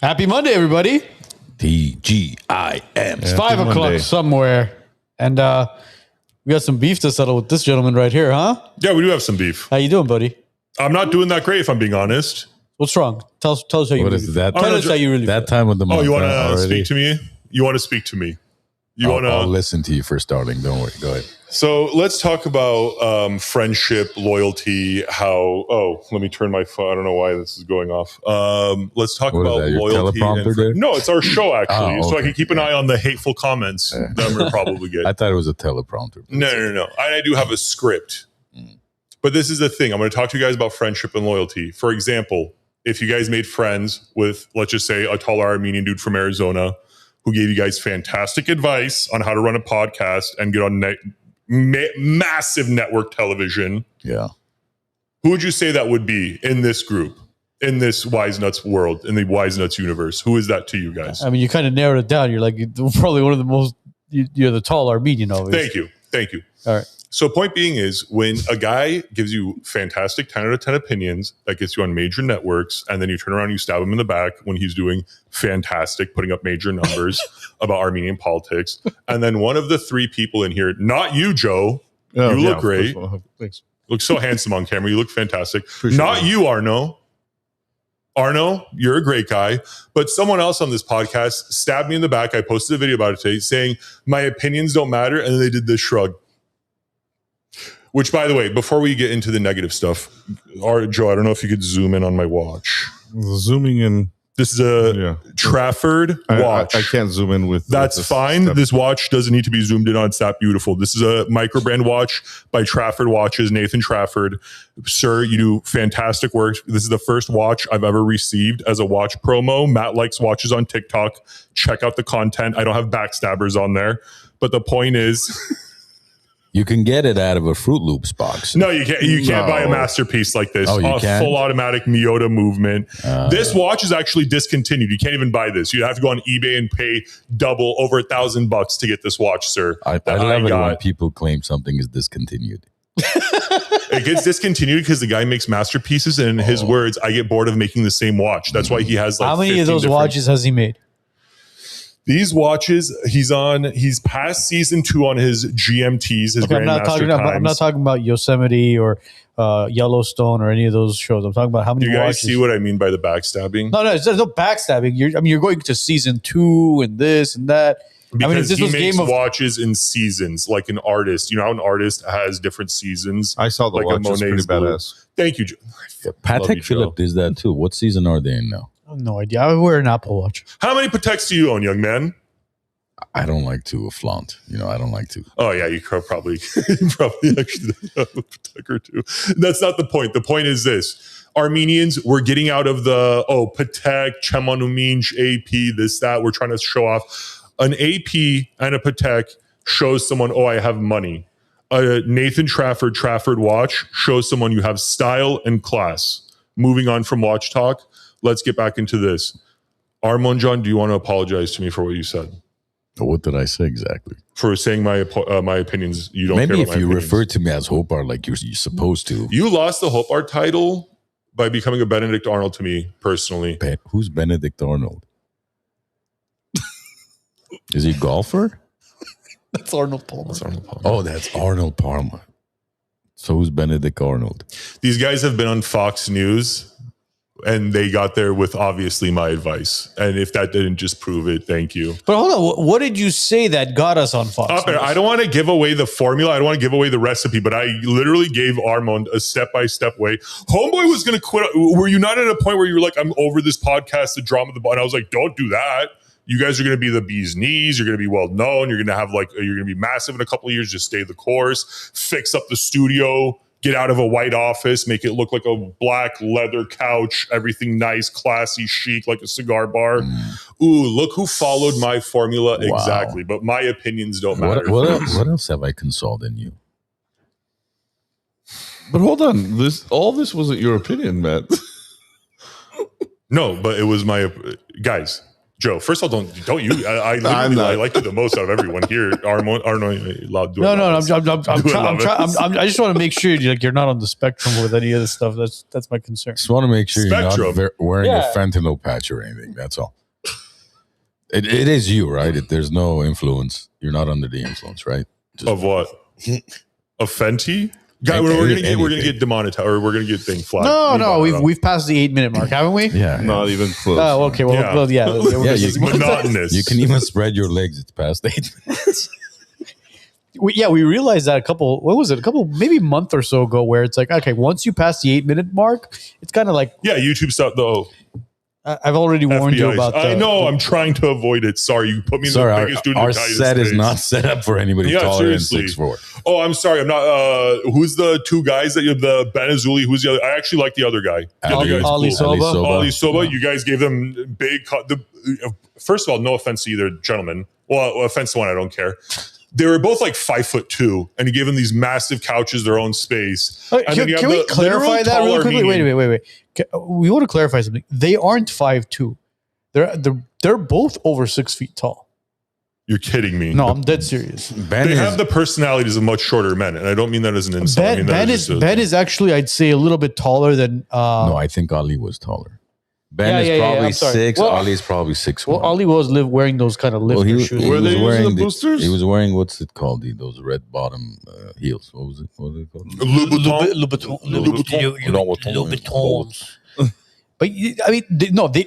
Happy Monday, everybody. TGIM. It's 5 o'clock somewhere. And we got some beef to settle with this gentleman right here, huh? Yeah, we do have some beef. How you doing, buddy? I'm not doing that great, if I'm being honest. What's wrong? Tell us how you What really is that? Tell us how you really That feel. time of the month. Oh, you want to speak to me? You want to speak to me? I'll listen to you for starting. Don't worry. Go ahead. So let's talk about friendship, loyalty, let me turn my phone. I don't know why this is going off. Let's talk What is about that, your loyalty. teleprompter there? No, it's our show, actually. Oh, So I okay. can keep an eye on the hateful comments that I'm going to probably get. I thought it was a teleprompter. No. I do have a script. But this is the thing. I'm going to talk to you guys about friendship and loyalty. For example, if you guys made friends with, let's just say, a Tall Armenian dude from Arizona who gave you guys fantastic advice on how to run a podcast and get on massive network television. Yeah. Who would you say that would be in this group, in this WiseNuts world, in the WiseNuts universe? Who is that to you guys? I mean, you kind of narrowed it down. You're like, probably one of the most, you're the Tall Armenian, obviously. Thank you. All right. So point being is when a guy gives you fantastic 10 out of 10 opinions that gets you on major networks, and then you turn around and you stab him in the back when he's doing fantastic, putting up major numbers about Armenian politics. And then one of the three people in here, not you, Joe, you look great. Thanks. Look so handsome on camera. You look fantastic. Appreciate Not that. you, Arno. Arno, you're a great guy. But someone else on this podcast stabbed me in the back. I posted a video about it today saying, my opinions don't matter. And then they did this shrug. Which, by the way, before we get into the negative stuff, Joe, I don't know if you could zoom in on my watch. Zooming in. This is a Trafford watch. I can't zoom in with. That's this fine. step. This watch doesn't need to be zoomed in on. It's that beautiful. This is a micro brand watch by Trafford Watches, Nathan Trafford. Sir, you do fantastic work. This is the first watch I've ever received as a watch promo. Matt likes watches on TikTok. Check out the content. I don't have backstabbers on there. But the point is... You can get it out of a Fruit Loops box. No, you can't. You can't buy a masterpiece like this. Oh, you can? Full automatic Miyota movement. This watch is actually discontinued. You can't even buy this. You have to go on eBay and pay double, over $1,000 to get this watch, sir. I love it when people claim something is discontinued. It gets discontinued because the guy makes masterpieces, and in his words, I get bored of making the same watch. That's why he has like. How many of those watches has he made? These watches, he's past season 2 on his GMTs, his I'm not Grandmaster talking about Yosemite or Yellowstone or any of those shows. I'm talking about how many Do you guys watches. see what I mean by the backstabbing? No, there's no backstabbing. You're going to season 2 and this and that. Because if this he was makes Game of watches in seasons, like an artist. You know how an artist has different seasons? I saw the like watch. It's pretty Monet's blue. badass. Thank you, Joe. Patek Philippe is that too. What season are they in now? I have no idea. I wear an Apple Watch. How many Pateks do you own, young man? I don't like to flaunt. I don't like to. Oh yeah, you probably actually have a Patek or two. That's not the point. The point is this: Armenians, we're getting out of the Patek, Chemanuminch, AP, this, that. We're trying to show off. An AP and a Patek shows someone, I have money. A Nathan Trafford watch shows someone you have style and class. Moving on from watch talk, let's get back into this. Armonjan, do you want to apologize to me for what you said? What did I say exactly? For saying my opinions, you don't Maybe care if about my you opinions. refer to me as Hopar like you're supposed to. You lost the Hopar title by becoming a Benedict Arnold to me personally. Who's Benedict Arnold? Is he a golfer? That's Arnold Palmer. Oh, that's Arnold Palmer. So who's Benedict Arnold? These guys have been on Fox News, and they got there with obviously my advice. And if that didn't just prove it, thank you. But hold on, what did you say that got us on Fox News? I don't want to give away the formula. I don't want to give away the recipe, but I literally gave Armand a step-by-step way. Homeboy was going to quit. Were you not at a point where you were like, I'm over this podcast, the drama, and I was like, don't do that. You guys are going to be the bee's knees. You're going to be well known. You're going to have you're going to be massive in a couple of years. Just stay the course, fix up the studio, get out of a white office, make it look like a black leather couch, everything nice, classy, chic, like a cigar bar. Ooh, look who followed my formula exactly. But my opinions don't matter. What else have I consulted you? But hold on, all this wasn't your opinion, Matt. No, but it was my guys. Joe, first of all, don't you? I like you the most out of everyone here. Arno, allowed to do it. No. I just want to make sure you're not on the spectrum with any of this stuff. That's my concern. Just want to make sure you're Spectrum. not wearing a fentanyl patch or anything. That's all. It is you, right? There's no influence. You're not under the influence, right? Of what? Of Fenty? Guy, we're gonna get demonetized, or we're gonna get thing flagged. No, we've passed the 8-minute mark, haven't we? Yeah. Not even close. Oh, okay. Well, yeah. It's monotonous. You can even spread your legs. It's past 8 minutes. We realized that maybe a month or so ago, where it's like, okay, once you pass the 8-minute mark, it's kind of like, YouTube stuff though. I've already warned you about that. I know. I'm trying to avoid it. Sorry, you put me in the biggest dude in our the tightest set is space. not set up for anybody taller than 6'4". Oh, I'm sorry. I'm not. Who's the two guys that you have? The Ben Azuli. Who's the other? I actually like the other guy. The other guy's Ali cool. Soba. Ali Soba. You guys gave them big. First of all, no offense to either gentleman. Well, offense to one, I don't care. They were both like 5'2", and he gave them these massive couches, their own space. Can we clarify that really quickly? Wait. We want to clarify something. They aren't 5'2". They're both over 6 feet tall. You're kidding me. No, I'm dead serious. They have the personalities of much shorter men, and I don't mean that as an insult. Ben is actually, I'd say, a little bit taller than. No, I think Ali was taller. Ben is probably 6. Well, Ali is probably 6'1". Well, Ali was wearing those kind of lifter shoes. Were they using the boosters? He was wearing, what's it called? Those red bottom heels. What was it called? Louboutins. But I mean,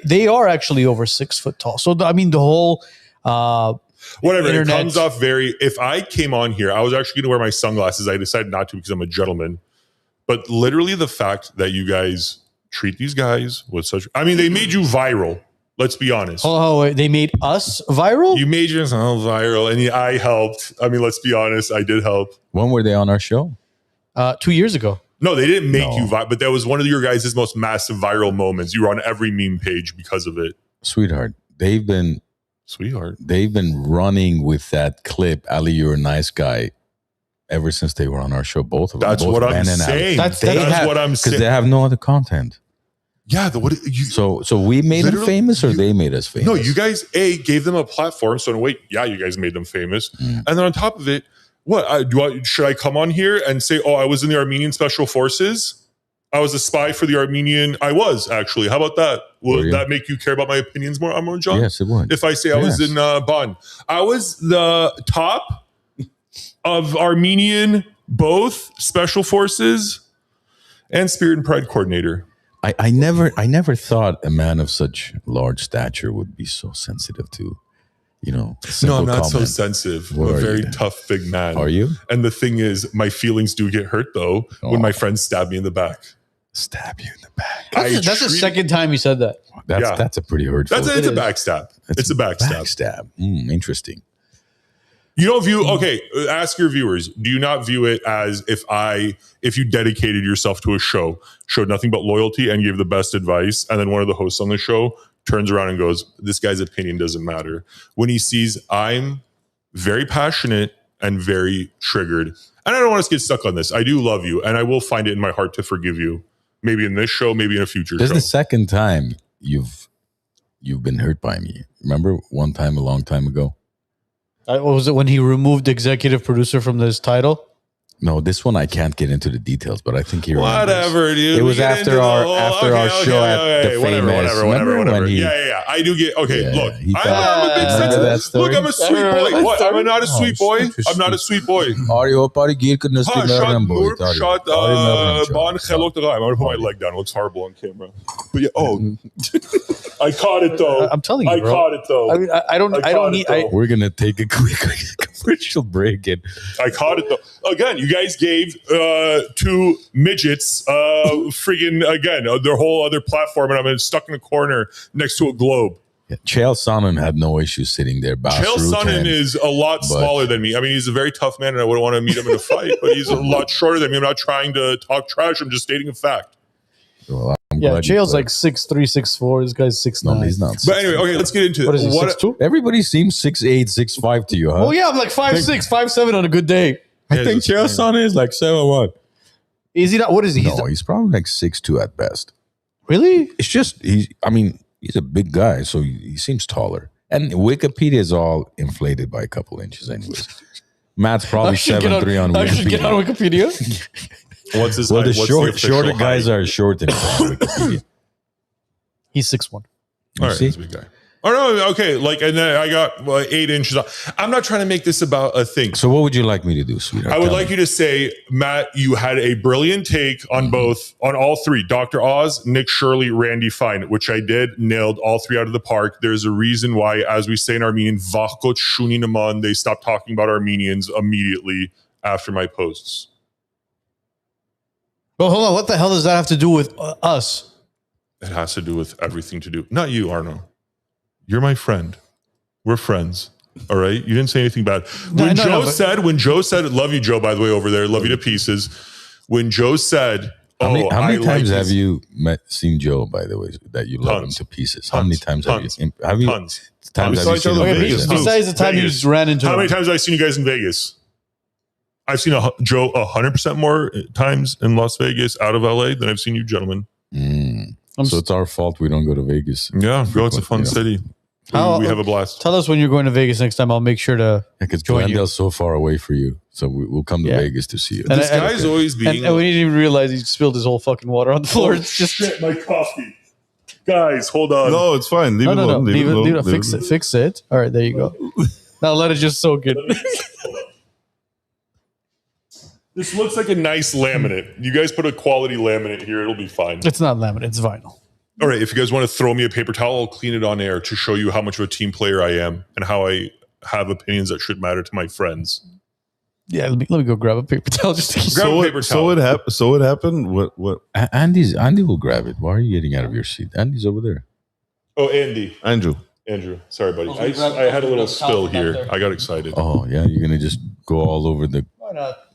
they are actually over 6 foot tall. So I mean, the whole whatever internet. It comes off very. If I came on here, I was actually going to wear my sunglasses. I decided not to because I'm a gentleman. But literally, the fact that you guys treat these guys with such. I mean, they made you viral. Let's be honest. Oh, they made us viral? You made yourself viral, and I helped. I mean, let's be honest. I did help. When were they on our show? 2 years ago. No, they didn't make you viral, but that was one of your guys' most massive viral moments. You were on every meme page because of it. Sweetheart, they've been running with that clip, Ali, you're a nice guy, ever since they were on our show. Both of them. That's what I'm saying. That's what I'm saying. Because they have no other content. Yeah. So we made them famous, or they made us famous? No, you guys gave them a platform. So in a way, you guys made them famous. And then on top of it, should I come on here and say, oh, I was in the Armenian Special Forces? I was a spy for the Armenian. I was actually. How about that? Will that make you care about my opinions more, Amor John? Yes, it would. If I say I was in Bonn, I was the top of Armenian, both Special Forces and Spirit and Pride coordinator. I never thought a man of such large stature would be so sensitive to. No, I'm not so sensitive. I'm a very tough, big man. Are you? And the thing is, my feelings do get hurt, though, when my friends stab me in the back. Stab you in the back. That's the second time you said that. That's a pretty hurtful. It's a backstab. It's a backstab. Backstab. Interesting. You don't view, ask your viewers, do you not view it as if you dedicated yourself to a show, showed nothing but loyalty and gave the best advice, and then one of the hosts on the show turns around and goes, this guy's opinion doesn't matter. When he sees I'm very passionate and very triggered, and I don't want us to get stuck on this. I do love you, and I will find it in my heart to forgive you. Maybe in this show, maybe in a future show. This is the second time you've been hurt by me. Remember one time a long time ago? What was it, when he removed executive producer from this title? No, this one I can't get into the details, but I think he whatever, dude. It was after our show at the famous. Whatever. Yeah. I do get look. I'm a big sensitive. Look, I'm a sweet boy. What? I'm not a sweet boy. I'm not a sweet boy. I'm gonna put my leg down. It looks horrible on camera. But I caught it though. I'm telling you, I caught it though. I mean, I don't need. We're gonna take a quick commercial break. I caught it though. Again, you guys gave two midgets their whole other platform, and I'm stuck in a corner next to a globe. Yeah, Chael Sonnen had no issue sitting there. Chael Sonnen is a lot smaller than me. I mean, he's a very tough man, and I wouldn't want to meet him in a fight, but he's a lot shorter than me. I'm not trying to talk trash. I'm just stating a fact. Well, Chael's like 6'3", 6'4". This guy's 6'9". No, he's not. But anyway, let's get into it. What is he, 6'2"? Everybody seems 6'8", 6'5" to you, huh? Oh yeah, I'm like 5'6", 5'7" on a good day. I think Chael Sonnen is like 7'1". Is he not? What is he? No, he's probably like 6'2" at best. Really? It's just He's a big guy, so he seems taller. And Wikipedia is all inflated by a couple inches, anyways. Matt's probably 7'3" on Wikipedia. I should get on Wikipedia. What's his Well, height? the What's shorter official guys height? are short in Wikipedia. He's 6'1". All right, see? that's a big guy. Oh no, okay. Like, and then I got 8 inches off. I'm not trying to make this about a thing. So what would you like me to do, sweetheart? I would Tell like me. you to say, Matt, you had a brilliant take on on all three: Dr. Oz, Nick Shirley, Randy Fine, which I did, nailed all three out of the park. There's a reason why, as we say in Armenian, "Vachkot shuni naman," they stopped talking about Armenians immediately after my posts. Well, hold on. What the hell does that have to do with us? It has to do with everything to do. Not you, Arno. You're my friend. We're friends. All right. You didn't say anything bad. When Joe said, love you, Joe, by the way, over there. Love you to pieces. When Joe said, How many times have this- you seen Joe, by the way, that you love him Tons. to pieces? How many times have you? Tons. Have you? Tons. Times We have saw you each seen other him in in Vegas, person? too. Besides the time you Vegas. just ran into How him. many times have I seen you guys in Vegas? I've seen Joe 100% more times in Las Vegas out of LA than I've seen you gentlemen. So it's our fault we don't go to Vegas. Yeah, go. It's a fun Yeah. city. We have a blast. Tell us when you're going to Vegas next time. I'll make sure to Because join you. Glendale's so far away for you. So we'll come to Yeah. Vegas to see you. And This I- guy's always being. And we didn't even realize he spilled his whole fucking water on the floor. It's just shit, my coffee. Guys, hold on. No, it's fine. Leave no, it no, no. alone. Leave it. alone. Fix it. Fix it. All right, there you go. Now let it just soak in. This looks like a nice laminate. You guys put a quality laminate here, it'll be fine. It's not laminate. It's vinyl. All right, if you guys want to throw me a paper towel, I'll clean it on air to show you how much of a team player I am and how I have opinions that should matter to my friends. Yeah, let me go grab a paper towel just to keep. Grab a So paper it, towel. so it happened. What? Andy will grab it. Why are you getting out of your seat? Andy's over there. Oh, Andy. Andrew. Sorry, buddy. I had a little spill here. I got excited. Oh yeah, you're gonna just go all over the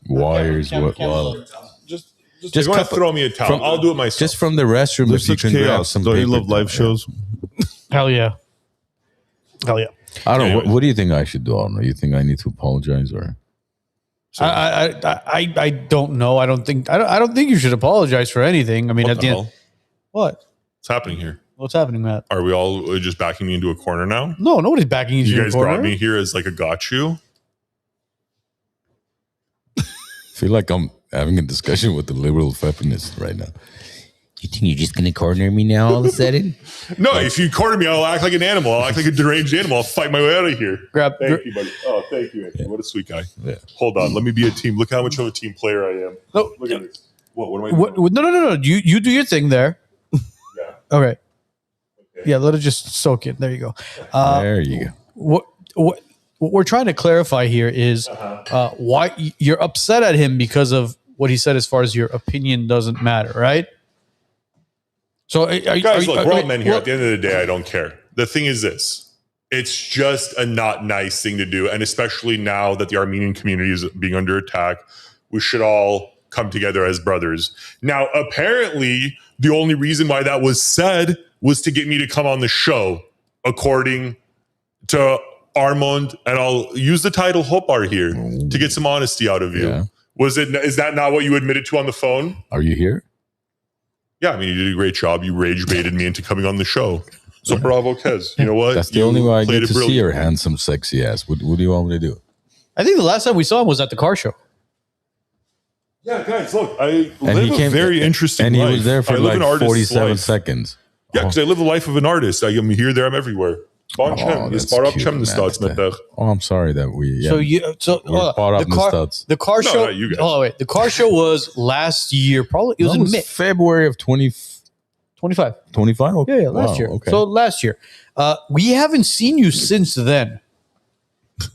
wires. Just go ahead and throw me a towel. I'll do it myself. Just from the restroom. There's If you such can grab chaos. some Don't you paper love live towel, yeah. shows? Hell yeah. Hell yeah. I don't know. Anyways. What do you think I should do? I don't know. You think I need to apologize or? I don't know. I don't think you should apologize for anything. I mean, What at the the end, hell? what? What's happening here? What's happening, Matt? Are we all just backing me into a corner now? No, nobody's backing you. You to guys the corner. brought me here as like a got you. I feel like I'm having a discussion with the liberal feminist right now. You think you're just gonna corner me now all of a sudden? No, if you corner me, I'll act like an animal. I'll act like a deranged animal. I'll fight my way out of here. Thank you, buddy. Oh, thank you, Anthony. What a sweet guy. Yeah. Hold on. Let me be a team. Look how much of a team player I am. No, Look at this. What am I doing? no. You do your thing there. Yeah. All right. Okay. Yeah, let it just soak in. There you go. There you go. What we're trying to clarify here is why you're upset at him because of what he said as far as your opinion doesn't matter, right? So, Guys, look, we're all men here. At the end of the day, I don't care. The thing is this. It's just a not nice thing to do. And especially now that the Armenian community is being under attack, we should all come together as brothers. Now, apparently, the only reason why that was said was to get me to come on the show, according to Armand, and I'll use the title Hopar here to get some honesty out of you. Yeah. Is that not what you admitted to on the phone? Are you here? Yeah, I mean, you did a great job. You rage baited me into coming on the show. So bravo, Kez. You know what? That's the You only way I played get it to see brilliant. your handsome, sexy ass. What do you want me to do? I think the last time we saw him was at the car show. Yeah, guys, look, I live a very interesting and he life. was there for I live like an artist's 47 life. seconds. Yeah, because I live the life of an artist. I am here, there, I'm everywhere. Bon chem. that's Jest cute, chem man. staats met der. Oh, I'm sorry that we. Yeah. We're part of the studs. the car No, show. not you guys. Oh wait, the car show was last year. Probably it was in May February of 25. 2025. Okay. Yeah, last year. Okay. So last year, we haven't seen you since then.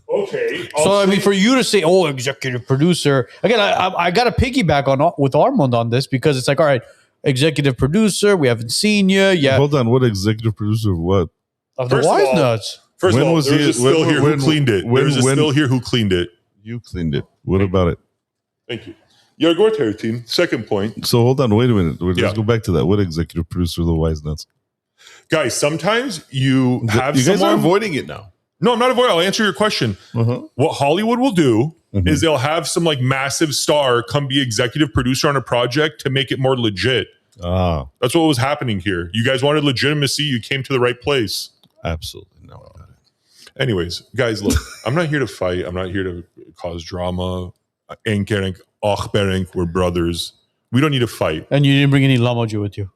Okay. So I mean, for you to say, "Oh, executive producer," again, I got to piggyback on with Armand on this because it's like, all right, executive producer, we haven't seen you yet Hold on. What executive producer of what? of the First of all, WiseNuts. First When of all, was there's he- a still when- here when- who cleaned it. when- There's a when- still here who cleaned it. You cleaned it. What about it? Thank you. Your Gorter team. Second point. So hold on. Wait a minute. Let's Yeah. go back to that. What executive producer of the WiseNuts? Guys, sometimes you have You guys someone. are avoiding it now. No, I'm not avoiding. I'll answer your question. Uh-huh. What Hollywood will do Mhm. is they'll have some like massive star come be executive producer on a project to make it more legit. Ah, That's what was happening here. You guys wanted legitimacy. You came to the right place. absolutely. No, I got it. Anyways, guys, look, I'm not here to fight. I'm not here to cause drama. Enkerink, Ochberink, we're brothers. We don't need to fight. And you didn't bring any Lamoju with you.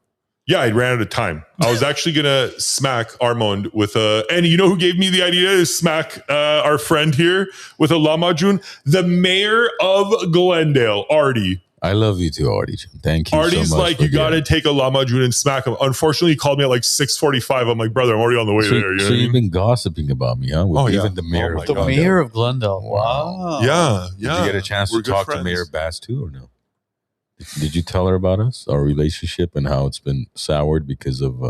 Yeah, I ran out of time. I was actually gonna smack Armand with a, and you know who gave me the idea to smack our friend here with a Lamajun? The mayor of Glendale, Artie. I love you too, Artie. Thank you Artie's so much. like, for you got to giving. take a Lamajun and smack him. Unfortunately, he called me at like 6:45. I'm like, brother, I'm already on the way So, there. You know so what I you've mean? been gossiping about me, huh? With Oh, yeah. even the mayor Oh, my of The God. Glendale. mayor of Glendale. Wow. Yeah, Did yeah. you get a chance We're to good talk friends. to Mayor Bass too, or no? Did you tell her about us, our relationship, and how it's been soured because of?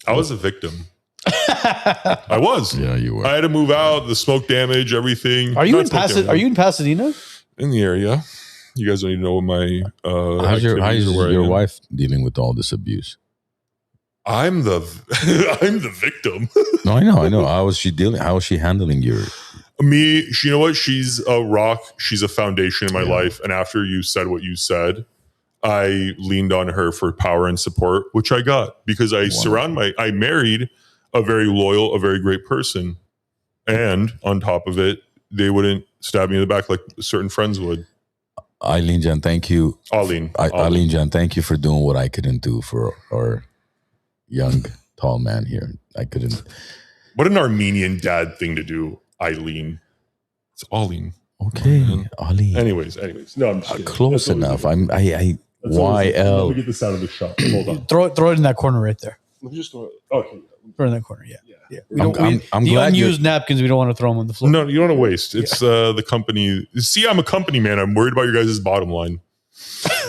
I was a victim. I was. Yeah, you were. I had to move out. The smoke damage, everything. Are you Not in smoke Pasadena? damage. Are you in Pasadena? in the area? You guys don't even know what my how's activities or where I your am. wife dealing with all this abuse? I'm the I'm the victim. No, I know. How is she dealing? How is she handling your? Me, you know what? She's a rock. She's a foundation in my Yeah. life. And after you said what you said, I leaned on her for power and support, which I got because I I married a very loyal, a very great person. And on top of it, they wouldn't stab me in the back like certain friends would. Eileen Jan, thank you. Eileen. Eileen Jan, thank you for doing what I couldn't do for our young, tall man here. I couldn't. What an Armenian dad thing to do, Eileen. It's Eileen. Okay, Eileen. Anyways. No, I'm just kidding. Close That's enough. always I That's always- Let YL. me get this out of the shop. Hold on. Throw it in that corner right there. Let me just throw it. Okay. Throw it in that corner. Yeah. Yeah. I'm the glad unused napkins. We don't want to throw them on the floor. No, you don't want to waste. It's the company. See, I'm a company man. I'm worried about your guys' bottom line.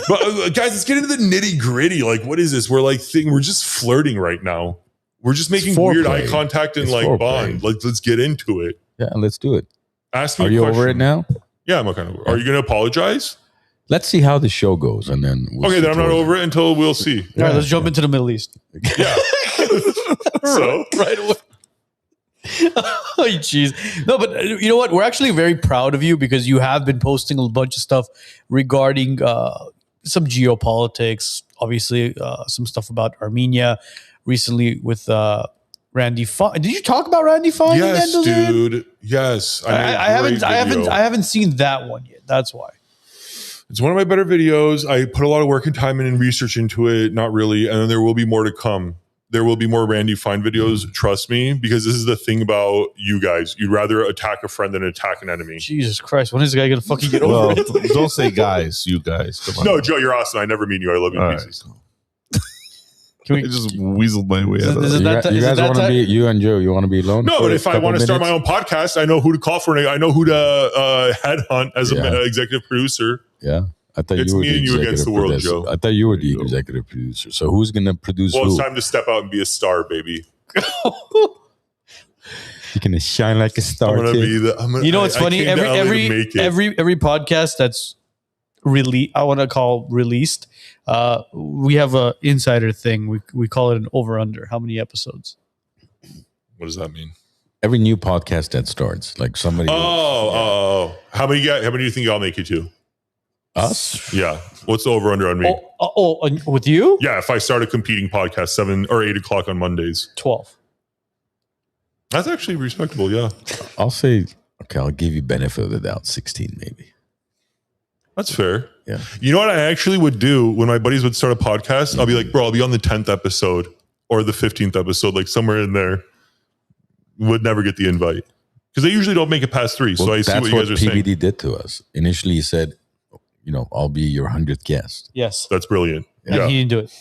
But guys, let's get into the nitty gritty. Like, what is this? We're just flirting right now. We're just making weird foreplay. eye contact and It's like foreplay. bond. Like, let's get into it. Yeah, let's do it. Ask me. Are a you question. over it now? Yeah, I'm kind of. Are you going to apologize? Let's see how the show goes, and then Okay, then I'm not over it until we'll see. All right, let's jump into the Middle East. Yeah. So right away. Oh, jeez. No, but you know what? We're actually very proud of you because you have been posting a bunch of stuff regarding some geopolitics, obviously some stuff about Armenia recently with Randy Fine. Did you talk about Randy Fine? yes, again, Dozan? dude. Yes, I haven't seen that one yet. That's why. It's one of my better videos. I put a lot of work and time and research into it. Not really, and then there will be more to come. There will be more Randy Fine videos. Trust me, because this is the thing about you guys. You'd rather attack a friend than attack an enemy. Jesus Christ, when is this guy gonna fucking get over Well, it? don't say guys, you guys. Come on. No, Joe, you're awesome. I never mean you. I love you All in right. pieces. Can I we, just weaseled my way out of Is it. it that you is it guys that want to time? be you and Joe? You want to be alone? No, for but a if I couple want to start my minutes? own podcast, I know who to call for. I know who to headhunt as Yeah. an executive producer. Yeah, I thought It's you were me the and you against executive the world, producer. Joe. I thought you were There the you go. executive producer. So who's gonna produce Well, who? it's time to step out and be a star, baby. You're gonna shine like a star. I'm gonna kid. be the. I'm gonna, You know what's I funny? came to LA to make it. Every podcast that's I want to call released. We have a insider thing. We call it an over under. How many episodes? What does that mean? Every new podcast that starts, like somebody. Oh. How many do you think I'll make it to? Us? Yeah. What's the over under on me? With you? Yeah, if I start a competing podcast 7 or 8 o'clock on Mondays. 12. That's actually respectable, yeah. I'll say, okay, I'll give you benefit of the doubt. 16, maybe. That's fair. Yeah. You know what I actually would do when my buddies would start a podcast? I'll be like, bro, I'll be on the 10th episode or the 15th episode, like somewhere in there. Would never get the invite. Because they usually don't make it past 3. So Well, I see that's what you guys are PBD saying. did to us. Initially, he said, I'll be your 100th guest. Yes. That's brilliant. And Yeah. he didn't do it.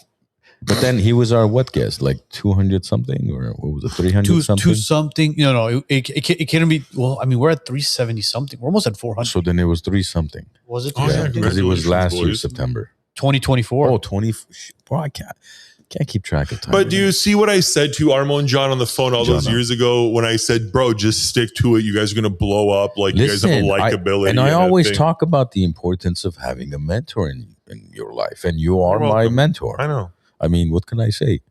But then he was our what guest? Like 200 something? Or what was it, 300 something? Two something. No. It can't be. Well, I mean, we're at 370 something. We're almost at 400. So then it was 3 something. Was it Oh, yeah, Because it was last year, boys. September. 2024? Oh, 20. Bro, I can't keep track of time. But do you see what I said to Armand John on the phone all those John. years ago when I said, bro, just stick to it. You guys are going to blow up. Like, you guys have a likability. I a always thing. talk about the importance of having a mentor in your life. And you are You're my welcome. mentor. I know. I mean, what can I say?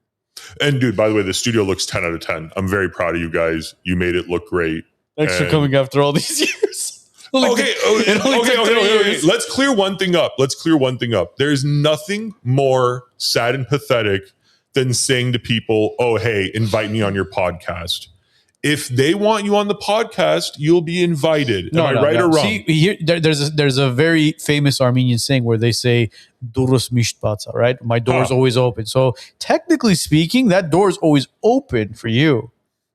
And dude, by the way, the studio looks 10 out of 10. I'm very proud of you guys. You made it look great. Thanks for And- coming after all these years. Okay. It only took 3 years. Let's clear one thing up. There's nothing more sad and pathetic than saying to people, "Oh, hey, invite me on your podcast." If they want you on the podcast, you'll be invited. Am I right or wrong? See, here, there's a very famous Armenian saying where they say "Duros misht batsa," right? My door's always open. So technically speaking, that door's always open for you.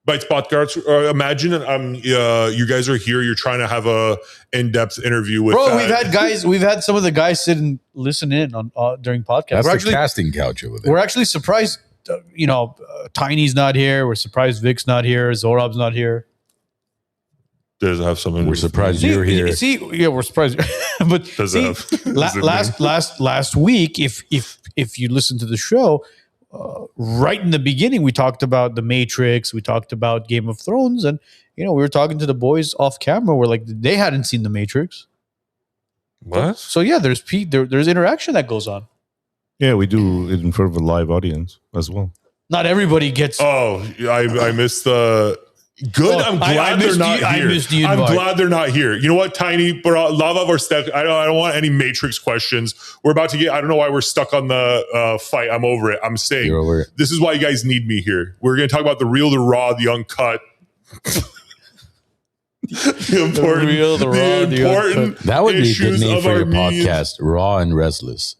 But podcasts, imagine you guys are here. You're trying to have a in-depth interview with. Bro, we've had some of the guys sit and listen in on during podcasts. That's the casting couch over there. We're actually surprised. Tiny's not here. We're surprised Vic's not here. Zorob's not here. Does it have something? We're surprised you're here. Yeah, we're surprised. But Does it have? last week, if you listen to the show, right in the beginning, we talked about The Matrix. We talked about Game of Thrones, and we were talking to the boys off camera. We're like, they hadn't seen The Matrix. What? So yeah, there's interaction that goes on. Yeah, we do it in front of a live audience as well. Not everybody gets. Oh, I missed the. Good. I'm glad they're not here. I'm glad they're not here. You know what, Tiny? Lava or Steph? I don't want any Matrix questions. We're about to get. I don't know why we're stuck on the fight. I'm over it. I'm staying. You're over it. This is why you guys need me here. We're going to talk about the real, the raw, the uncut. The important. That would be a good issues name of for your Armenians. podcast. Raw and Restless.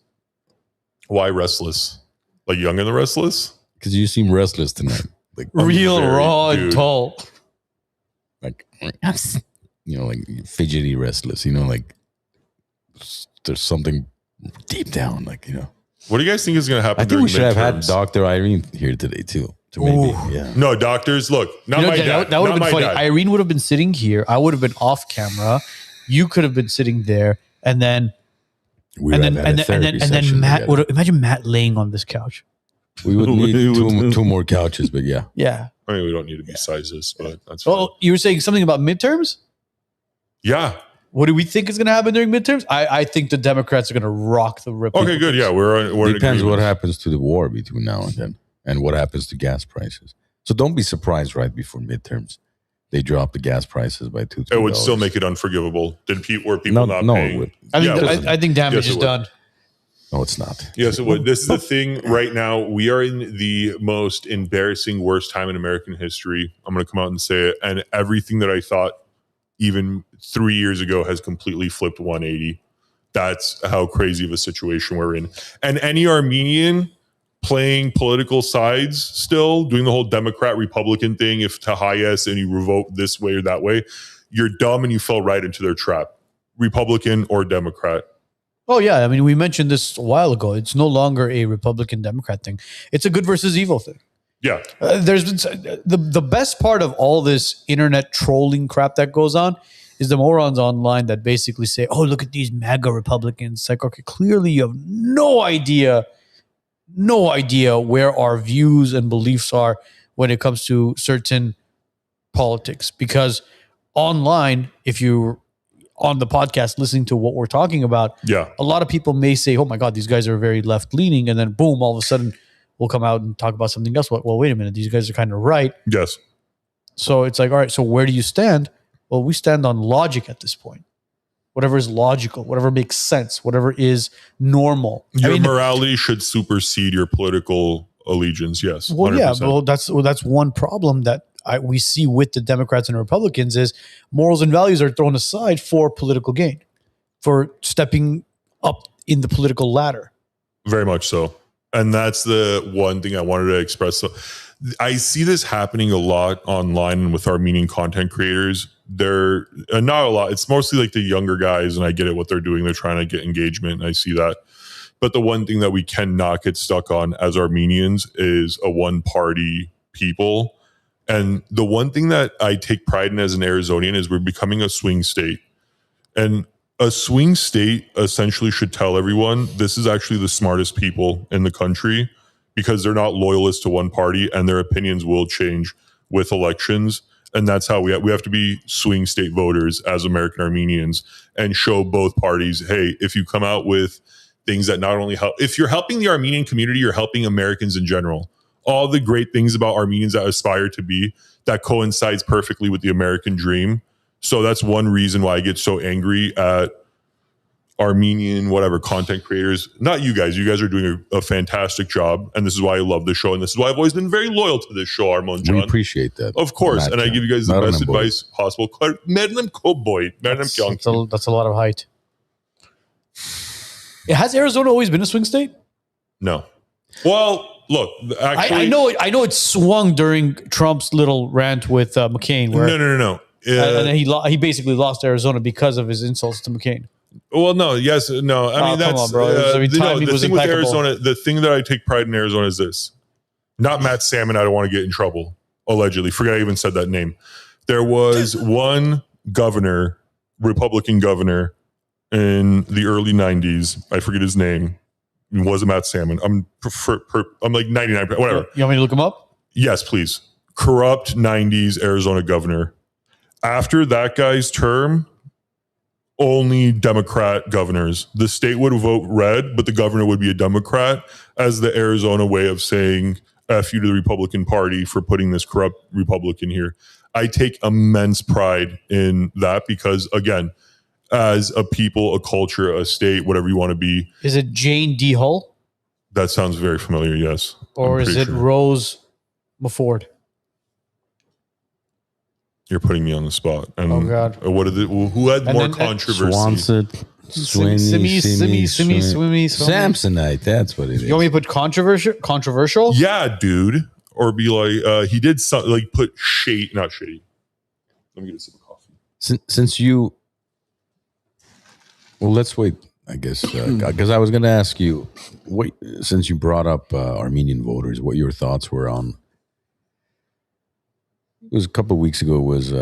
Why restless? Like Young and the Restless? Because you seem restless tonight. Like Real, very, raw, and dude. tall. like like fidgety restless. Like there's something deep down. What do you guys think is going to happen? I think we during should have had midterms? Dr. Irene here today too. To maybe, yeah. No, doctors. Look, not my dad. That would Not have been my funny. dad. Irene would have been sitting here. I would have been off camera. You could have been sitting there, and then Matt would imagine Matt laying on this couch. We would need two more couches, but yeah. Yeah. I mean, we don't need to be sizes, but that's fine. Well, you were saying something about midterms. Yeah. What do we think is going to happen during midterms? I think the Democrats are going to rock the Republicans. Okay, good. Yeah, we're Depends in what agreement. happens to the war between now and then, and what happens to gas prices. So don't be surprised right before midterms they drop the gas prices by $2. It would still make it unforgivable. Were people not paying? It would. I think damage Yes, it is would. done. No, it's not. Yes, it would. This is the thing right now. We are in the most embarrassing, worst time in American history. I'm going to come out and say it. And everything that I thought even 3 years ago has completely flipped 180. That's how crazy of a situation we're in. And any Armenian playing political sides still, doing the whole Democrat-Republican thing, if Tahayas and you revote this way or that way, you're dumb and you fell right into their trap. Republican or Democrat. Oh yeah, I mean we mentioned this a while ago. It's no longer a Republican Democrat thing. It's a good versus evil thing. Yeah. There's been the best part of all this internet trolling crap that goes on is the morons online that basically say, "Oh, look at these MAGA Republicans." It's like, okay, clearly you have no idea where our views and beliefs are when it comes to certain politics. Because online, if you're on the podcast listening to what we're talking about, a lot of people may say, "Oh my God, these guys are very left leaning," and then boom, all of a sudden we'll come out and talk about something else. Well, wait a minute, these guys are kind of right. Yes. So it's like, all right, so where do you stand? Well, we stand on logic at this point. Whatever is logical, whatever makes sense, whatever is normal. Your morality should supersede your political allegiance. Yes. Well, 100%. yeah, that's one problem that we see with the Democrats and Republicans is morals and values are thrown aside for political gain, for stepping up in the political ladder. Very much so. And that's the one thing I wanted to express. So I see this happening a lot online and with Armenian content creators. They're not a lot. It's mostly like the younger guys, and I get it what they're doing. They're trying to get engagement, and I see that. But the one thing that we cannot get stuck on as Armenians is a one-party people. And the one thing that I take pride in as an Arizonian is we're becoming a swing state. And a swing state essentially should tell everyone this is actually the smartest people in the country because they're not loyalists to one party and their opinions will change with elections. And that's how we have to be swing state voters as American Armenians and show both parties, hey, if you come out with things that not only help, if you're helping the Armenian community, you're helping Americans in general. All the great things about Armenians that aspire to be, that coincides perfectly with the American dream. So that's one reason why I get so angry at Armenian, whatever, content creators. Not you guys. You guys are doing a fantastic job. And this is why I love this show. And this is why I've always been very loyal to this show, Armand John. We appreciate that. Of course. And I give you guys the best advice possible. That's a lot of height. Has Arizona always been a swing state? No. Well, look, actually, I know it swung during Trump's little rant with McCain. Where, No. And then he basically lost Arizona because of his insults to McCain. Well, no, yes, no. I mean, that's come on, bro. the was thing with impeccable. Arizona. The thing that I take pride in Arizona is this: not Matt Salmon. I don't want to get in trouble. Allegedly, forget I even said that name. There was one governor, Republican governor, in the early '90s. I forget his name. It wasn't Matt Salmon. I'm like 99%. Whatever. You want me to look him up? Yes, please. Corrupt '90s Arizona governor. After that guy's term, only Democrat governors. The state would vote red, but the governor would be a Democrat, as the Arizona way of saying F you to the Republican Party for putting this corrupt Republican here. I take immense pride in that because, again, as a people, a culture, a state, whatever you want to be. Is it Jane D. Hull? That sounds very familiar, yes. Or is it Rose McFord? You're putting me on the spot. And oh, God. What is it? Who had more controversy? Swansett. Samsonite. That's what it is. You want me to put controversial? Yeah, dude. Or be like, he did something like put shade, not shady. Let me get a sip of coffee. Since you, well, let's wait, I guess, because I was going to ask you, since you brought up Armenian voters, what your thoughts were on. It was a couple of weeks ago. Was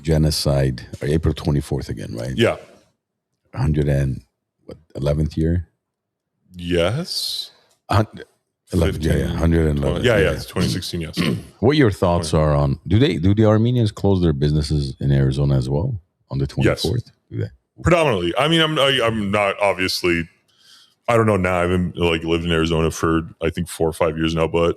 genocide, April 24th again, right? Yeah. 111th year. Yes. 11, yeah, 111. Yeah, it's 2016. Yes. What your thoughts are on? Do the Armenians close their businesses in Arizona as well on the 24th? Yes. Do they? Predominantly. I mean, I'm not obviously. I don't know now. I've been lived in Arizona for I think 4 or 5 years now, but.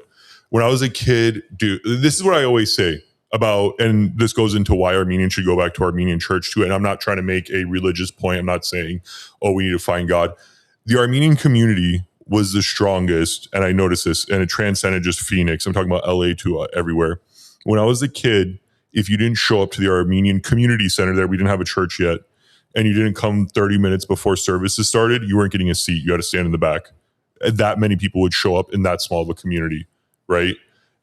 When I was a kid, dude, this is what I always say about, and this goes into why Armenians should go back to Armenian church too. And I'm not trying to make a religious point. I'm not saying, oh, we need to find God. The Armenian community was the strongest. And I noticed this, and it transcended just Phoenix. I'm talking about LA to everywhere. When I was a kid, if you didn't show up to the Armenian community center there, we didn't have a church yet, and you didn't come 30 minutes before services started, you weren't getting a seat. You had to stand in the back. That many people would show up in that small of a community. Right.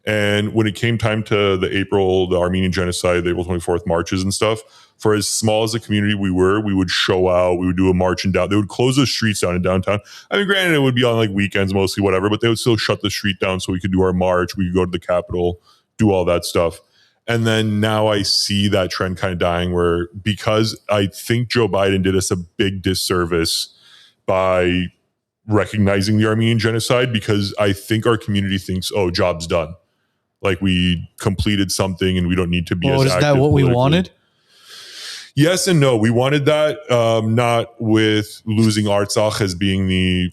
And when it came time to the Armenian genocide, the April 24th marches and stuff, for as small as a community we would show out, we would do a march and down. They would close the streets down in downtown. I mean, granted, it would be on like weekends, mostly whatever, but they would still shut the street down so we could do our march. We could go to the Capitol, do all that stuff. And then now I see that trend kind of dying where, because I think Joe Biden did us a big disservice by recognizing the Armenian genocide, because I think our community thinks, oh, job's done. Like we completed something and we don't need to be as active. Is that what we wanted? Yes and no. We wanted that, not with losing Artsakh as being the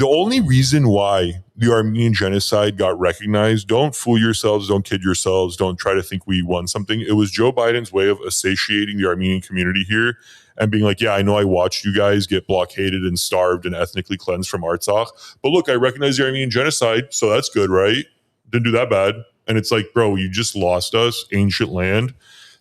only reason why the Armenian genocide got recognized. Don't fool yourselves. Don't kid yourselves. Don't try to think we won something. It was Joe Biden's way of satiating the Armenian community here and being like, yeah, I know I watched you guys get blockaded and starved and ethnically cleansed from Artsakh, but look, I recognize the Armenian genocide, so that's good, right? Didn't do that bad. And it's like, bro, you just lost us ancient land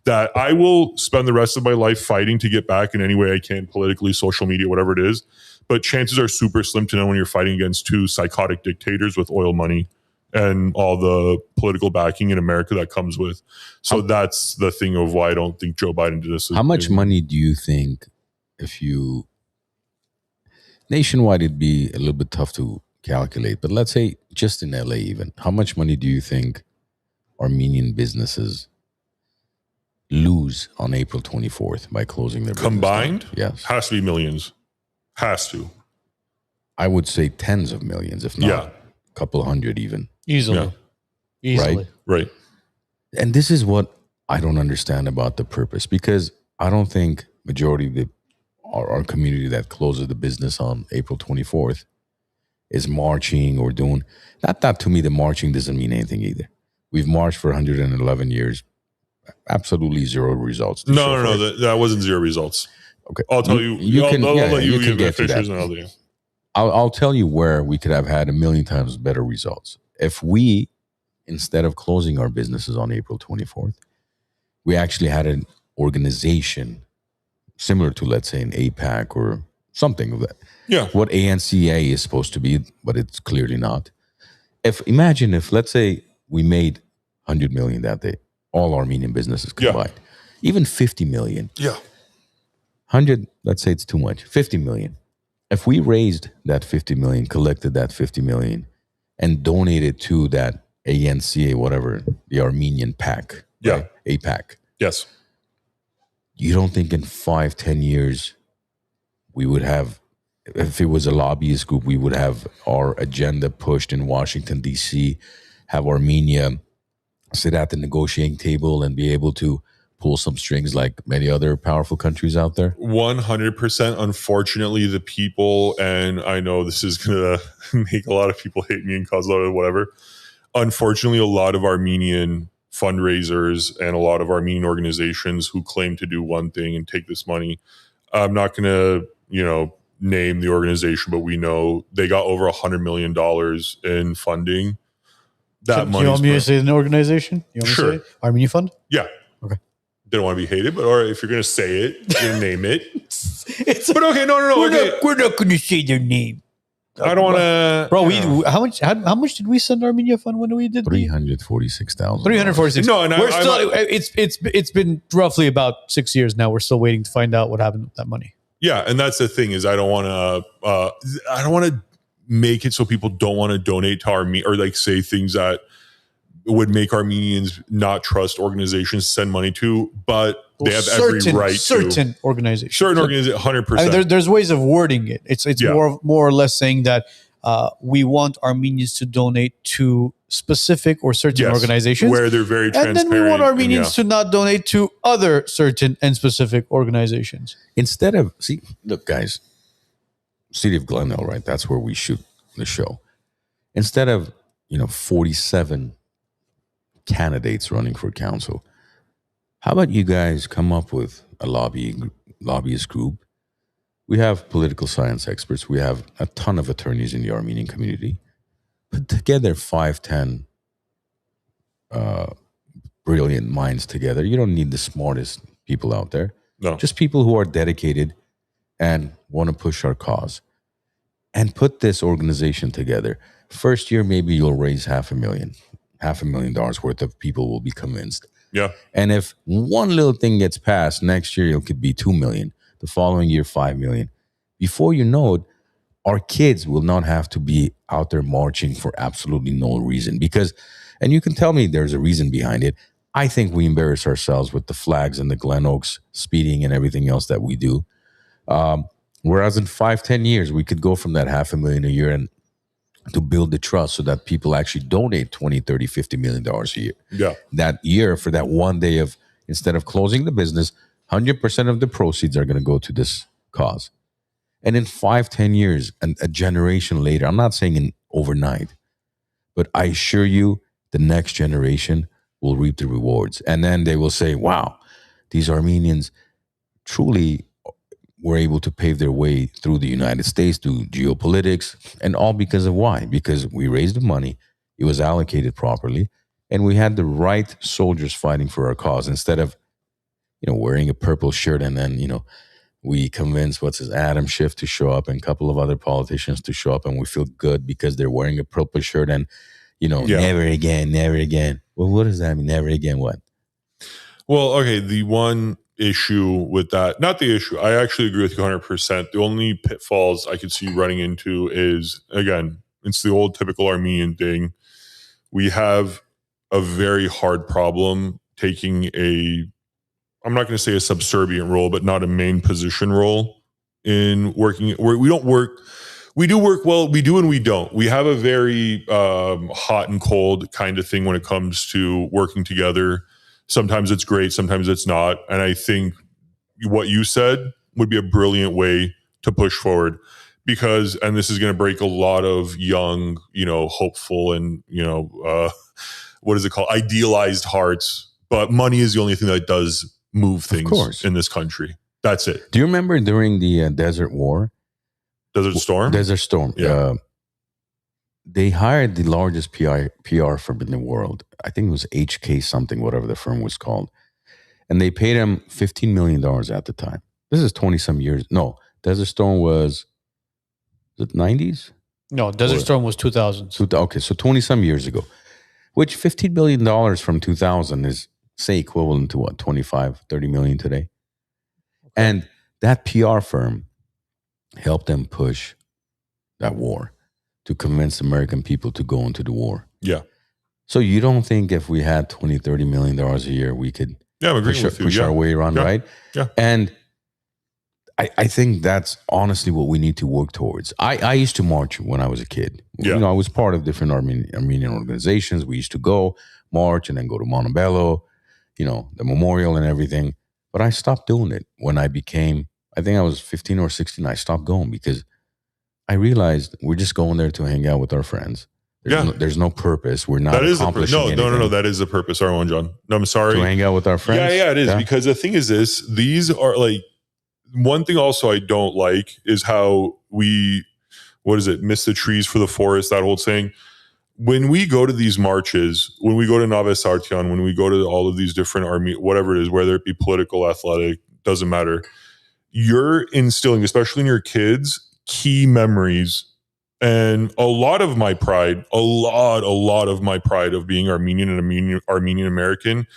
that I will spend the rest of my life fighting to get back in any way I can, politically, social media, whatever it is. But chances are super slim to know when you're fighting against two psychotic dictators with oil money and all the political backing in America that comes with. So that's the thing of why I don't think Joe Biden did this. How much money do you think, if you, nationwide it'd be a little bit tough to calculate, but let's say just in LA even, how much money do you think Armenian businesses lose on April 24th by closing their business combined? down? Yes. Has to be millions. Has to. I would say tens of millions, if not a couple hundred even. Easily. Right. And this is what I don't understand about the purpose, because I don't think majority of our community that closes the business on April 24th is marching or doing. That to me, the marching doesn't mean anything either. We've marched for 111 years. absolutely zero results. No. That wasn't zero results. Okay, I'll tell you. I'll let you give the figures and I'll do. I'll tell you where we could have had 1,000,000 times better results if we, instead of closing our businesses on April 24th, we actually had an organization similar to, let's say, an APAC or something of that. Yeah. What ANCA is supposed to be, but it's clearly not. Imagine if, let's say, we made 100 million that day, all Armenian businesses combined, even 50 million. Yeah. 100, let's say it's too much, 50 million. If we raised that 50 million, collected that 50 million, and donated to that ANCA, whatever, the Armenian PAC, right? APAC. Yes. You don't think in 5-10 years we would have, if it was a lobbyist group, we would have our agenda pushed in Washington, D.C., have Armenia sit at the negotiating table and be able to pull some strings like many other powerful countries out there? 100%. Unfortunately, the people, and I know this is going to make a lot of people hate me and cause a lot of whatever. Unfortunately, a lot of Armenian fundraisers and a lot of Armenian organizations who claim to do one thing and take this money, I'm not going to, name the organization, but we know they got over $100 million in funding. That money. You want me to say an organization? You want Sure. me to say Armenian Fund? Yeah. Okay. Didn't want to be hated, but or if you're going to say it, you're going to name it. But okay, no. We're not going to say their name. I don't want to. Bro, how much did we send Armenia Fund when we did 346,000. 346. No, and we're still. It's been roughly about 6 years now. We're still waiting to find out what happened with that money. Yeah, and that's the thing is I don't want to make it so people don't want to donate to Armenia or like say things that would make Armenians not trust organizations to send money to, but they have every right to. Certain organizations. Certain organizations, 100%. I mean, there's ways of wording it. It's more or less saying that we want Armenians to donate to specific or certain organizations. Where they're very transparent. And then we want Armenians to not donate to other certain and specific organizations. Instead of, look, guys, city of Glendale, right? That's where we shoot the show. Instead of, 47 candidates running for council, how about you guys come up with a lobbyist group? We have political science experts. We have a ton of attorneys in the Armenian community. Put together 5-10 brilliant minds together. You don't need the smartest people out there. No. Just people who are dedicated and want to push our cause. And put this organization together. First year, maybe you'll raise $500,000 worth of people will be convinced. Yeah. And if one little thing gets passed, next year it could be 2 million. The following year, 5 million. Before you know it, our kids will not have to be out there marching for absolutely no reason. Because, and you can tell me there's a reason behind it. I think we embarrass ourselves with the flags and the Glenoaks speeding and everything else that we do. Whereas in 5-10 years, we could go from that $500,000 a year and to build the trust so that people actually donate $20, $30, $50 million a year. Yeah. That year for that one day of, instead of closing the business, 100% of the proceeds are going to go to this cause. And in 5-10 years, and a generation later, I'm not saying in overnight, but I assure you the next generation will reap the rewards. And then they will say, wow, these Armenians truly were able to pave their way through the United States, through geopolitics, and all because of why? Because we raised the money, it was allocated properly, and we had the right soldiers fighting for our cause instead of, wearing a purple shirt and then, we convinced Adam Schiff to show up and a couple of other politicians to show up and we feel good because they're wearing a purple shirt and, never again, never again. Well, what does that mean? Never again what? Well, okay, the one issue with that, not the issue, I actually agree with you 100%. The only pitfalls I could see running into is, again, it's the old typical Armenian thing. We have a very hard problem taking I'm not going to say a subservient role, but not a main position role in working. We don't work. We do work well. We do and we don't. We have a very hot and cold kind of thing when it comes to working together. Sometimes it's great. Sometimes it's not. And I think what you said would be a brilliant way to push forward because, and this is going to break a lot of young, hopeful and, what is it called? Idealized hearts. but money is the only thing that does move things course. in this country. That's it. Do you remember during the Desert War? Desert Storm? Desert Storm. Yeah. They hired the largest PR firm in the world. I think it was HK something, whatever the firm was called. And they paid him $15 million at the time. This is 20-some years. No, Desert Storm was it 90s? No, Desert Storm was 2000s. Okay, so 20-some years ago. Which $15 billion from 2000 is, say, equivalent to what, 25, 30 million today? Okay. And that PR firm helped them push that war to convince American people to go into the war. Yeah. So you don't think if we had $20, $30 million a year, we could push our way around, right? Yeah. And I think that's honestly what we need to work towards. I used to march when I was a kid. Yeah. You know, I was part of different Armenian organizations. We used to go march and then go to Montebello, you know, the memorial and everything. But I stopped doing it when I became, I think I was 15 or 16. I stopped going because I realized we're just going there to hang out with our friends. There's no purpose. We're not accomplishing anything. No. That is the purpose, Armand John. No, I'm sorry. To hang out with our friends? Yeah, it is. Yeah. Because the thing is this, these are like, one thing also I don't like is how we, miss the trees for the forest, that whole saying. When we go to these marches, when we go to Noves Artyom, when we go to all of these different army, whatever it is, whether it be political, athletic, doesn't matter. You're instilling, especially in your kids, key memories. And a lot of my pride, a lot of my pride of being Armenian and Armenian American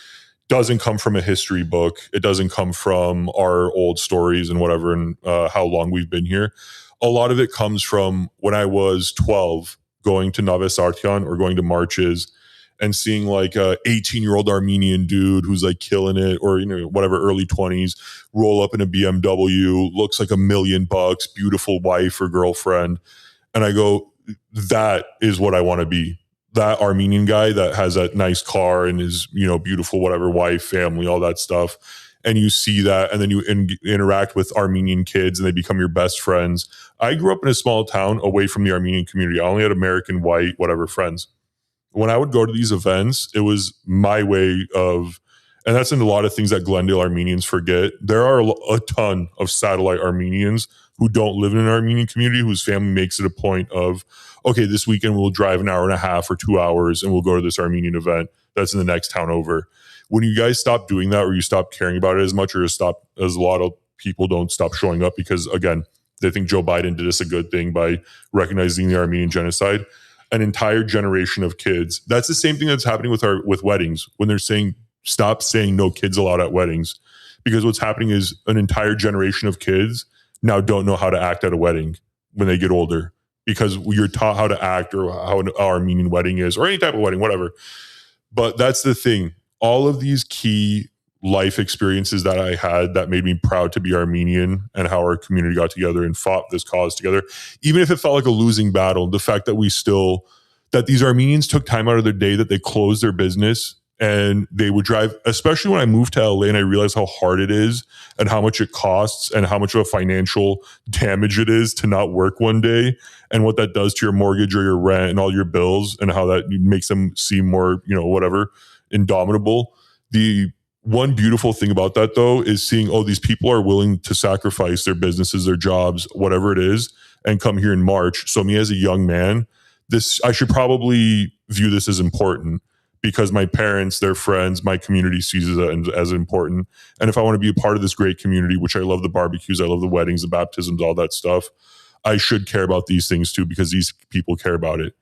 doesn't come from a history book. It doesn't come from our old stories and whatever and how long we've been here. A lot of it comes from when I was 12, going to Noves Artyom or going to marches and seeing like a 18-year-old Armenian dude who's like killing it, or, you know, whatever, early 20s, roll up in a BMW, looks like $1 million, beautiful wife or girlfriend. And I go, that is what I want to be. That Armenian guy that has that nice car and is, you know, beautiful, whatever, wife, family, all that stuff. And you see that, and then you interact with Armenian kids and they become your best friends. I grew up in a small town away from the Armenian community. I only had American, white, whatever friends. When I would go to these events, it was my way of, and that's in a lot of things that Glendale Armenians forget. There are a ton of satellite Armenians who don't live in an Armenian community, whose family makes it a point of, okay, this weekend we'll drive an hour and a half or 2 hours and we'll go to this Armenian event that's in the next town over. When you guys stop doing that, or you stop caring about it as much, or as a lot of people don't stop showing up because, again, they think Joe Biden did us a good thing by recognizing the Armenian genocide. An entire generation of kids. That's the same thing that's happening with weddings, when they're saying, stop saying no kids allowed at weddings. Because what's happening is an entire generation of kids now don't know how to act at a wedding when they get older, because you're taught how to act, or how an Armenian wedding is, or any type of wedding, whatever. But that's the thing. All of these key life experiences that I had that made me proud to be Armenian, and how our community got together and fought this cause together, even if it felt like a losing battle, the fact that that these Armenians took time out of their day, that they closed their business and they would drive, especially when I moved to LA and I realized how hard it is and how much it costs and how much of a financial damage it is to not work one day, and what that does to your mortgage or your rent and all your bills, and how that makes them seem more, you know, whatever, indomitable. The one beautiful thing about that, though, is seeing, oh, these people are willing to sacrifice their businesses, their jobs, whatever it is, and come here in March. So me as a young man, I should probably view this as important, because my parents, their friends, my community sees it as important. And if I want to be a part of this great community, which I love the barbecues, I love the weddings, the baptisms, all that stuff, I should care about these things too, because these people care about it.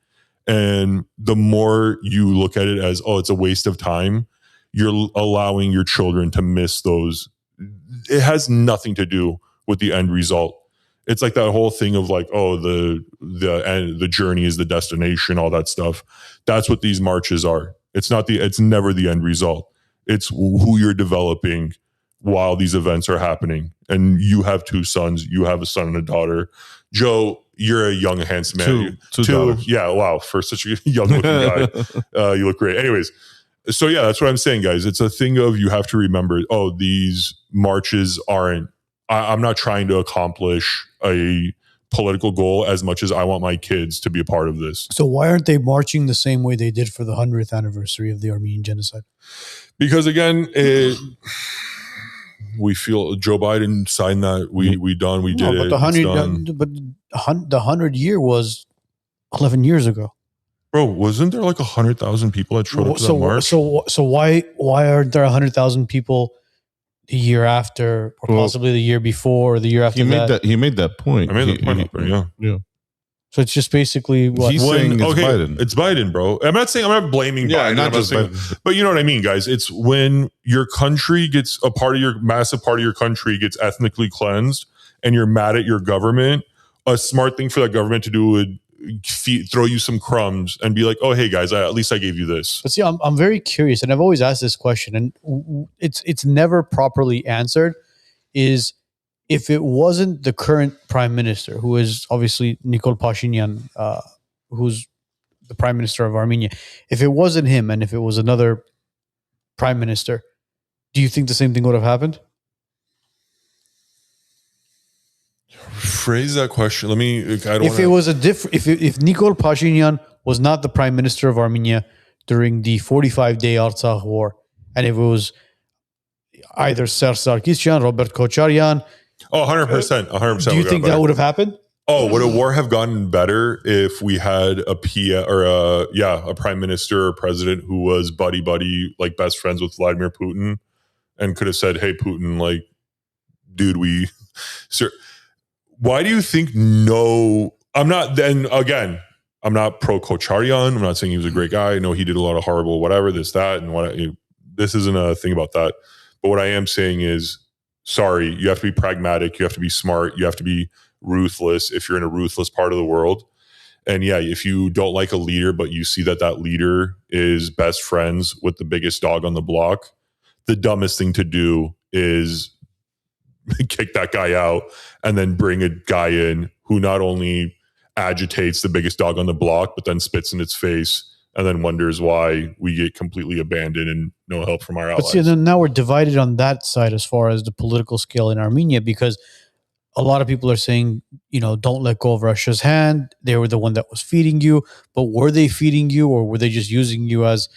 And the more you look at it as, oh, it's a waste of time, you're allowing your children to miss those. It has nothing to do with the end result. It's like that whole thing of like, oh, the journey is the destination, all that stuff. That's what these marches are. It's never the end result. It's who you're developing while these events are happening. And you have 2 sons. You have a son and a daughter. Joe, you're a young, handsome man. Two daughters. Yeah, wow. For such a young looking guy, you look great. Anyways, so yeah, that's what I'm saying, guys. It's a thing of, you have to remember, oh, these marches aren't, I'm not trying to accomplish a political goal as much as I want my kids to be a part of this. So why aren't they marching the same way they did for the 100th anniversary of the Armenian genocide? Because again, we feel Joe Biden signed that. We done. We did but it. the It's 100-year was 11 years ago. Bro, wasn't there like 100,000 people that showed up to that march? So why aren't there 100,000 people the year after, or possibly the year before, or the year after that? He made that point. I made that point. Yeah. So it's just basically what? He's saying it's Biden. It's Biden, bro. I'm not blaming Biden. Not just Biden. But you know what I mean, guys. It's when your country gets massive part of your country gets ethnically cleansed, and you're mad at your government. A smart thing for that government to do would throw you some crumbs and be like, "Oh, hey guys, at least I gave you this." But see, I'm very curious, and I've always asked this question, and it's never properly answered. Is if it wasn't the current prime minister, who is obviously Nikol Pashinyan, who's the prime minister of Armenia, if it wasn't him, and if it was another prime minister, do you think the same thing would have happened? Phrase that question. Let me. I don't. If it was if Nikol Pashinyan was not the prime minister of Armenia during the 45-day Artsakh war, and if it was either Serge Sarkisyan, Robert Kocharyan, 100%. 100%. do you think that would have happened? Oh, would a war have gotten better if we had a prime minister or president who was buddy, like best friends with Vladimir Putin, and could have said, "Hey, Putin, like, dude, sir." Why do you think no? I'm not. Then again, I'm not pro Kocharyan. I'm not saying he was a great guy. I know he did a lot of horrible whatever, this, that, and what. This isn't a thing about that. But what I am saying is, sorry, you have to be pragmatic. You have to be smart. You have to be ruthless if you're in a ruthless part of the world. And yeah, if you don't like a leader, but you see that leader is best friends with the biggest dog on the block, the dumbest thing to do is kick that guy out and then bring a guy in who not only agitates the biggest dog on the block, but then spits in its face and then wonders why we get completely abandoned and no help from our allies. But see, then now we're divided on that side as far as the political scale in Armenia, because a lot of people are saying, don't let go of Russia's hand. They were the one that was feeding you, but were they feeding you, or were they just using you as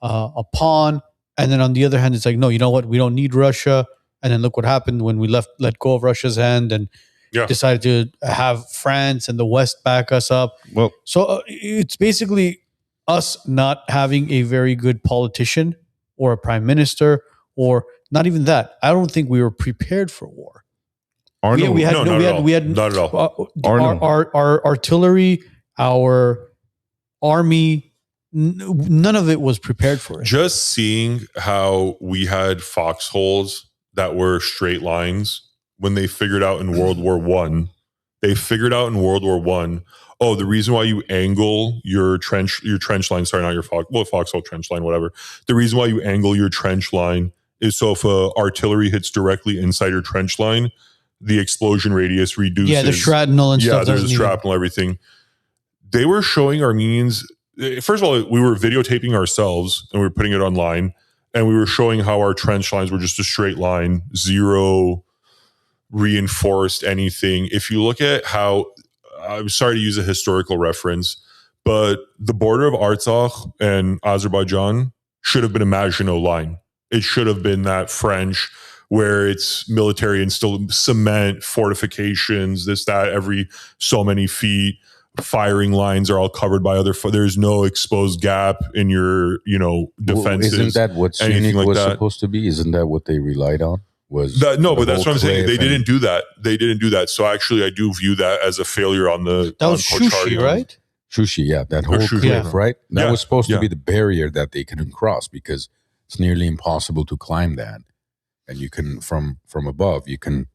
a pawn? And then on the other hand, it's like, no, you know what? We don't need Russia. And then look what happened when we let go of Russia's hand and decided to have France and the West back us up. Well, so it's basically us not having a very good politician or a prime minister, or not even that. I don't think we were prepared for war. Not at all. Our artillery, our army, none of it was prepared for it. Just seeing how we had foxholes that were straight lines when they figured out in World War One. Oh, the reason why you angle your trench line, sorry, not your foxhole trench line, whatever. The reason why you angle your trench line is so if artillery hits directly inside your trench line, the explosion radius reduces. Yeah, the shrapnel and stuff. Yeah, there's the shrapnel, everything. They were showing Armenians, first of all, we were videotaping ourselves and we were putting it online, and we were showing how our trench lines were just a straight line, zero reinforced anything. If you look at how, I'm sorry to use a historical reference, but the border of Artsakh and Azerbaijan should have been a Maginot line. It should have been that French where it's military and still cement, fortifications, this, that, every so many feet. Firing lines are all covered by other. There's no exposed gap in your, defenses. Isn't that what Syunik was supposed to be? Isn't that what they relied on? But that's what I'm saying. They didn't do that. So actually, I do view that as a failure on the. That was Shushi, right? Shushi, yeah, that whole cliff, right? That was supposed to be the barrier that they couldn't cross because it's nearly impossible to climb that, and you can from above you can.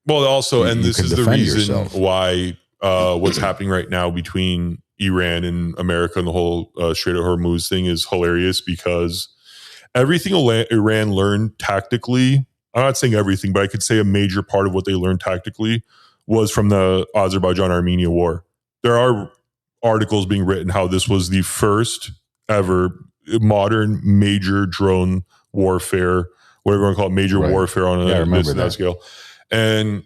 Well, also, and this is the reason why. What's happening right now between Iran and America and the whole Strait of Hormuz thing is hilarious, because everything Iran learned tactically, I'm not saying everything, but I could say a major part of what they learned tactically was from the Azerbaijan-Armenia war. There are articles being written how this was the first ever modern major drone warfare, whatever you want to call it, major warfare on a scale. And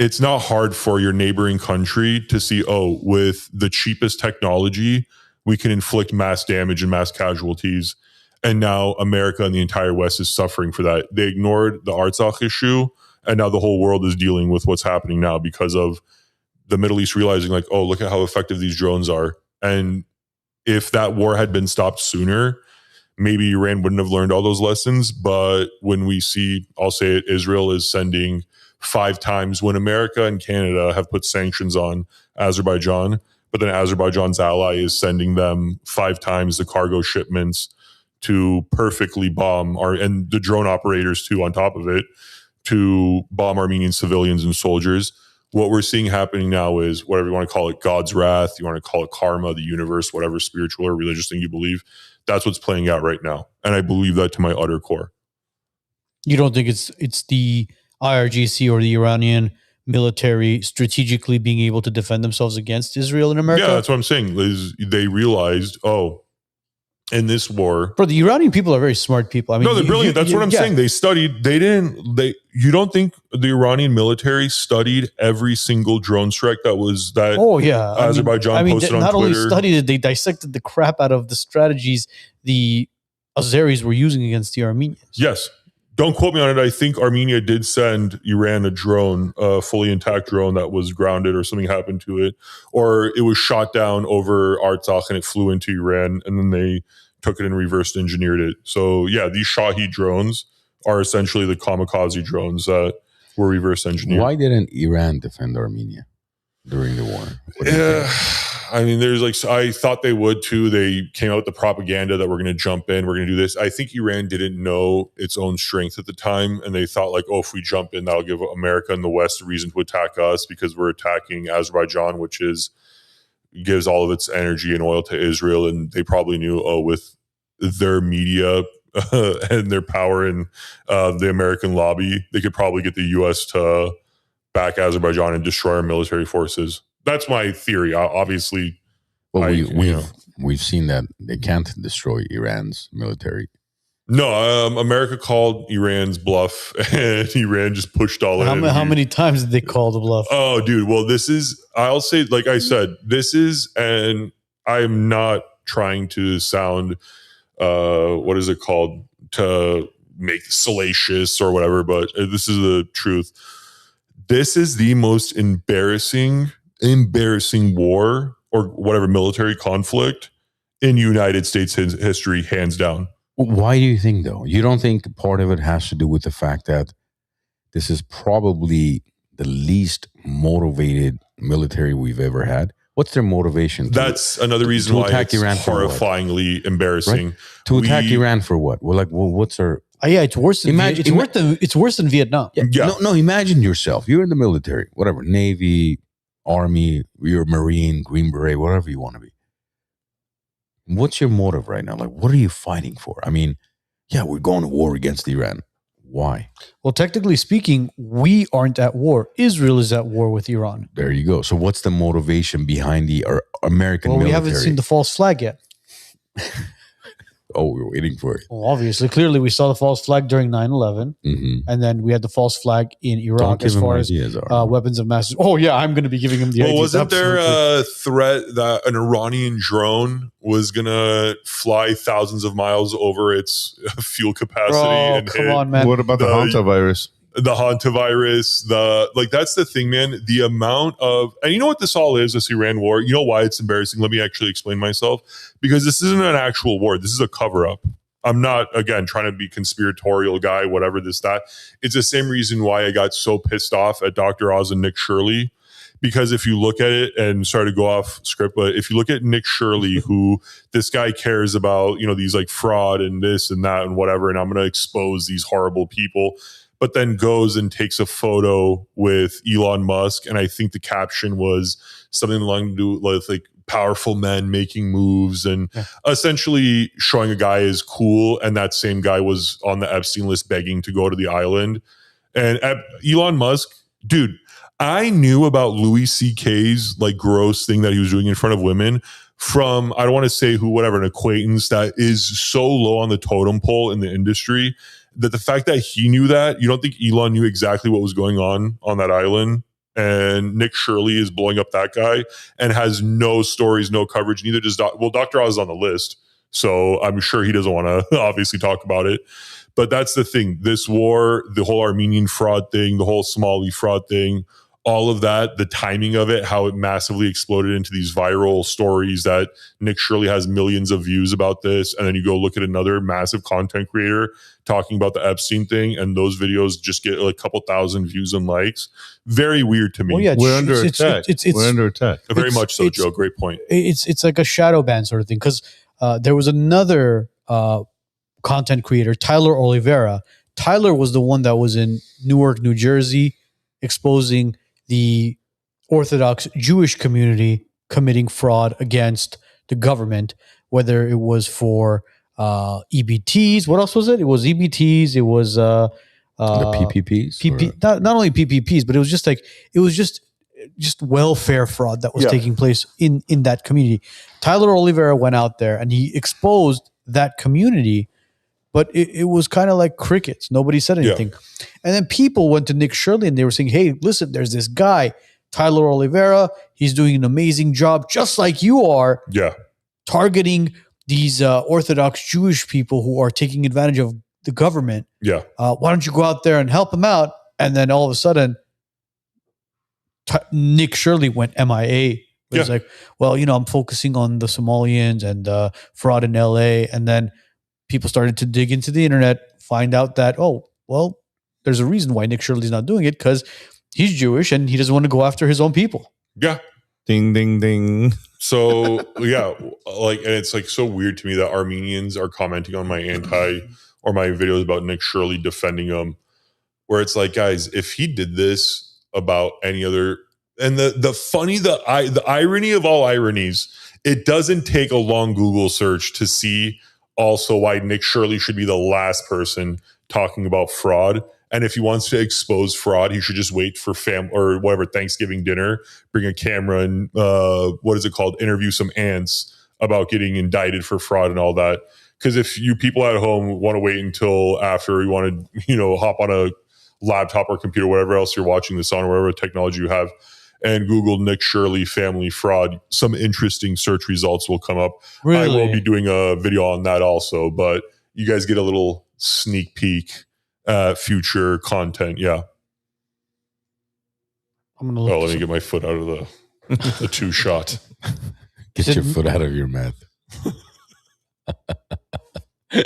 it's not hard for your neighboring country to see, oh, with the cheapest technology, we can inflict mass damage and mass casualties. And now America and the entire West is suffering for that. They ignored the Artsakh issue, and now the whole world is dealing with what's happening now because of the Middle East realizing, like, oh, look at how effective these drones are. And if that war had been stopped sooner, maybe Iran wouldn't have learned all those lessons. But when we see, I'll say it, Israel is sending 5 times when America and Canada have put sanctions on Azerbaijan, but then Azerbaijan's ally is sending them 5 times the cargo shipments to perfectly bomb and the drone operators too on top of it, to bomb Armenian civilians and soldiers. What we're seeing happening now is, whatever you want to call it, God's wrath, you want to call it karma, the universe, whatever spiritual or religious thing you believe, that's what's playing out right now. And I believe that to my utter core. You don't think it's the IRGC or the Iranian military strategically being able to defend themselves against Israel and America? Yeah, that's what I'm saying. They realized, oh, in this war, bro, the Iranian people are very smart people. I mean, no, they're brilliant. That's what I'm saying. They studied. You don't think the Iranian military studied every single drone strike that Oh yeah, Azerbaijan posted on not Twitter? Only studied it, they dissected the crap out of the strategies the Azeris were using against the Armenians. Yes. Don't quote me on it. I think Armenia did send Iran a drone, a fully intact drone that was grounded or something happened to it, or it was shot down over Artsakh and it flew into Iran, and then they took it and reverse engineered it. So yeah, these Shahi drones are essentially the kamikaze drones that were reverse engineered. Why didn't Iran defend Armenia during the war? Yeah, I mean, I thought they would too. They came out with the propaganda that we're going to jump in, we're going to do this. I think Iran didn't know its own strength at the time, and they thought like, oh, if we jump in, that'll give America and the West a reason to attack us because we're attacking Azerbaijan, which gives all of its energy and oil to Israel. And they probably knew, oh, with their media and their power and the American lobby, they could probably get the U.S. to back Azerbaijan and destroy our military forces. That's my theory. Obviously, well, we've seen that they can't destroy Iran's military. No, America called Iran's bluff, and Iran just pushed all in. How many times did they call the bluff? Oh, dude. Well, I'll say, like I said, and I'm not trying to sound, what is it called, to make salacious or whatever, but this is the truth. This is the most embarrassing war or whatever military conflict in United States history, hands down. Why do you think, though? You don't think part of it has to do with the fact that this is probably the least motivated military we've ever had? What's their motivation? That's another reason why it's Iran horrifyingly embarrassing. Right? To attack Iran for what? Well, what's our... yeah, it's worse than it's worse than Vietnam. Yeah. No, imagine yourself. You're in the military, whatever, Navy, Army, you're a Marine, Green Beret, whatever you want to be. What's your motive right now? Like, what are you fighting for? I mean, yeah, we're going to war against Iran. Why? Well, technically speaking, we aren't at war. Israel is at war with Iran. There you go. So what's the motivation behind the American military? We haven't seen the false flag yet. Oh, we're waiting for it. Well, obviously, clearly we saw the false flag during 9/11. Mm-hmm. And then we had the false flag in Iraq as far as weapons of mass. Oh, yeah, I'm going to be giving him the ideas. Wasn't there a threat that an Iranian drone was going to fly thousands of miles over its fuel capacity? Oh, come on, man. What about the hantavirus? The hantavirus, that's the thing, man. The amount of, and you know what this all is, this Iran war? You know why it's embarrassing? Let me actually explain myself. Because this isn't an actual war. This is a cover-up. I'm not, again, trying to be conspiratorial guy, whatever, this, that. It's the same reason why I got so pissed off at Dr. Oz and Nick Shirley. Because if you look at it, and sorry to go off script, but if you look at Nick Shirley, who this guy cares about, these like fraud and this and that and whatever, and I'm going to expose these horrible people, but then goes and takes a photo with Elon Musk. And I think the caption was something along to do with like powerful men making moves and essentially showing a guy is cool. And that same guy was on the Epstein list begging to go to the island. And Elon Musk, dude, I knew about Louis C.K.'s like gross thing that he was doing in front of women from, I don't want to say who, whatever, an acquaintance that is so low on the totem pole in the industry that the fact that he knew that, you don't think Elon knew exactly what was going on that island? And Nick Shirley is blowing up that guy and has no stories, no coverage. Neither does Dr. Oz is on the list, so I'm sure he doesn't want to obviously talk about it. But that's the thing. This war, the whole Armenian fraud thing, the whole Somali fraud thing, all of that, the timing of it, how it massively exploded into these viral stories that Nick Shirley has millions of views about this. And then you go look at another massive content creator talking about the Epstein thing, and those videos just get like a couple thousand views and likes. Very weird to me. Well, yeah, We're under attack. We're under attack. Very much so, Joe. Great point. It's like a shadow ban sort of thing, because there was another content creator, Tyler Oliveira. Tyler was the one that was in Newark, New Jersey, exposing the Orthodox Jewish community committing fraud against the government, whether it was for EBTs. What else was it? It was EBTs. It was the PPPs. Not only PPPs, but it was just like just welfare fraud that was taking place in that community. Tyler Oliveira went out there and he exposed that community, but it was kind of like crickets. Nobody said anything. Yeah. And then people went to Nick Shirley and they were saying, hey, listen, there's this guy, Tyler Oliveira. He's doing an amazing job, just like you are, targeting these Orthodox Jewish people who are taking advantage of the government. Yeah. Why don't you go out there and help them out? And then all of a sudden, Nick Shirley went MIA. It was like, well, I'm focusing on the Somalians and fraud in LA. And then people started to dig into the internet, find out that, oh, well, there's a reason why Nick Shirley's not doing it, because he's Jewish and he doesn't want to go after his own people. Yeah. Ding, ding, ding. So, and it's like so weird to me that Armenians are commenting on my my videos about Nick Shirley defending him, where it's like, guys, if he did this about any other, and the irony of all ironies, it doesn't take a long Google search to see also why Nick Shirley should be the last person talking about fraud. And if he wants to expose fraud, he should just wait for Thanksgiving dinner, bring a camera and interview some ants about getting indicted for fraud and all that. Because if you people at home want to wait until after you want to, hop on a laptop or computer, whatever else you're watching this on, or whatever technology you have, and Google Nick Shirley family fraud, some interesting search results will come up. Really? I will be doing a video on that also, but you guys get a little sneak peek at future content. Yeah. I'm gonna look. Let me get my foot out of the two shot. Get your foot out of your mouth. You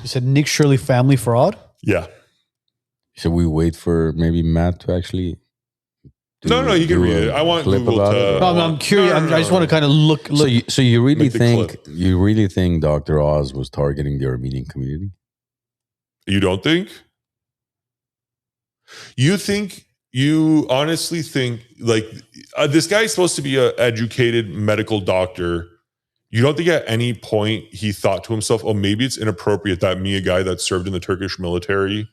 said Nick Shirley family fraud? Yeah. Should we wait for maybe Matt to actually? No, you can read it. I want Google to. No, I'm curious. I just want to kind of look. So you really think Dr. Oz was targeting the Armenian community? You don't think? You honestly think like this guy is supposed to be an educated medical doctor? You don't think at any point he thought to himself, oh, maybe it's inappropriate that me, a guy that served in the Turkish military,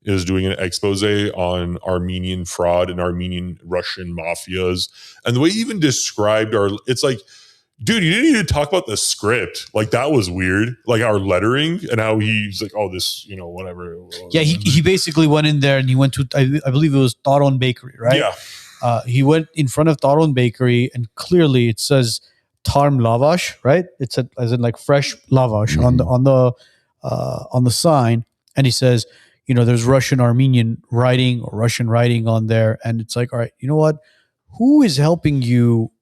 is doing an expose on Armenian fraud and Armenian Russian mafias. And the way he even described it's like, dude, you didn't even talk about the script. Like, that was weird. Like our lettering and how he's like, oh, this, whatever. Yeah, he basically went in there and he went to, I believe it was Taron Bakery, right? Yeah. He went in front of Taron Bakery and clearly it says Tarm Lavash, right? It said as in like fresh lavash on the sign. And he says, there's Russian Armenian writing or Russian writing on there. And it's like, all right, you know what? Who is helping you,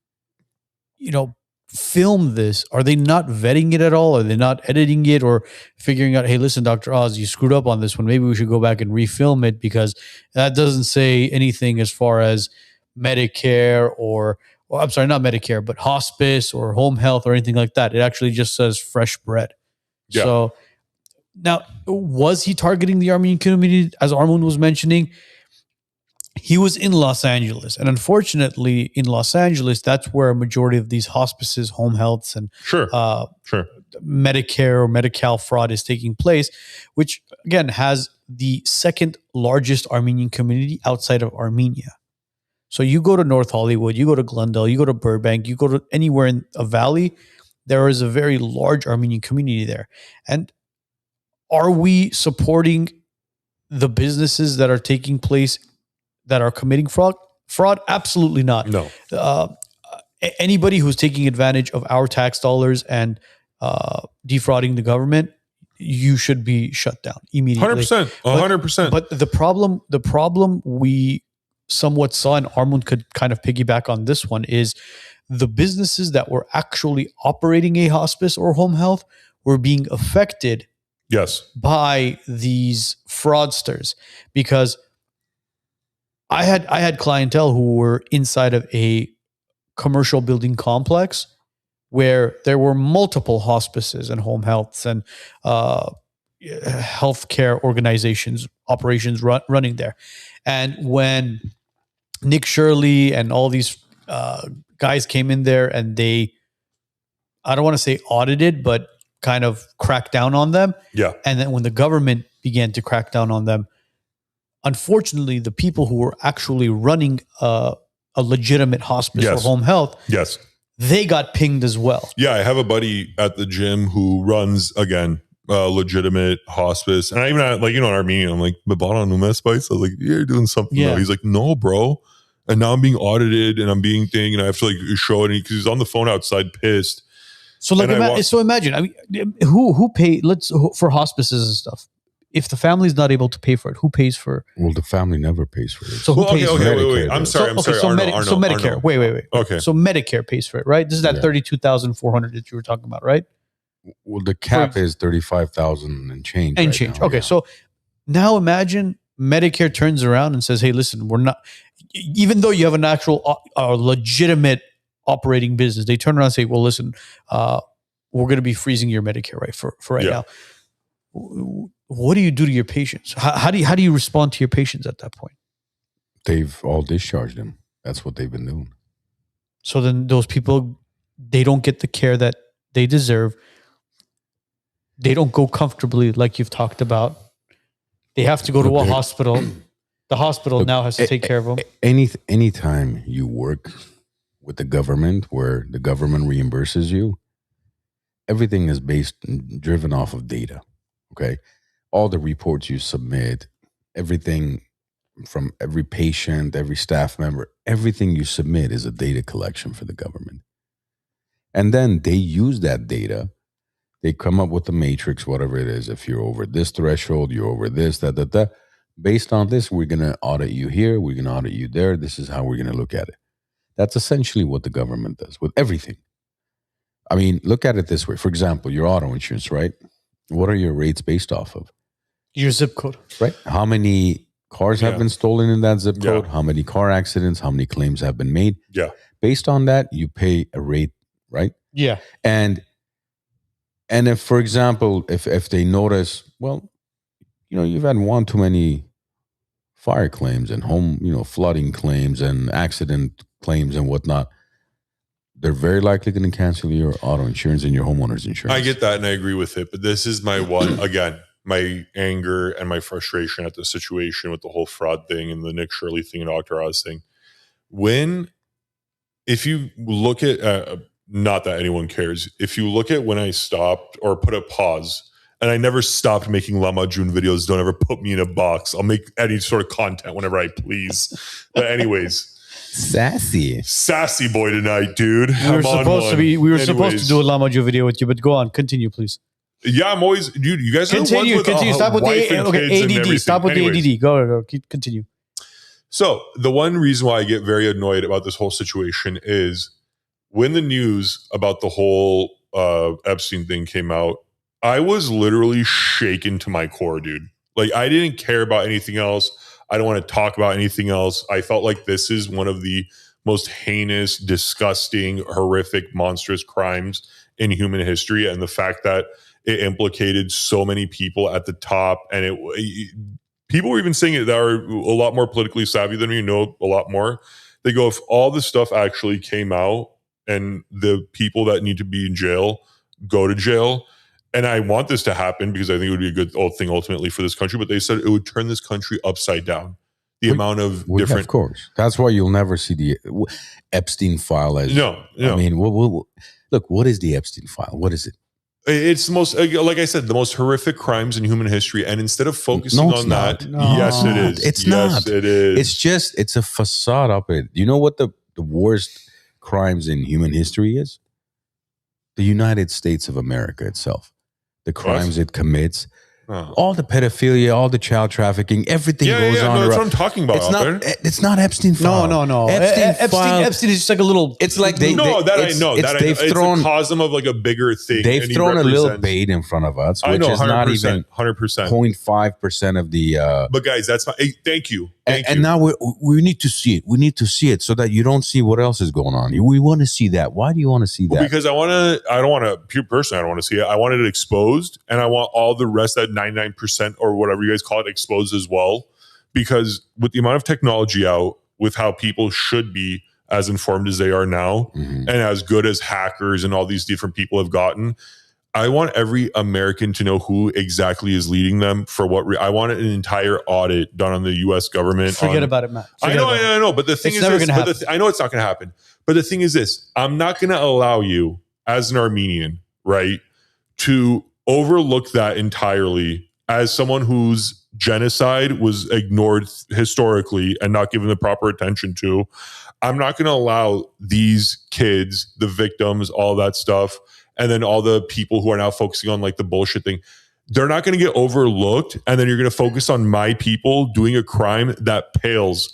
film this? Are they not vetting it at all? Are they not editing it or figuring out, hey, listen, Dr. Oz, you screwed up on this one. Maybe we should go back and refilm it because that doesn't say anything as far as Medicare I'm sorry, not Medicare, but hospice or home health or anything like that. It actually just says fresh bread. Yeah. So now, was he targeting the Armenian community, as Armand was mentioning? He was in Los Angeles. And unfortunately, in Los Angeles, that's where a majority of these hospices, home healths, and Medicare or Medi-Cal fraud is taking place, which, again, has the second largest Armenian community outside of Armenia. So you go to North Hollywood, you go to Glendale, you go to Burbank, you go to anywhere in a valley, there is a very large Armenian community there. And are we supporting the businesses that are taking place that are committing fraud? Fraud? Absolutely not. No. Anybody who's taking advantage of our tax dollars and defrauding the government, you should be shut down immediately. 100%. 100%. But the problem we somewhat saw, and Armand could kind of piggyback on this one, is the businesses that were actually operating a hospice or home health were being affected yes. by these fraudsters, because I had clientele who were inside of a commercial building complex where there were multiple hospices and home healths and healthcare organizations, operations running there. And when Nick Shirley and all these guys came in there and they, I don't want to say audited, but kind of cracked down on them. Yeah. And then when the government began to crack down on them, unfortunately, the people who were actually running a legitimate hospice or home health, yes, they got pinged as well. Yeah, I have a buddy at the gym who runs, again, legitimate hospice. And I even had, like, in Armenian, I'm like, Mabana Nume Spice? I was like, you're doing something. Yeah. Though. He's like, no, bro. And now I'm being audited and I'm being and I have to like show it because he's on the phone outside pissed. So like, imagine, I mean, who pay for hospices and stuff? If the family's not able to pay for it, who pays for it? Well, the family never pays for it. So who pays for it? Wait. I'm sorry. So Medicare. Arno. Wait. Okay. So Medicare pays for it, right? This is that 32,400 that you were talking about, right? Well, the cap is 35,000 and change. And change. Okay, so now imagine Medicare turns around and says, "Hey, listen, we're not." Even though you have an actual legitimate operating business, they turn around and say, "Well, listen, we're going to be freezing your Medicare right for right now." What do you do to your patients? How do you respond to your patients at that point? They've all discharged them. That's what they've been doing. So then those people, they don't get the care that they deserve. They don't go comfortably like you've talked about. They have to go to a hospital. The hospital now has to take care of them. Anytime you work with the government where the government reimburses you, everything is driven off of data. Okay. All the reports you submit, everything from every patient, every staff member, everything you submit is a data collection for the government. And then they use that data. They come up with a matrix, whatever it is. If you're over this threshold, you're over this, that. Based on this, we're going to audit you here. We're going to audit you there. This is how we're going to look at it. That's essentially what the government does with everything. I mean, look at it this way. For example, your auto insurance, right? What are your rates based off of? Your zip code. Right. How many cars have been stolen in that zip code? Yeah. How many car accidents? How many claims have been made? Yeah. Based on that, you pay a rate, right? Yeah. And if, for example, if they notice, well, you've had one too many fire claims and home, flooding claims and accident claims and whatnot, they're very likely going to cancel your auto insurance and your homeowner's insurance. I get that and I agree with it. But this is my one, again, my anger and my frustration at the situation with the whole fraud thing and the Nick Shirley thing and Dr. Oz thing. If you look at, not that anyone cares, if you look at when I stopped or put a pause, and I never stopped making Lama June videos, don't ever put me in a box. I'll make any sort of content whenever I please. But anyways. Sassy boy tonight, dude. We were supposed to do a Lama June video with you, but go on, continue, please. Yeah, I'm always, dude. You guys are continue. Stop with the ADD. Stop with the ADD. Go. Continue. So the one reason why I get very annoyed about this whole situation is when the news about the whole Epstein thing came out, I was literally shaken to my core, dude. Like, I didn't care about anything else. I don't want to talk about anything else. I felt like this is one of the most heinous, disgusting, horrific, monstrous crimes in human history. And the fact that it implicated so many people at the top, and people were even saying it that are a lot more politically savvy than me, know a lot more. They go, if all this stuff actually came out and the people that need to be in jail go to jail, and I want this to happen because I think it would be a good thing ultimately for this country, but they said it would turn this country upside down. The amount of different... Of course. That's why you'll never see the Epstein file as... No. I mean, look, what is the Epstein file? What is it? It's the most, like I said, the most horrific crimes in human history. And instead of focusing on that, yes, it is. It's yes, not. it is. It's a facade of it. You know what the worst crimes in human history is? The United States of America itself. The crimes it commits. Oh. All the pedophilia, all the child trafficking, everything goes on. No, that's what I'm talking about. It's not Epstein file. No. Epstein is just like a little. It's like I know. It's a cosm of like a bigger thing. They've thrown a little bait in front of us, which is not even 100%. 0.5% of the. But guys, that's my. Hey, thank you. And now we need to see it. We need to see it so that you don't see what else is going on. We want to see that. Why do you want to see that? Because I don't want to. Pure person, I don't want to see it. I wanted it exposed, and I want all the rest, that 99% or whatever you guys call it, exposed as well. Because with the amount of technology out, with how people should be as informed as they are now, and as good as hackers and all these different people have gotten, I want every American to know who exactly is leading them for what. I want an entire audit done on the U.S. government. Forget about it, Matt. I know. But the thing is, I know it's not going to happen. But the thing is this: I'm not going to allow you, as an Armenian, right, to overlook that entirely as someone whose genocide was ignored historically and not given the proper attention to. I'm not going to allow these kids, the victims, all that stuff, and then all the people who are now focusing on like the bullshit thing, they're not going to get overlooked. And then you're going to focus on my people doing a crime that pales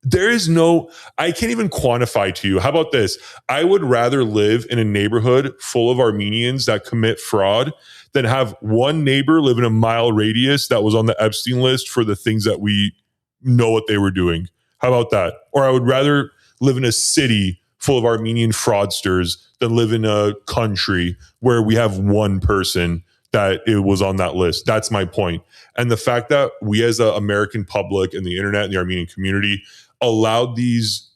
there is no, I can't even quantify to you. How about this? I would rather live in a neighborhood full of Armenians that commit fraud than have one neighbor live in a mile radius that was on the Epstein list for the things that we know what they were doing. How about that? Or I would rather live in a city full of Armenian fraudsters than live in a country where we have one person that it was on that list. That's my point. And the fact that we as the American public and the internet and the Armenian community allowed these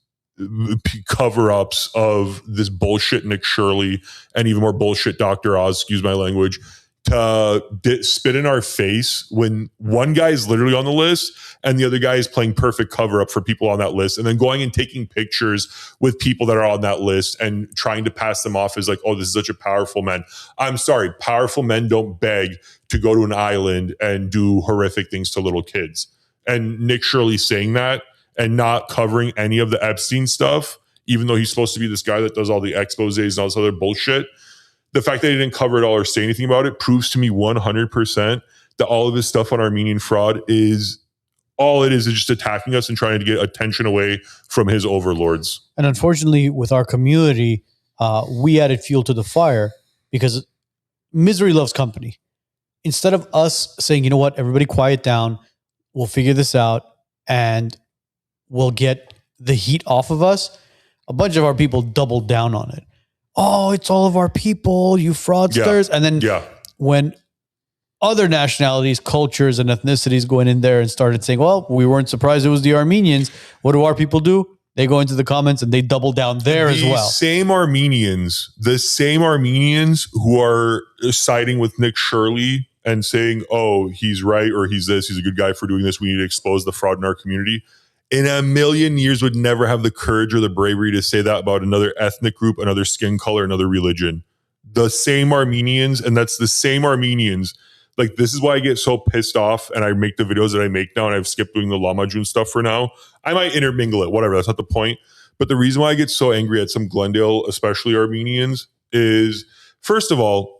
cover-ups of this bullshit Nick Shirley and even more bullshit Dr. Oz, excuse my language, to spit in our face when one guy is literally on the list and the other guy is playing perfect cover-up for people on that list, and then going and taking pictures with people that are on that list and trying to pass them off as like, oh, this is such a powerful man. I'm sorry, powerful men don't beg to go to an island and do horrific things to little kids. And Nick Shirley saying that and not covering any of the Epstein stuff, even though he's supposed to be this guy that does all the exposés and all this other bullshit. The fact that he didn't cover it all or say anything about it proves to me 100% that all of this stuff on Armenian fraud is all it is just attacking us and trying to get attention away from his overlords. And unfortunately, with our community, we added fuel to the fire because misery loves company. Instead of us saying, you know what, everybody quiet down, we'll figure this out, and we'll get the heat off of us, a bunch of our people doubled down on it. Oh, it's all of our people, you fraudsters. And then when other nationalities, cultures, and ethnicities going in there and started saying, well, we weren't surprised it was the Armenians, what do our people do? They go into the comments and they double down there as well. The same Armenians who are siding with Nick Shirley and saying, oh, he's right, or he's this, he's a good guy for doing this, we need to expose the fraud in our community, in a million years would never have the courage or the bravery to say that about another ethnic group, another skin color, another religion. The same Armenians, and that's the same Armenians. Like, this is why I get so pissed off and I make the videos that I make now, and I've skipped doing the Lamajun stuff for now. I might intermingle it, whatever, that's not the point. But the reason why I get so angry at some Glendale, especially Armenians, is, first of all,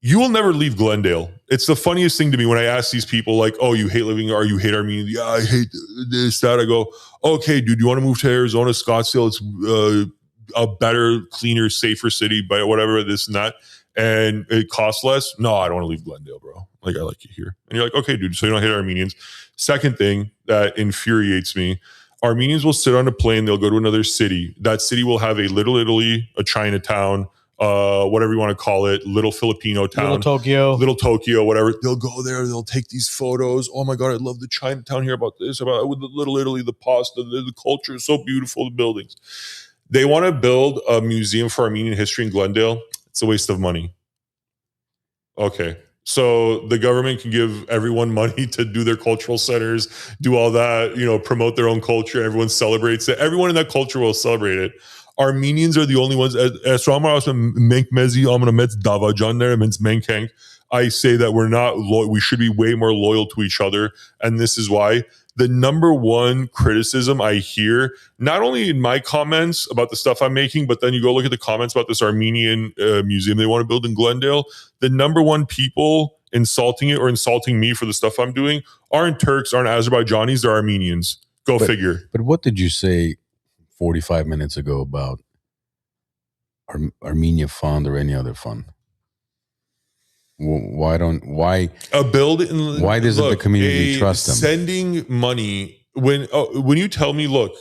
you will never leave Glendale. It's the funniest thing to me when I ask these people, like, oh, you hate living, or you hate Armenia? Yeah, I hate this, that. I go, okay, dude, you want to move to Arizona, Scottsdale? It's a better, cleaner, safer city, but whatever, this and that. And it costs less. No, I don't want to leave Glendale, bro. Like, I like it here. And you're like, okay, dude, so you don't hate Armenians. Second thing that infuriates me, Armenians will sit on a plane, they'll go to another city. That city will have a Little Italy, a Chinatown, whatever you want to call it, little Filipino town, little Tokyo, whatever. They'll go there, they'll take these photos. Oh my God, I love the Chinatown here, about this, about with the Little Italy, the pasta, the culture is so beautiful, the buildings. They want to build a museum for Armenian history in Glendale. It's a waste of money. Okay. So the government can give everyone money to do their cultural centers, do all that, promote their own culture. Everyone celebrates it. Everyone in that culture will celebrate it. Armenians are the only ones. I say that we're not we should be way more loyal to each other. And this is why the number one criticism I hear, not only in my comments about the stuff I'm making, but then you go look at the comments about this Armenian museum they want to build in Glendale. The number one people insulting it or insulting me for the stuff I'm doing aren't Turks, aren't Azerbaijanis, they're Armenians. Go figure. But what did you say 45 minutes ago about Armenia Fund or any other fund? Why doesn't the community trust them? Sending money when you tell me, look,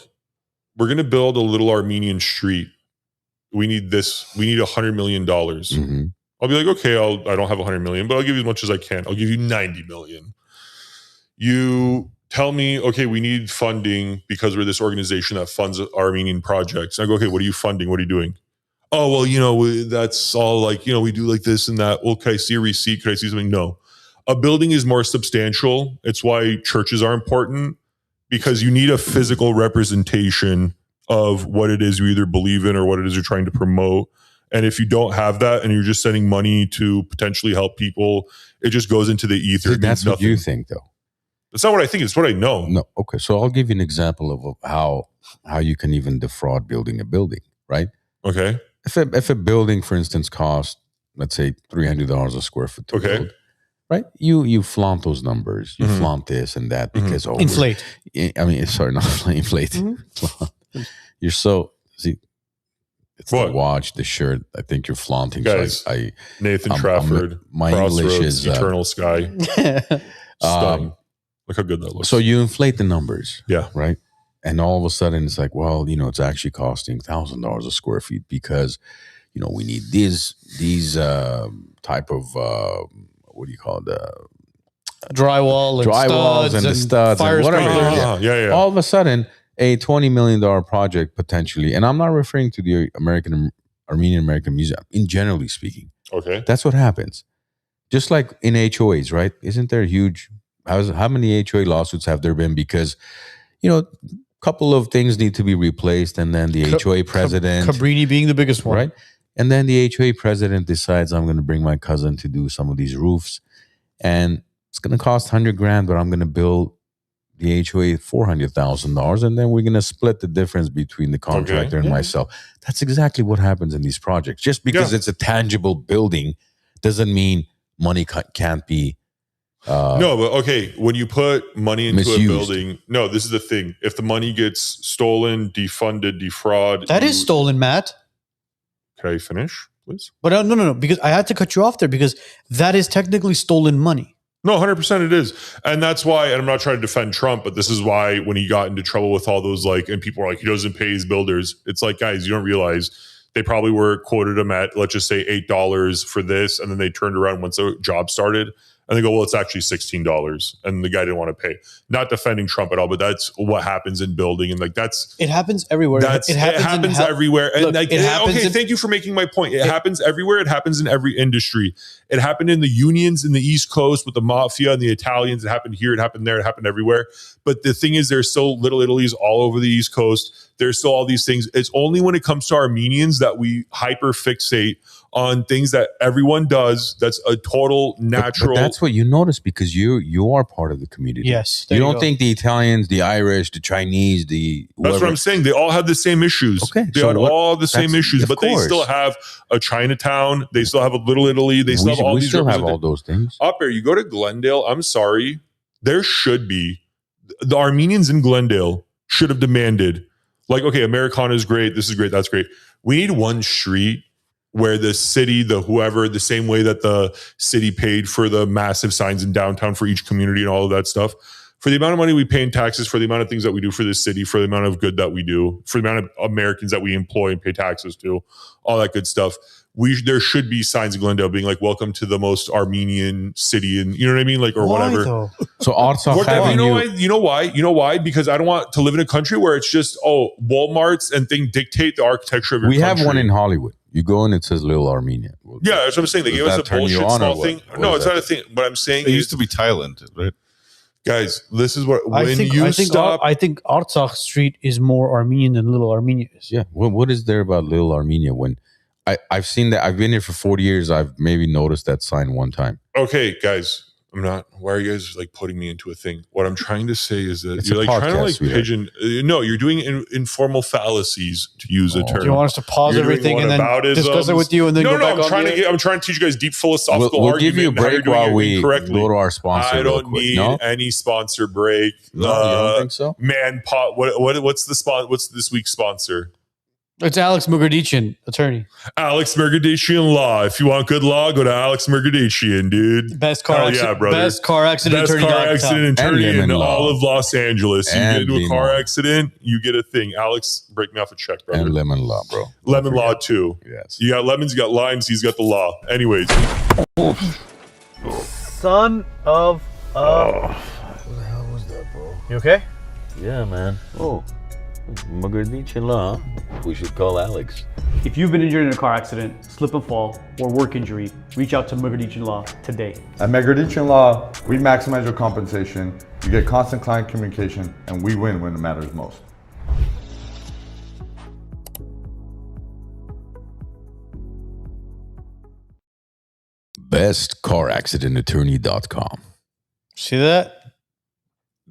we're going to build a little Armenian street. We need this. We need $100 million. Mm-hmm. I'll be like, okay, I don't have 100 million, but I'll give you as much as I can. I'll give you 90 million. You tell me, okay, we need funding because we're this organization that funds Armenian projects. And I go, okay, what are you funding? What are you doing? Oh, well, that's all like, we do like this and that. Well, can I see a receipt? Could I see something? No. A building is more substantial. It's why churches are important, because you need a physical representation of what it is you either believe in or what it is you're trying to promote. And if you don't have that and you're just sending money to potentially help people, it just goes into the ether. That's what you think, though. It's not what I think. It's what I know. No. Okay. So I'll give you an example of how you can even defraud building a building, right? Okay. If a building, for instance, costs, let's say $300 a square foot to build, right? You flaunt those numbers. You flaunt this and that because inflate. I mean, sorry, not inflate. You're so it's what? The watch, the shirt. I think you're flaunting. Guys, so Nathan Trafford, my English is Eternal Sky. Stunning. Look how good that looks. So you inflate the numbers, yeah, right? And all of a sudden, it's like, well, it's actually costing $1,000 a square feet because, we need these type of what do you call it? Drywalls and the studs and whatever. Yeah. All of a sudden, a $20 million project potentially, and I'm not referring to the Armenian American Museum, in generally speaking. Okay, that's what happens. Just like in HOAs, right? Isn't there huge? How many HOA lawsuits have there been because, couple of things need to be replaced, and then the HOA president, Cabrini being the biggest one, right? And then the HOA president decides, I'm going to bring my cousin to do some of these roofs, and it's going to cost $100,000, but I'm going to bill the HOA $400,000, and then we're going to split the difference between the contractor and myself. That's exactly what happens in these projects. Just because it's a tangible building doesn't mean money can't be. No, but okay, when you put money into misused. A building, no, this is the thing. If the money gets stolen, defunded, defraud, that is stolen, Matt. Can I finish, please? But no, because I had to cut you off there because that is technically stolen money. No, 100% it is. And that's why, and I'm not trying to defend Trump, but this is why when he got into trouble with all those and people are like, he doesn't pay his builders. It's like, guys, you don't realize they probably were quoted him at, let's just say $8 for this. And then they turned around once the job started. And they go, well, it's actually $16. And the guy didn't want to pay. Not defending Trump at all, but that's what happens in building. And it happens everywhere. It happens everywhere. And thank you for making my point. It happens everywhere. It happens in every industry. It happened in the unions in the East Coast with the mafia and the Italians. It happened here. It happened there. It happened everywhere. But the thing is, there's still Little Italy's all over the East Coast. There's still all these things. It's only when it comes to Armenians that we hyper fixate on things that everyone does. That's a total natural. But that's what you notice because you are part of the community. Yes. You don't think the Italians, the Irish, the Chinese, whoever. That's what I'm saying. They all have the same issues. Okay. They had all the same issues, but they still have a Chinatown. They still have a Little Italy. They still have all these. We still have all those things. Up there, you go to Glendale. I'm sorry. There should be. The Armenians in Glendale should have demanded, okay, Americana is great. This is great. That's great. We need one street where the city, the same way that the city paid for the massive signs in downtown for each community and all of that stuff, for the amount of money we pay in taxes, for the amount of things that we do for this city, for the amount of good that we do, for the amount of Americans that we employ and pay taxes to, all that good stuff. There should be signs in Glendale being like, welcome to the most Armenian city, and you know what I mean? Or whatever. Though? So also you know why? Because I don't want to live in a country where it's just, Walmarts and things dictate the architecture of your country. We have one in Hollywood. You go and it says Little Armenia. Yeah, that's what I'm saying. They gave us a bullshit small thing. No, it's not a thing. But I'm saying it used to be Thailand, right? Guys, this is what I think Artsakh Street is more Armenian than Little Armenia is. Yeah. What is there about Little Armenia when I've seen that? I've been here for 40 years. I've maybe noticed that sign one time. Okay, guys. I'm not. Why are you guys like putting me into a thing? What I'm trying to say is that It's you're a like trying to podcast, like sweetheart. pigeon. No, you're doing informal fallacies, to use a term. Do you want us to pause You're doing everything and then whataboutisms. discuss it with you and then No, go no. back I'm on trying the to I'm trying to teach you guys deep philosophical We'll argument. give you a and how you're break doing while it we incorrectly. go to our sponsor. I real don't quick. need No? any sponsor break. No, you don't think so? Man, pot. What's the What's this week's sponsor? It's Alex Megeredchian, attorney. Alex Megeredchian Law. If you want good law, go to Alex Megeredchian, dude. Best car Hell accident, yeah, brother. best car accident Best attorney. car accident attorney And in lemon law. all of Los Angeles. You And get into a car lemon. accident, you get a thing. Alex, break me off a check, brother. And lemon law, bro. Lemon law too. Yes. You got lemons, you got limes, he's got the law. Anyways, Son of a. What the hell was that, bro? You okay? Yeah, man. Oh, Megeredchian Law. We should call Alex. If you've been injured in a car accident, slip and fall, or work injury, reach out to Megeredchian Law today. At Megeredchian Law, we maximize your compensation, you get constant client communication, and we win when it matters most. BestCarAccidentAttorney.com. See that?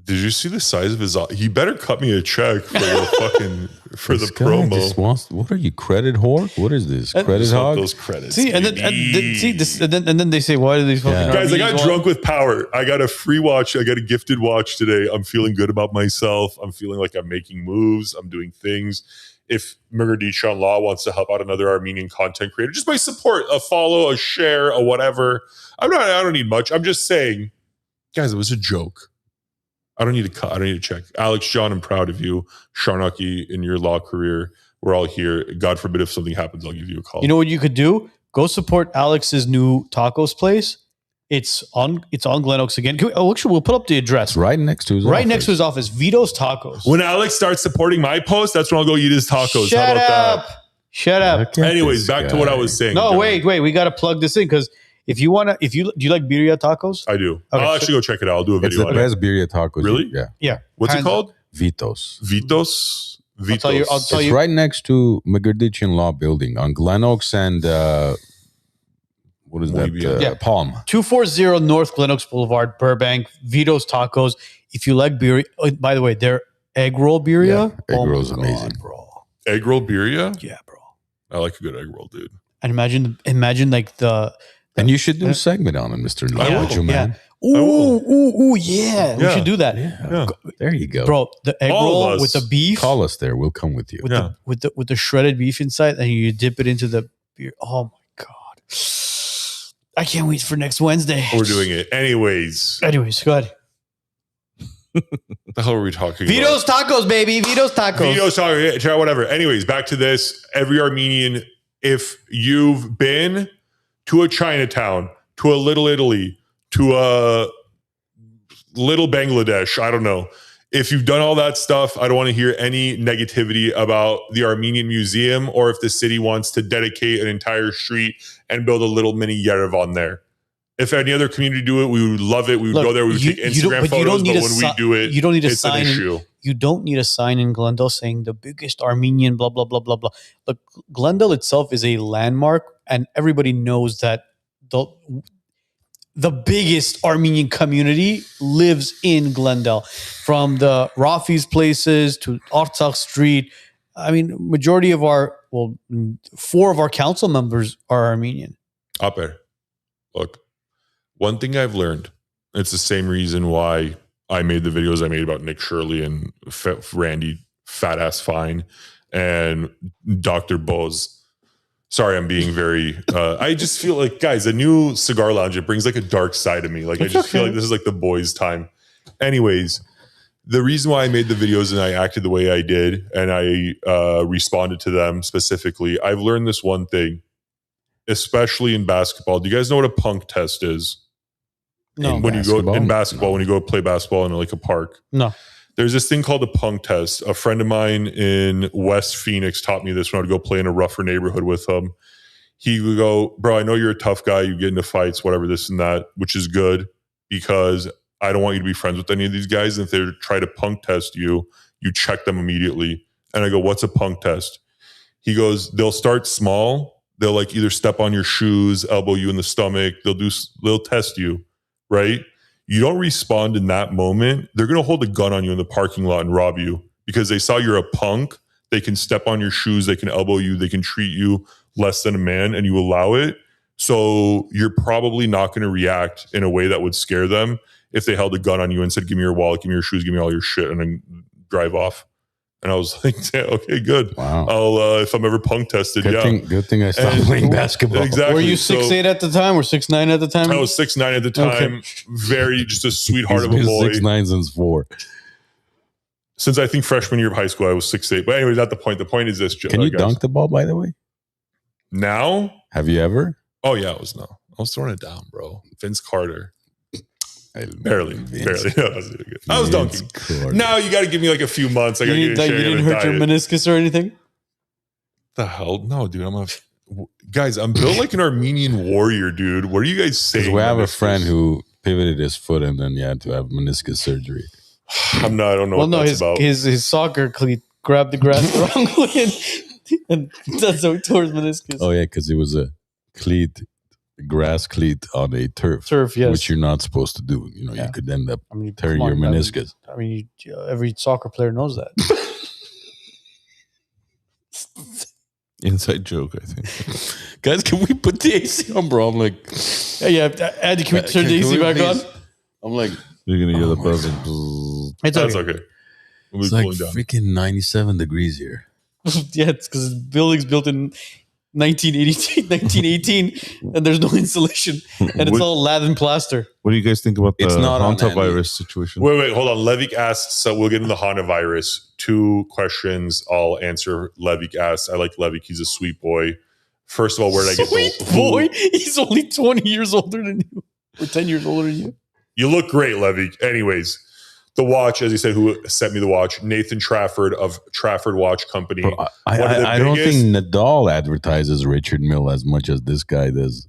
did you see the size of his? He better cut me a check for the fucking for This the guy promo. just wants, what are you, credit whore? What is this? And- Credit Just want hog? those credits. See, and then, baby. see this, and then they say, why do these fucking Yeah. Guys, I got Armenians want- drunk with power. I got a free watch. I got a gifted watch today. I'm feeling good about myself. I'm feeling like I'm making moves. I'm doing things. If Megeredchian Law wants to help out another Armenian content creator, just by support, a follow, a share, a whatever. I don't need much. I'm just saying, guys, it was a joke. I don't need to cut. I don't need to check. Alex, John, I'm proud of you. Sharnaki, in your law career, we're all here. God forbid if something happens, I'll give you a call. You know what you could do? Go support Alex's new tacos place. It's on Glenoaks again. Actually, we'll put up the address It's right next to his right office. next to his office. Vito's Tacos. when Alex starts supporting my post, that's when I'll go eat his tacos. Shut How about up. Shut up. Look at Anyways, this back to what I guy. was saying. No, John. wait. We got to plug this in because do you like birria tacos? I do. Okay, I'll actually go check it out. I'll do a It's video the on it. best birria tacos. Really? Yeah. Yeah. What's it Hands called? Vitos. Vitos? Vitos. I'll tell It's you. right next to Megeredchian Law building on Glenoaks and what is Muy that? bien. Yeah. Palm. 240 North Glenoaks Boulevard, Burbank. Vito's Tacos. If you like birria, by the way, their egg roll birria. Yeah, egg oh my roll's God, amazing. bro. Egg roll birria? Yeah, bro. I like a good egg roll, dude. And imagine like the And you should do a segment on it, Mr. I will. Nigel, man. Ooh, yeah. We Yeah. should do that, Yeah. There you go. bro. The egg All of roll us. with the beef, Call us there. We'll come with you. with Yeah. the shredded beef inside, and you dip it into the beer. Oh my god, I can't wait for next Wednesday. We're doing it. Anyways, Anyways, go ahead. what the hell are we talking Vito's Tacos, baby. Vito's Tacos. about? Vito's talking. Yeah, whatever. Anyways, back to this. Every Armenian, if you've been to a Chinatown, to a Little Italy, to a Little Bangladesh, I don't know. If you've done all that stuff, I don't want to hear any negativity about the Armenian Museum or if the city wants to dedicate an entire street and build a little mini Yerevan there. If any other community do it, we would love it. We would Look, go there. We would you- take you don't- Instagram but you don't photos. need But a when we si- do it, you don't need a it's an sign. issue. You don't need a sign in Glendale saying the biggest Armenian blah blah blah blah blah. Look, Glendale itself is a landmark, and everybody knows that the biggest Armenian community lives in Glendale, from the Rafi's places to Artsakh Street. I mean, majority of four of our council members are Armenian. Aper, look, one thing I've learned, it's the same reason why I made the videos I made about Nick Shirley and Randy Fat Ass Fine and Dr. Boz. Sorry, I'm being very, I just feel like, guys, a new cigar lounge, it brings like a dark side of me. Like, I just feel like this is like the boys' time. Anyways, the reason why I made the videos and I acted the way I did and I responded to them specifically, I've learned this one thing, especially in basketball. Do you guys know what a punk test is? No, In When you go in basketball? basketball, No. when you go play basketball in like a park. no. There's this thing called the punk test. A friend of mine in West Phoenix taught me this when I would go play in a rougher neighborhood with him. He would go, bro, I know you're a tough guy. You get into fights, whatever, this and that, which is good because I don't want you to be friends with any of these guys. And if they try to punk test you, you check them immediately. And I go, what's a punk test? He goes, they'll start small. They'll like either step on your shoes, elbow you in the stomach. They'll test you, right? You don't respond in that moment. They're going to hold a gun on you in the parking lot and rob you because they saw you're a punk. They can step on your shoes. They can elbow you. They can treat you less than a man, and you allow it. So you're probably not going to react in a way that would scare them if they held a gun on you and said, give me your wallet, give me your shoes, give me all your shit, and then drive off. And I was like, yeah, okay, good. Wow. I'll if I'm ever punk tested, Good thing I stopped playing basketball. Exactly. Were you 6'8" at the time or 6'9" at the time? I was 6'9" at the time. Okay. Very just a sweetheart He's of a been boy. 6'9" since 4. Since I think freshman year of high school, I was 6'8". But anyways, not the point. The point is this. Can you dunk the ball, by the way? Now? Have you ever? Oh yeah, I was throwing it down, bro. Vince Carter. Barely. I was dunking. Now you got to give me like a few months. I got to You didn't hurt your meniscus or anything? The hell? No, dude. Guys, I'm built like an Armenian warrior, dude. What are you guys saying? Because we have a friend who pivoted his foot and then he had to have meniscus surgery. I don't know what that's about. His soccer cleat grabbed the grass the wrong way and that's how he tore his meniscus. Oh yeah, because it was a cleat, grass cleat on a turf. Turf, yes. Which you're not supposed to do. You know, you could end up tearing come your on, meniscus. Every soccer player knows that. Inside joke, I think. Guys, can we put the AC on, bro? I'm like, yeah, Andy, can we turn the AC back on? I'm like, You're gonna hear the buzzing. That's okay. it's like freaking 97 degrees here. Yeah, it's because the building's built in 1918, and there's no insulation, and it's all lath and plaster. What do you guys think about the It's not on hantavirus situation? Wait, hold on. Levik asks, so we'll get into the Honda virus. 2 questions I'll answer. Levik asks, I like Levik. He's a sweet boy. First of all, where did I get the Sweet boy? He's only 20 years older than you, or 10 years older than you. You look great, Levik. Anyways, the watch, as he said, who sent me the watch? Nathan Trafford of Trafford Watch Company. Bro, I don't think Nadal advertises Richard Mille as much as this guy does.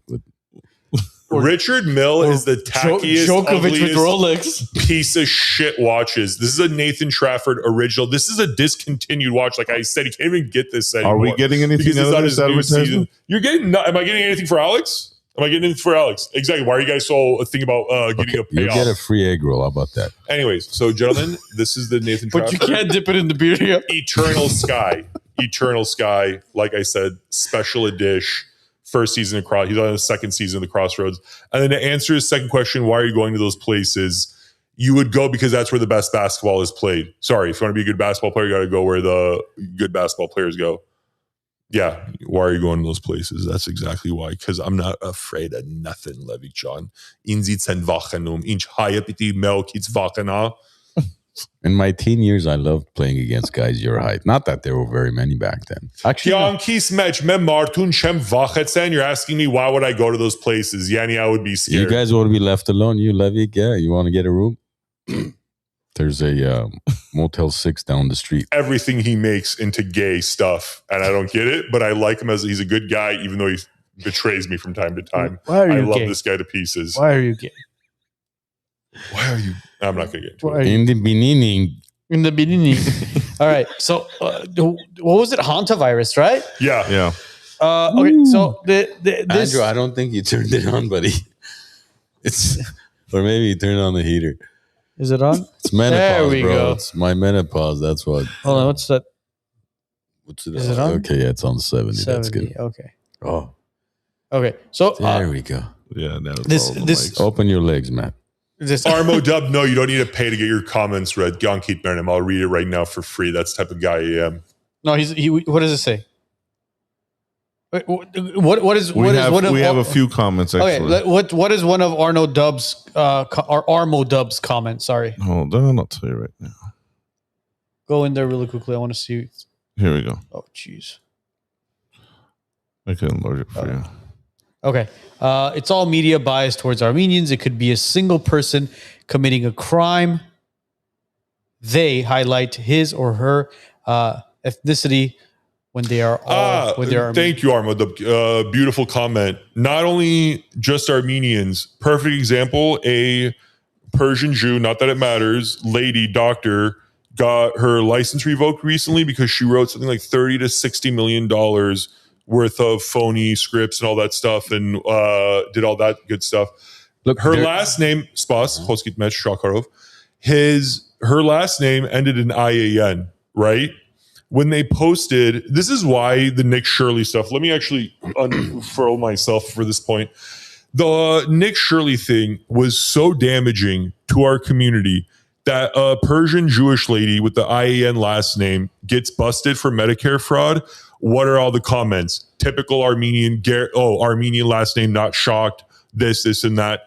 Richard Mille is the tackiest, Djokovic with ugliest Rolex piece of shit watches. This is a Nathan Trafford original. This is a discontinued watch. Like I said, he can't even get this anymore. Are we getting anything because it's out not of his this new advertisement? season. You're getting. Am I getting anything for Alex? Am I getting anything for Alex? Exactly. Why are you guys so thinking about getting a You payoff? get a free egg roll. How about that? Anyways, so gentlemen, this is the Nathan but Trafford. you can't dip it in the beer. Yeah. Eternal Sky. Eternal Sky. Like I said, special edition. First season of he's on his second season of the Crossroads. And then to answer his second question, why are you going to those places? You would go because that's where the best basketball is played. Sorry, if you want to be a good basketball player, you got to go where the good basketball players go. Yeah, why are you going to those places? That's exactly why. Because I'm not afraid of nothing, Levik John. In my teen years, I loved playing against guys your height. Not that there were very many back then. Actually, You're asking me why would I go to those places? Yanni, I would be scared. you guys want to be left alone? You, Levik? Yeah, you want to get a room? There's a Motel 6 down the street. Everything he makes into gay stuff, and I don't get it, but I like him as he's a good guy, even though he betrays me from time to time. Why are I you love gay? this guy to pieces. Why are you gay? Why are you? I'm not going to get into Why it. are you- In the beginning, In the beginning. All right. So, what was it? Hantavirus, right? Yeah. Yeah. Okay. So this. Andrew, I don't think you turned it on, buddy. It's or maybe you turned on the heater. Is it on? It's menopause, There we bro. go. It's my menopause. That's what. Hold on. What's that? What's it? Is it on? Okay, yeah, it's on 70. That's 70. good. Okay. Oh, Okay. So there we go. Yeah. Now it's this all the this mics. Open your legs, man. this Armo Dub, no, you don't need to pay to get your comments read. Gankit Bernam, I'll read it right now for free. That's the type of guy I am. no. He. What does it say? Wait, what is We what is have one of we have a few comments Okay, actually. what is one of Arno Dub's or Armo Dub's comments? Sorry, Hold on, I'll tell you right now. go in there really quickly. I want to see. Here we go. Oh, jeez. I can load it for you. Okay, it's all media biased towards Armenians. It could be a single person committing a crime. They highlight his or her ethnicity when they are all when they are. Thank you, Armo. The beautiful comment. Not only just Armenians. Perfect example. A Persian Jew, not that it matters, lady, doctor, got her license revoked recently because she wrote something like $30 to $60 million worth of phony scripts and all that stuff, and did all that good stuff. Look, Her last name, Spas, Hoskit Mesh Shakarov, her last name ended in IAN, right? When they posted, this is why the Nick Shirley stuff, let me actually unfurl myself for this point. The Nick Shirley thing was so damaging to our community that a Persian Jewish lady with the IAN last name gets busted for Medicare fraud. What are all the comments? Typical Armenian, Armenian last name, not shocked, this, and that.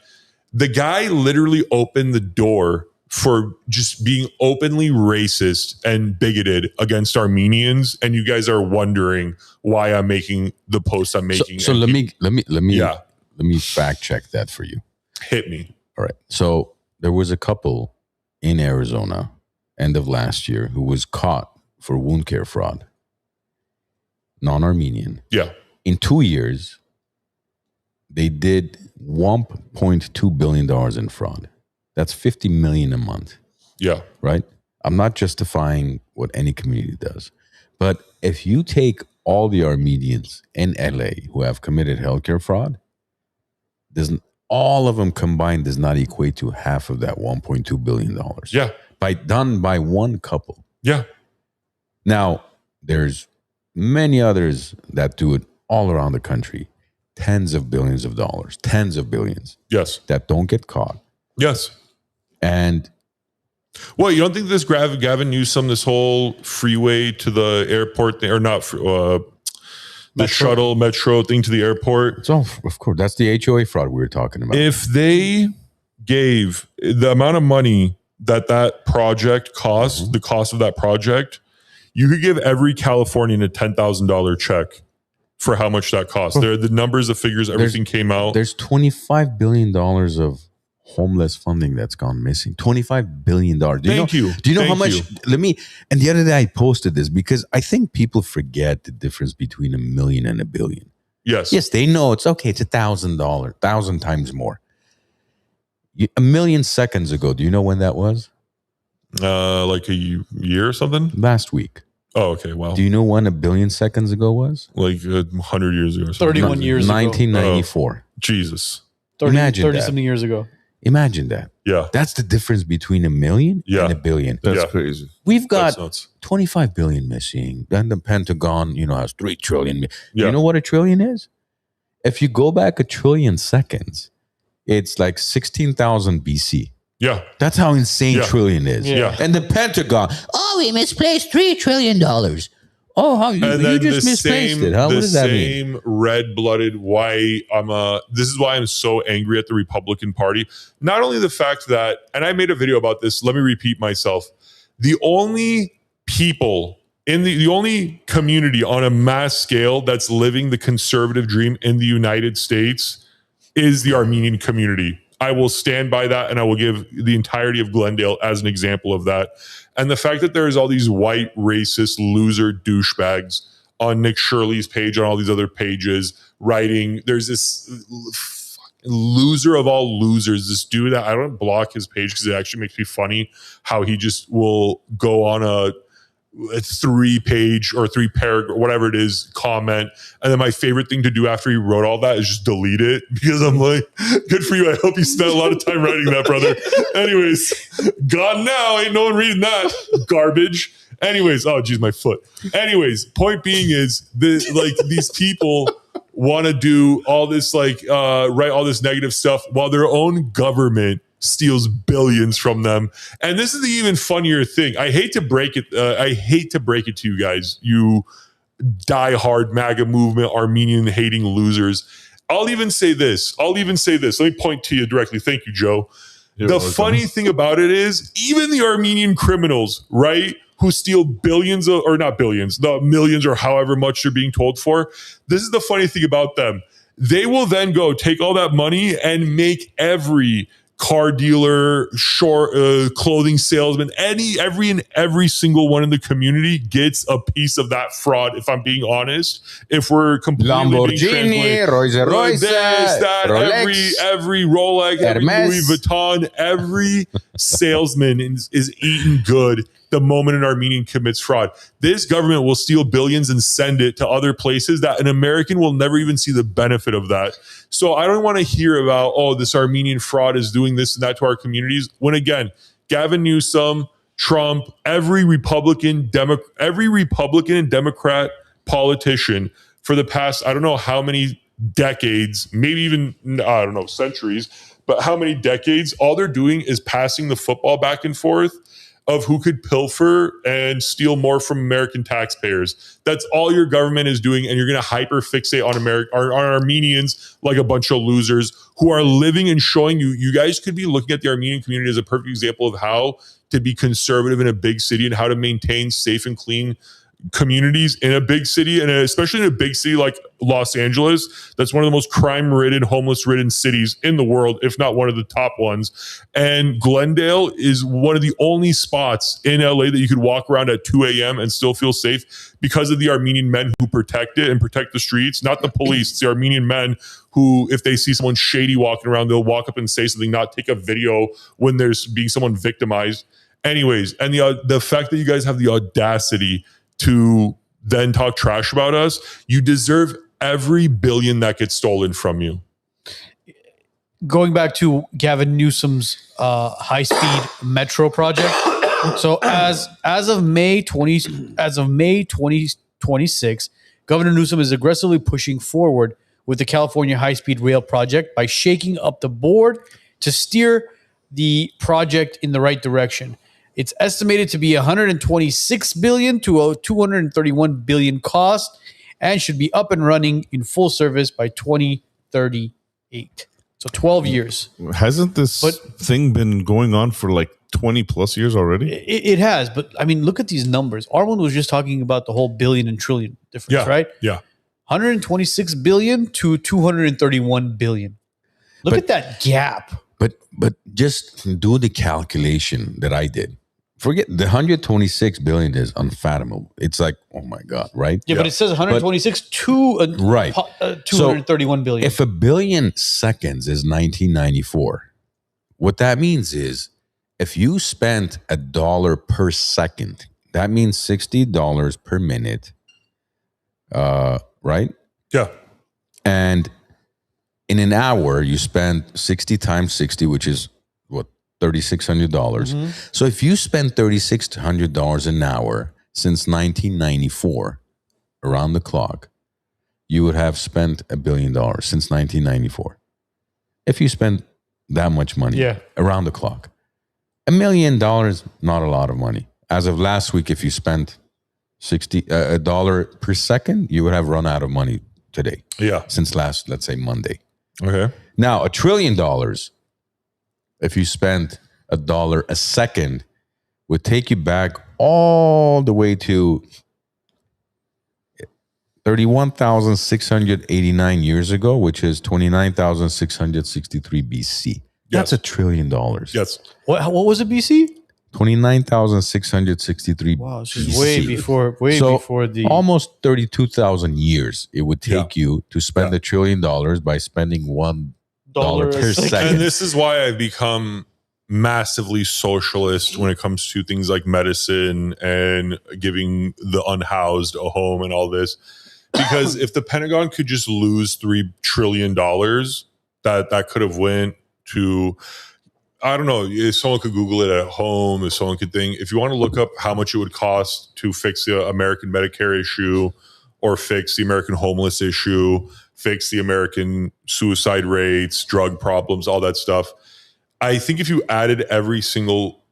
The guy literally opened the door for just being openly racist and bigoted against Armenians, and you guys are wondering why I'm making the post I'm making. So let me fact check that for you. Hit me. All right. So there was a couple in Arizona end of last year who was caught for wound care fraud. Non-Armenian. Yeah. In 2 years, they did $1.2 billion in fraud. That's $50 million a month. Yeah. Right? I'm not justifying what any community does. But if you take all the Armenians in LA who have committed healthcare fraud, all of them combined does not equate to half of that $1.2 billion. Yeah. Done by one couple. Yeah. Now, there's many others that do it all around the country. Tens of billions of dollars, tens of billions. Yes. That don't get caught. Yes. And well, you don't think this Gavin Newsom, this whole freeway to the airport thing, or not, the shuttle metro thing to the airport? it's all, of course, that's the HOA fraud we were talking about. If they gave the amount of money that project cost, the cost of that project, you could give every Californian a $10,000 check for how much that cost. There, the numbers, the figures, everything came out. There's $25 billion of homeless funding that's gone missing. $25 billion. Do you know how much? And the other day I posted this because I think people forget the difference between $1 million and $1 billion. Yes. Yes, they know it's okay. It's $1,000, 1,000 times more. 1 million seconds ago. Do you know when that was? Like a year or something? Last week. Oh, okay. Wow. Do you know when 1 billion seconds ago was? Like 100 years ago or something. 31 years 1994. ago. Jesus. 30 that. something years ago. Imagine that. Yeah. That's the difference between 1 million and 1 billion. That's crazy. We've got That's nuts. 25 billion missing. Then the Pentagon, has 3 trillion. Yeah. You know what a trillion is? If you go back 1 trillion seconds, it's like 16,000 BC. Yeah. That's how insane trillion is. Yeah. And the Pentagon, we misplaced $3 trillion. Oh, how you just misplaced it? Huh? What does that mean? The same red-blooded why this is why I'm so angry at the Republican Party. Not only the fact that, and I made a video about this, let me repeat myself. The only people in the only community on a mass scale that's living the conservative dream in the United States is the Armenian community. I will stand by that, and I will give the entirety of Glendale as an example of that. And the fact that there's all these white, racist, loser douchebags on Nick Shirley's page, on all these other pages, writing, there's this loser of all losers, this dude that I don't block his page because it actually makes me funny how he just will go on a 3-page or 3-paragraph, whatever it is, comment. And then my favorite thing to do after he wrote all that is just delete it because I'm like, good for you. I hope you spent a lot of time writing that, brother. Anyways, gone now. Ain't no one reading that garbage. Anyways, oh geez, my foot. Anyways, point being is these people want to do all this write all this negative stuff while their own government steals billions from them. And this is the even funnier thing. I hate to break it to you guys, you diehard MAGA movement, Armenian hating losers. I'll even say this. Let me point to you directly. Thank you, Joe. The funny thing about it is even the Armenian criminals, right, who steal billions or not billions, the millions or however much they're being told for. This is the funny thing about them. They will then go take all that money and make every car dealer, clothing salesman, every single one in the community gets a piece of that fraud. If I'm being honest, if we're completely Lamborghini, Rolls-Royce, Rolex, every Rolex, every Hermes. Louis Vuitton, every salesman is eating good the moment an Armenian commits fraud. This government will steal billions and send it to other places that an American will never even see the benefit of that. So I don't want to hear about, oh, this Armenian fraud is doing this and that to our communities. When again, Gavin Newsom, Trump, every Republican and Democrat politician for the past, I don't know how many decades, maybe even, I don't know, centuries, but how many decades, all they're doing is passing the football back and forth of who could pilfer and steal more from American taxpayers. That's all your government is doing, and you're going to hyper fixate on Armenians like a bunch of losers who are living and showing you. You guys could be looking at the Armenian community as a perfect example of how to be conservative in a big city and how to maintain safe and clean communities in a big city, and especially in a big city like Los Angeles, that's one of the most crime-ridden, homeless-ridden cities in the world, if not one of the top ones. And Glendale is one of the only spots in LA that you could walk around at 2 a.m. and still feel safe because of the Armenian men who protect it and protect the streets, not the police. It's the Armenian men who, if they see someone shady walking around, they'll walk up and say something, not take a video when there's being someone victimized. Anyways, and the fact that you guys have the audacity to then talk trash about us, you deserve every billion that gets stolen from you. Going back to Gavin Newsom's high-speed metro project. So as of May 2026, Governor Newsom is aggressively pushing forward with the California high-speed rail project by shaking up the board to steer the project in the right direction. It's estimated to be 126 billion to 231 billion cost and should be up and running in full service by 2038. So 12 years. Hasn't this thing been going on for like 20 plus years already? It has, but I mean, look at these numbers. Armand was just talking about the whole billion and trillion difference, right? Yeah. 126 billion to 231 billion. Look at that gap. But just do the calculation that I did. Forget the 126 billion is unfathomable. It's like, oh my God, right? Yeah, but it says 126 to 231 billion. If a billion seconds is 1994, what that means is if you spent $1 per second, that means $60 per minute, right? Yeah. And in an hour, you spend 60 times 60, which is what, $3,600. Mm-hmm. So if you spend $3,600 an hour since 1994, around the clock, you would have spent $1 billion since 1994. If you spend that much money around the clock. $1 million, not a lot of money. As of last week, if you spent $1 per second, you would have run out of money today. Yeah. Since last, let's say, Monday. Okay. Now, $1 trillion, if you spent $1 a second, would take you back all the way to 31,689 years ago, which is 29,663 BC. That's $1 trillion. Yes. What was it, BC? 29,663 Wow, this is way before before the almost 32,000 years it would take you to spend $1 trillion by spending $1 per second. And this is why I've become massively socialist when it comes to things like medicine and giving the unhoused a home and all this. Because if the Pentagon could just lose $3 trillion, that could have went to, I don't know, if someone could Google it at home, if someone could think, if you want to look up how much it would cost to fix the American Medicare issue or fix the American homeless issue, fix the American suicide rates, drug problems, all that stuff. I think if you added every single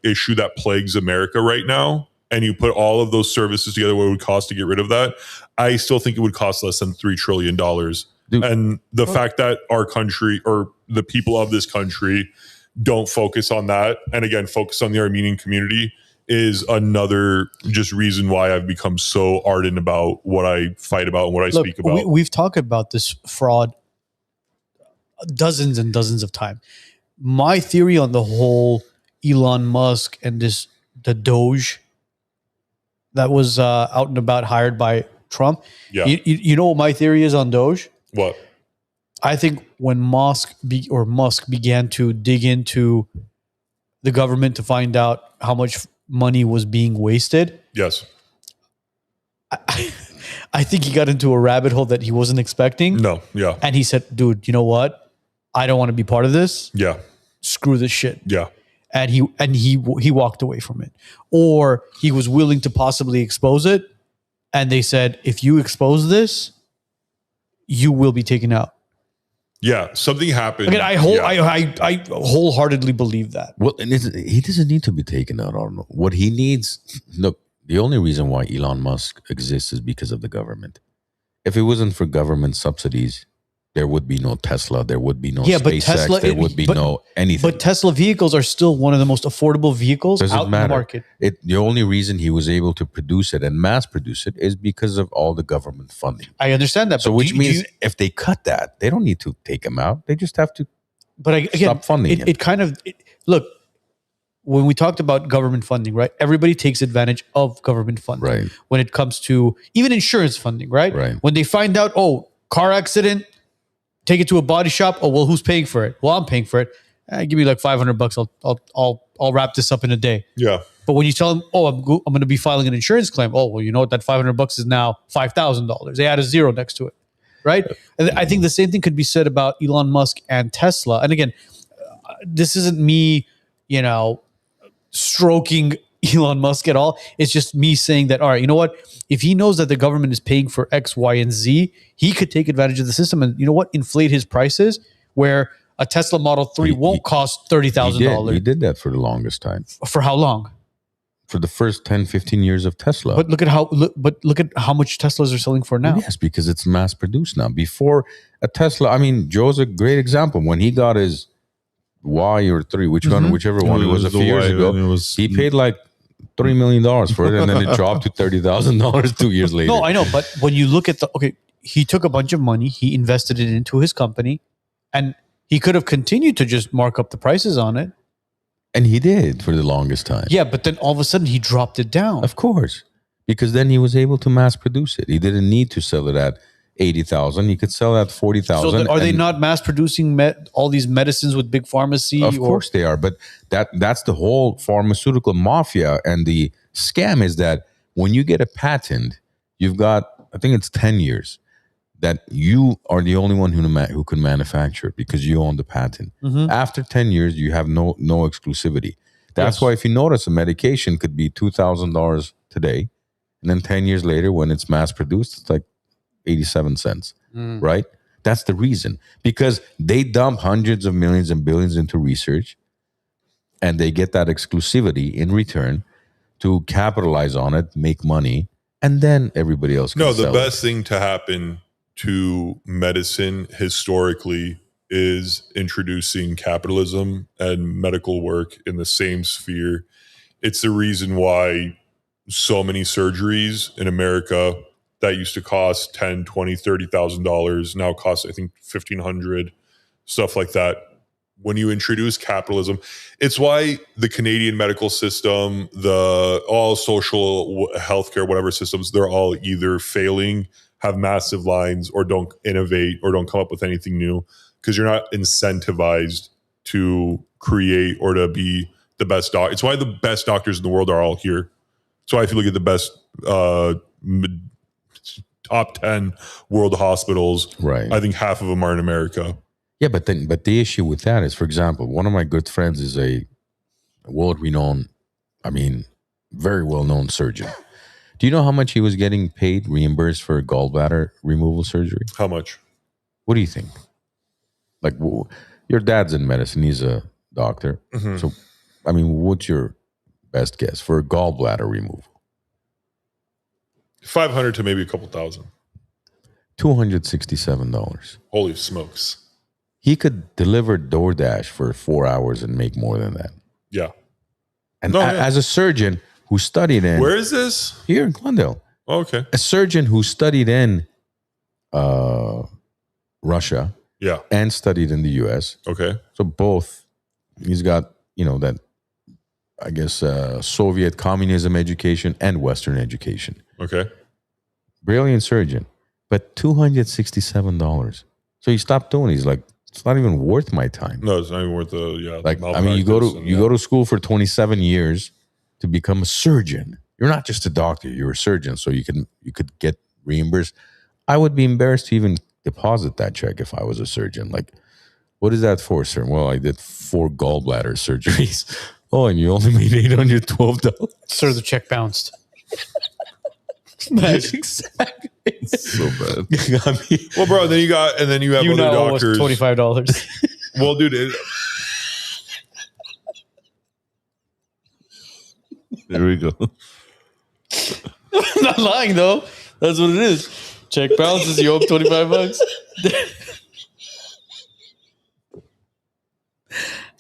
issue that plagues America right now, and you put all of those services together, what it would cost to get rid of that, I still think it would cost less than $3 trillion. Dude. And the fact that our country or the people of this country don't focus on that, and again, focus on the Armenian community, is another just reason why I've become so ardent about what I fight about and what I speak about. We've talked about this fraud dozens and dozens of times. my theory on the whole Elon Musk and the Doge that was out and about hired by Trump. Yeah. You know what my theory is on Doge? What? I think when Musk began to dig into the government to find out how much money was being wasted, Yes. I think he got into a rabbit hole that he wasn't expecting. No. Yeah. And he said, dude, you know what? I don't want to be part of this. Yeah. Screw this shit. Yeah. And he walked away from it. Or he was willing to possibly expose it. And they said, if you expose this, you will be taken out. Yeah. Something happened. Again, I wholeheartedly believe that. Well, and he doesn't need to be taken out. I don't know. What he needs, look, the only reason why Elon Musk exists is because of the government. If it wasn't for government subsidies, there would be no Tesla. There would be no SpaceX. There would be no anything. But Tesla vehicles are still one of the most affordable vehicles out in the market. The only reason he was able to produce it and mass produce it is because of all the government funding. I understand that. So which means if they cut that, they don't need to take him out. They just have to stop funding him. Look, when we talked about government funding, right? Everybody takes advantage of government funding. Right. When it comes to even insurance funding, right? Right. When they find out, car accident, take it to a body shop. Oh, well, who's paying for it? Well, I'm paying for it. Give me like $500. I'll wrap this up in a day. Yeah. But when you tell them, I'm going to be filing an insurance claim. Oh, well, you know what? That $500 is now $5,000. They add a zero next to it, right? And I think the same thing could be said about Elon Musk and Tesla. And again, this isn't me, stroking Elon Musk at all. It's just me saying that, all right, you know what? If he knows that the government is paying for X, Y, and Z, he could take advantage of the system and, you know what? Inflate his prices where a Tesla Model 3 won't cost $30,000. He did that for the longest time. For how long? For the first 10, 15 years of Tesla. But look at how much Teslas are selling for now. Yes, because it's mass produced now. Before a Tesla, Joe's a great example. When he got his Y or 3, whichever one it was a few years ago, he paid like $3 million for it, and then it dropped to $30,000 2 years later. No, I know, but when you look at he took a bunch of money, he invested it into his company, and he could have continued to just mark up the prices on it. And he did for the longest time. Yeah, but then all of a sudden he dropped it down. Of course, because then he was able to mass produce it. He didn't need to sell it at 80,000. He could sell at 40,000. So are they not mass producing all these medicines with big pharmacy? Of course they are, but that's the whole pharmaceutical mafia. And the scam is that when you get a patent, you've got, I think it's 10 years that you are the only one who can manufacture it because you own the patent. Mm-hmm. After 10 years, you have no exclusivity. That's why if you notice, a medication could be $2,000 today, and then 10 years later, when it's mass produced, it's like 87 cents, right? That's the reason. Because they dump hundreds of millions and billions into research, and they get that exclusivity in return to capitalize on it, make money, and then everybody else can sell the best thing to happen to medicine historically is introducing capitalism and medical work in the same sphere. It's the reason why so many surgeries in America that used to cost $10,000, $20,000, $30,000 now cost, I think, $1,500, stuff like that. When you introduce capitalism, it's why the Canadian medical system, all social healthcare, whatever systems, they're all either failing, have massive lines, or don't innovate, or don't come up with anything new, because you're not incentivized to create or to be the best doctor. It's why the best doctors in the world are all here. So if you look at the best top 10 world hospitals, right, I think half of them are in America. Yeah, but the issue with that is, for example, one of my good friends is a world-renowned, very well-known surgeon. Do you know how much he was getting paid, reimbursed for gallbladder removal surgery? How much? What do you think? Like, your dad's in medicine. He's a doctor. Mm-hmm. So, what's your best guess for a gallbladder removal? 500 to maybe a couple thousand. $267. Holy smokes. He could deliver DoorDash for 4 hours and make more than that. Yeah. And as a surgeon who studied in... Where is this? Here in Glendale. Oh, okay. A surgeon who studied in Russia, yeah, and studied in the US. Okay. So both He's got, that, I guess, Soviet communism education and Western education. Okay. Brilliant surgeon, but $267. So he stopped doing it. He's like, it's not even worth my time. No, it's not even worth the Like, I mean, you go to school for 27 years to become a surgeon. You're not just a doctor, you're a surgeon, so you could get reimbursed. I would be embarrassed to even deposit that check if I was a surgeon. Like, what is that for, sir? Well, I did 4 gallbladder surgeries. Oh, and you only made $812. Sir, the check bounced. That's exactly. So bad. I mean, Well, bro, then you have other doctors. $25. Well, dude, There we go. I'm not lying though. That's what it is. Check bounces, you owe $25.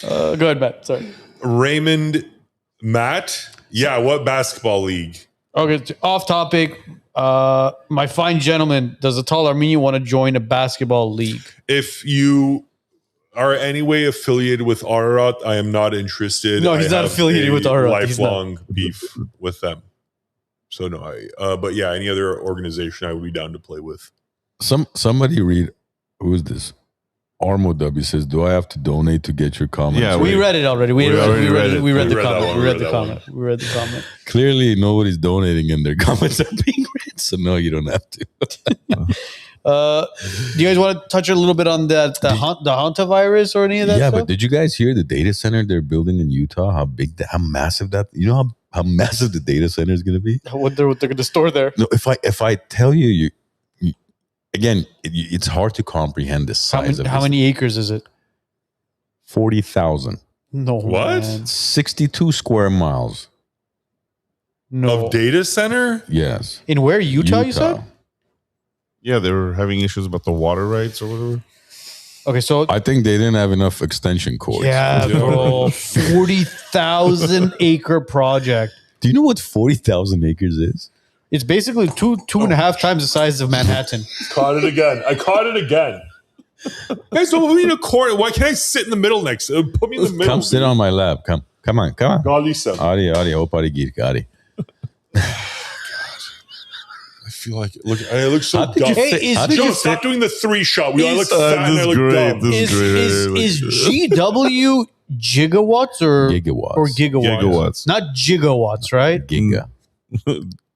Go ahead, Matt. Sorry. Raymond Matt. Yeah, what basketball league? Okay, off topic. My fine gentleman, does the Tall Armenian want to join a basketball league? If you are any way affiliated with Ararat, I am not interested. No, he's I not have affiliated a with Ararat. He's lifelong beef with them. So no, but yeah, any other organization I would be down to play with. somebody read, who is this? Armo W says, do I have to donate to get your comments? Yeah, We read it already. We read the We read comment. that one. We read the comment. Clearly, nobody's donating and their comments are being read, so no, you don't have to. Do you guys want to touch a little bit on the Hanta virus or any of that Yeah, stuff? but did you guys hear the data center they're building in Utah? How big, how massive that? You know how massive the data center is going to be? What they're going to store there? No, if I tell you, again, it's hard to comprehend the size of How this. many acres is it? 40,000, No. What? Man. 62 square miles. No. Of data center? Yes, In where? Utah, you said? Yeah, they were having issues about the water rights or whatever. Okay, so I think they didn't have enough extension cords. yeah, bro, 40,000 acre project. Do you know what 40,000 acres is? It's basically two and a half times the size of Manhattan. Caught it again. I caught it again. Guys, don't put me in a corner. Why can't I sit in the middle next? Put me in the middle. Come sit on my lap. Come on. Galisa. Ari, opari gir, Ari. I feel like I look so How did dumb. you Hey, fit- is how did Joe, you stop fit- doing the 3 shot. I look this fat and I is look great. dumb. This Is GW gigawatts or Gigawatts. or gigawatts? Gigawatts. Not gigawatts, right? Giga.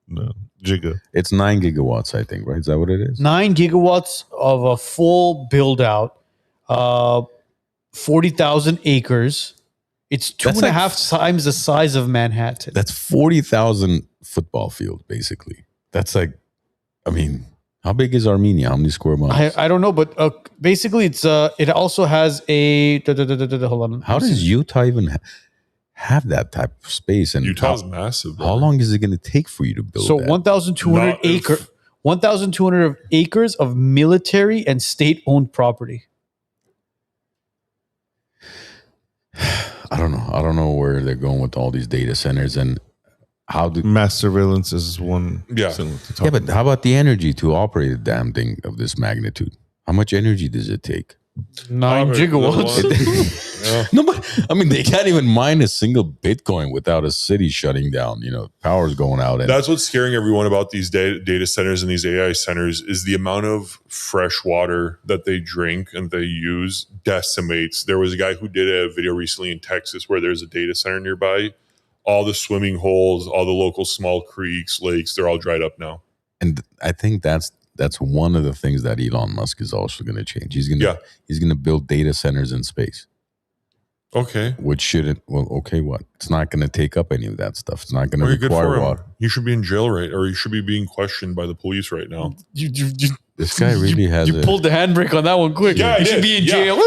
No, Jigga. It's 9 gigawatts, I think, right? Is that what it is? 9 gigawatts of a full build out, 40,000 acres. It's two That's and a like- half times the size of Manhattan. That's 40,000 football fields, basically. That's like, I mean, how big is Armenia? How many square miles? I don't know, but basically it's it also has a hold on. How does Utah even have that type of space? And Utah's massive. how long is it going to take for you to build so that? 1,200 1,200 acres of military and state owned property. I don't know. I don't know where they're going with all these data centers and how do. Mass surveillance is one. Yeah. thing to talk Yeah, but about. how about the energy to operate a damn thing of this magnitude? How much energy does it take? 9 gigawatts. No, but I mean, they can't even mine a single Bitcoin without a city shutting down. Power's going out. And That's what's scaring everyone about these data centers and these AI centers is the amount of fresh water that they drink and they use decimates. There was a guy who did a video recently in Texas where there's a data center nearby. All the swimming holes, all the local small creeks, lakes, they're all dried up now. and I think that's one of the things that Elon Musk is also going to change. He's going to build data centers in space. Okay. Which shouldn't. Well, okay, what? It's not going to take up any of that stuff. It's not going to Very good require for him. water. He should be in jail, right? Or he should be being questioned by the police right now. This guy really has. You pulled the handbrake on that one quick. Yeah, I you should did. be in Yeah, jail.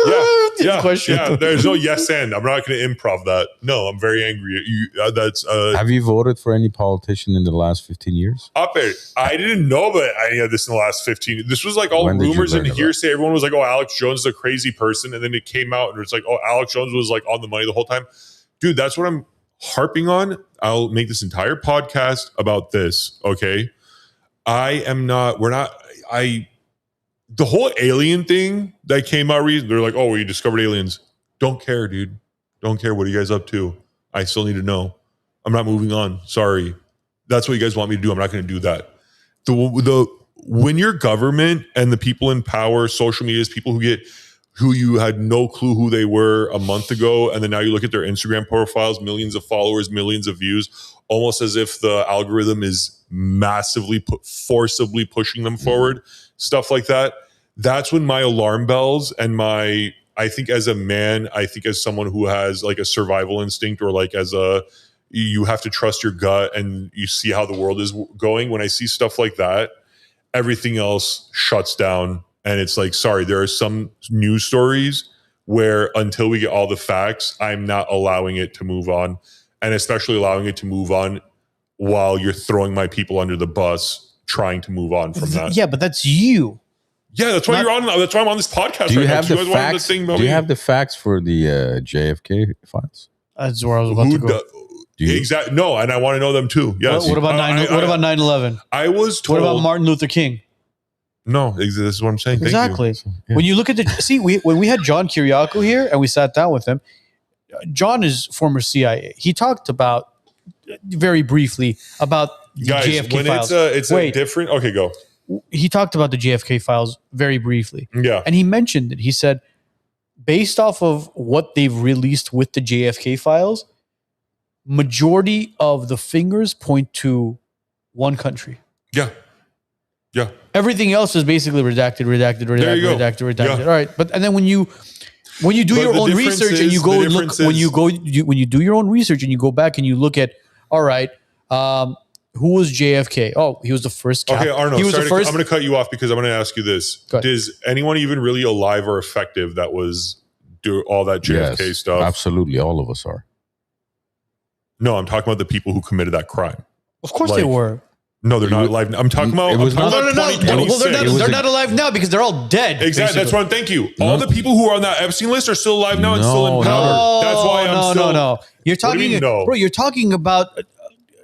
Yeah, Question. yeah. There's no yes and. I'm not going to improv that. No, I'm very angry at you. That's Have you voted for any politician in the last 15 years? up it. I didn't know about any of this in the last 15. This was like all When did you rumors and learn about hearsay. Everyone was like, "Oh, Alex Jones is a crazy person," and then it came out and it's like, "Oh, Alex Jones was like on the money the whole time." Dude, that's what I'm harping on. I'll make this entire podcast about this. Okay, the whole alien thing that came out, they're like, "Oh, we discovered aliens." Don't care, dude. Don't care. What are you guys up to? I still need to know. I'm not moving on. Sorry. That's what you guys want me to do. I'm not going to do that. When your government and the people in power, social media, is people who you had no clue who they were a month ago, and then now you look at their Instagram profiles, millions of followers, millions of views, almost as if the algorithm is massively forcibly pushing them forward, stuff like that. That's when my alarm bells and I think as a man, I think as someone who has like a survival instinct, or like you have to trust your gut and you see how the world is going. When I see stuff like that, everything else shuts down. And it's like, sorry, there are some news stories where until we get all the facts, I'm not allowing it to move on. And especially allowing it to move on while you're throwing my people under the bus, trying to move on from that. Yeah, but that's you. Yeah, that's why you're on. That's why I'm on this podcast. Do you right have now. the facts? Do you have the facts for the JFK files? That's where I was about to go. Exactly. No, and I want to know them too. Yes. What about 9/11? I was told. What about Martin Luther King? No, this is what I'm saying. Exactly. Thank you. Yeah. When you look at when we had John Kiriakou here and we sat down with him, John is former CIA. He talked about very briefly about the JFK when files. It's a different. Okay, go. He talked about the JFK files very briefly. Yeah. And he mentioned it. He said, based off of what they've released with the JFK files, majority of the fingers point to one country. Yeah. Yeah. Everything else is basically redacted. Yeah. All right. And then when you do your own research and you go and look, when you do your own research and you go back and you look at, all right, who was JFK? Oh, he was the first. Okay, Arno, he was the first. I'm going to cut you off because I'm going to ask you this. Is anyone even really alive or effective that was do all that JFK stuff? Absolutely. All of us are. No, I'm talking about the people who committed that crime. Of course they were. No, they're not alive. I'm talking about. Well, they're not alive now because they're all dead. Exactly. That's what I'm. Thank you. All the people who are on that Epstein list are still alive now and still in power. That's why I'm still. No. You're talking, bro. You're talking about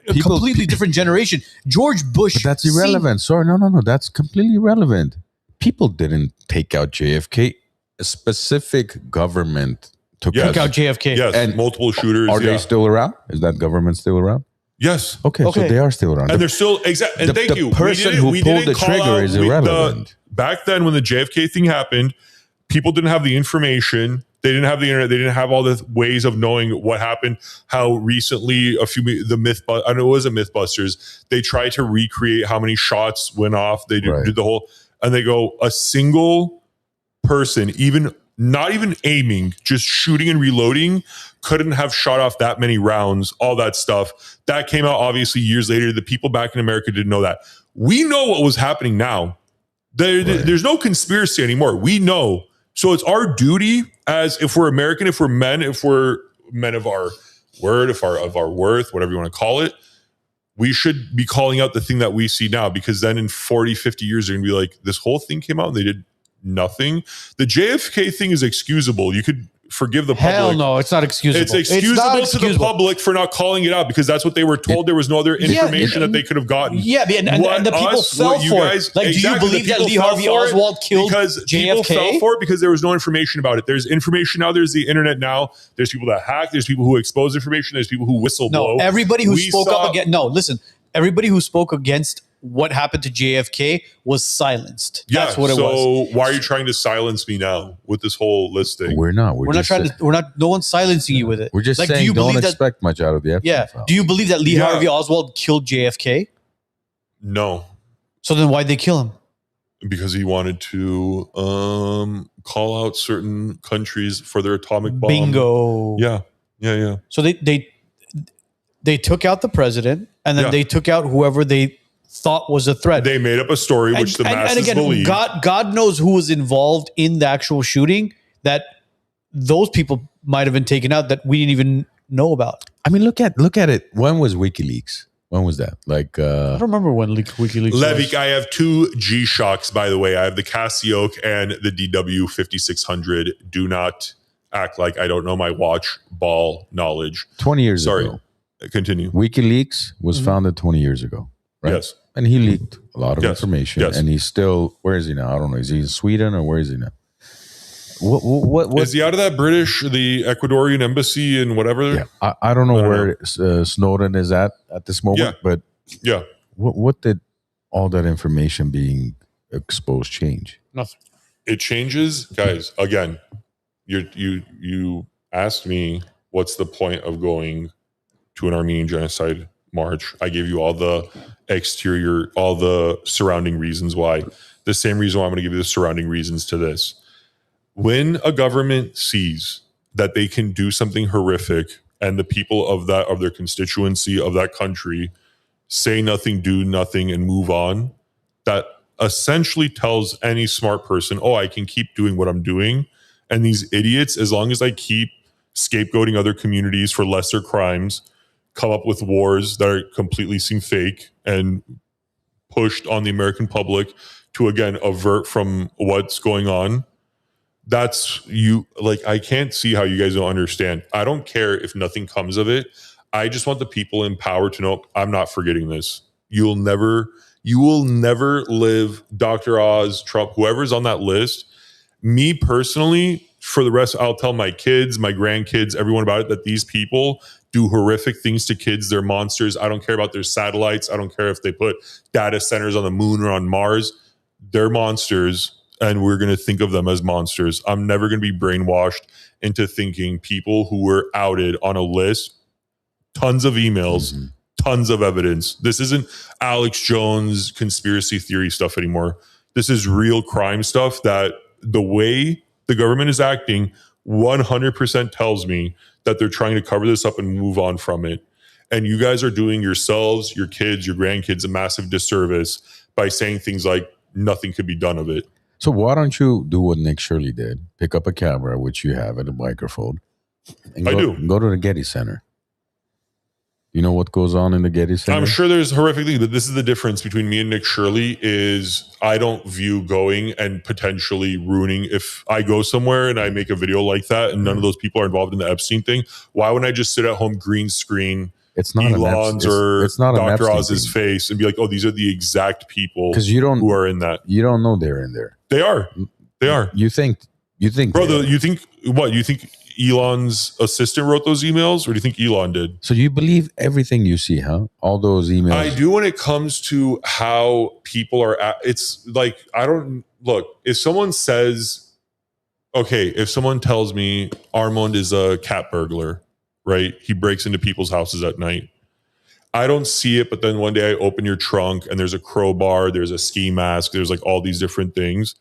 a completely different generation. George Bush. But that's irrelevant. Sorry, no. That's completely irrelevant. People didn't take out JFK. A specific government took out JFK. Yes, and multiple shooters. Are they still around? Is that government still around? Yes. Okay, so they are still around. And they're still exactly. And thank you. The person who pulled the trigger is irrelevant. Back then, when the JFK thing happened, people didn't have the information. They didn't have the internet. They didn't have all the ways of knowing what happened. How recently I know it was a Mythbusters. They tried to recreate how many shots went off. They did the whole, and they go, a single person, even not even aiming, just shooting and reloading, couldn't have shot off that many rounds, all that stuff. That came out obviously years later. The people back in America didn't know that. We know what was happening now. There's no conspiracy anymore. We know. So it's our duty as if we're American, if we're men of our word, of our worth, whatever you want to call it, we should be calling out the thing that we see now, because then in 40, 50 years, they're going to be like, this whole thing came out and they did nothing. The JFK thing is excusable. You could forgive the public. Hell no, it's not excusable. It's excusable to the public for not calling it out, because that's what they were told. There was no other information that they could have gotten. Yeah, and the people fell for it. Like, do you believe that Lee Harvey Oswald killed JFK? People fell for it because there was no information about it. There's information now. There's the internet now. There's people that hack. There's people who expose information. There's people who whistleblow. No, everybody who spoke up against. No, listen. Everybody who spoke against what happened to JFK was silenced. That's what it was. So why are you trying to silence me now with this whole listing? We're not. We're not trying to. We're not. No one's silencing you with it. We're just saying don't expect much out of the Epstein file. Do you believe that Lee Harvey Oswald killed JFK? No. So then why'd they kill him? Because he wanted to call out certain countries for their atomic bomb. Bingo. Yeah. So they took out the president, and then they took out whoever they thought was a threat. They made up a story which the masses and again, believe. God knows who was involved in the actual shooting, that those people might have been taken out that we didn't even know about. I mean, look at it. When was WikiLeaks? When was that? Like I don't remember when WikiLeaks Levik, was. I have two G-Shocks, by the way. I have the Casio and the DW 5600. Do not act like I don't know my watch ball knowledge. 20 years ago. Sorry. Continue. WikiLeaks was founded 20 years ago, right? Yes. And he leaked a lot of information. Yes. And he's still, where is he now? I don't know. Is he in Sweden or where is he now? What Is he out of that the Ecuadorian embassy and whatever? Yeah, I don't know where Snowden is at this moment, but Yeah. what did all that information being exposed change? Nothing. It changes, guys. Again, you asked me what's the point of going to an Armenian genocide march. I gave you all the exterior, all the surrounding reasons why. The same reason why I'm going to give you the surrounding reasons to this. When a government sees that they can do something horrific and the people of their constituency of that country say nothing, do nothing, and move on, that essentially tells any smart person, oh, I can keep doing what I'm doing. And these idiots, as long as I keep scapegoating other communities for lesser crimes, come up with wars that are completely seem fake and pushed on the American public to, again, avert from what's going on. That's you. Like, I can't see how you guys don't understand. I don't care if nothing comes of it. I just want the people in power to know I'm not forgetting this. You will never live, Dr. Oz, Trump, whoever's on that list. Me personally, for the rest, I'll tell my kids, my grandkids, everyone about it, that these people do horrific things to kids. They're monsters. I don't care about their satellites. I don't care if they put data centers on the moon or on Mars. They're monsters. And we're going to think of them as monsters. I'm never going to be brainwashed into thinking people who were outed on a list, tons of emails, tons of evidence. This isn't Alex Jones conspiracy theory stuff anymore. This is real crime stuff that the way the government is acting 100% tells me that they're trying to cover this up and move on from it. And you guys are doing yourselves, your kids, your grandkids a massive disservice by saying things like nothing could be done of it. So why don't you do what Nick Shirley did? Pick up a camera, which you have, and a microphone. And go to the Getty Center. You know what goes on in the Getty Center? I'm sure there's horrific things, but this is the difference between me and Nick Shirley is I don't view going and potentially ruining. If I go somewhere and I make a video like that and none of those people are involved in the Epstein thing, why wouldn't I just sit at home green screen it's not Elon's or it's not Dr. Oz's face and be like, oh, these are the exact people who are in that. You don't know they're in there. They are. They are. You think, bro, you think what? You think Elon's assistant wrote those emails, or do you think Elon did? So you believe everything you see, huh? All those emails. I do when it comes to how people are it's like, I don't look, if someone says, okay, if someone tells me Armand is a cat burglar, right? He breaks into people's houses at night. I don't see it, but then one day I open your trunk and there's a crowbar, there's a ski mask, there's like all these different things.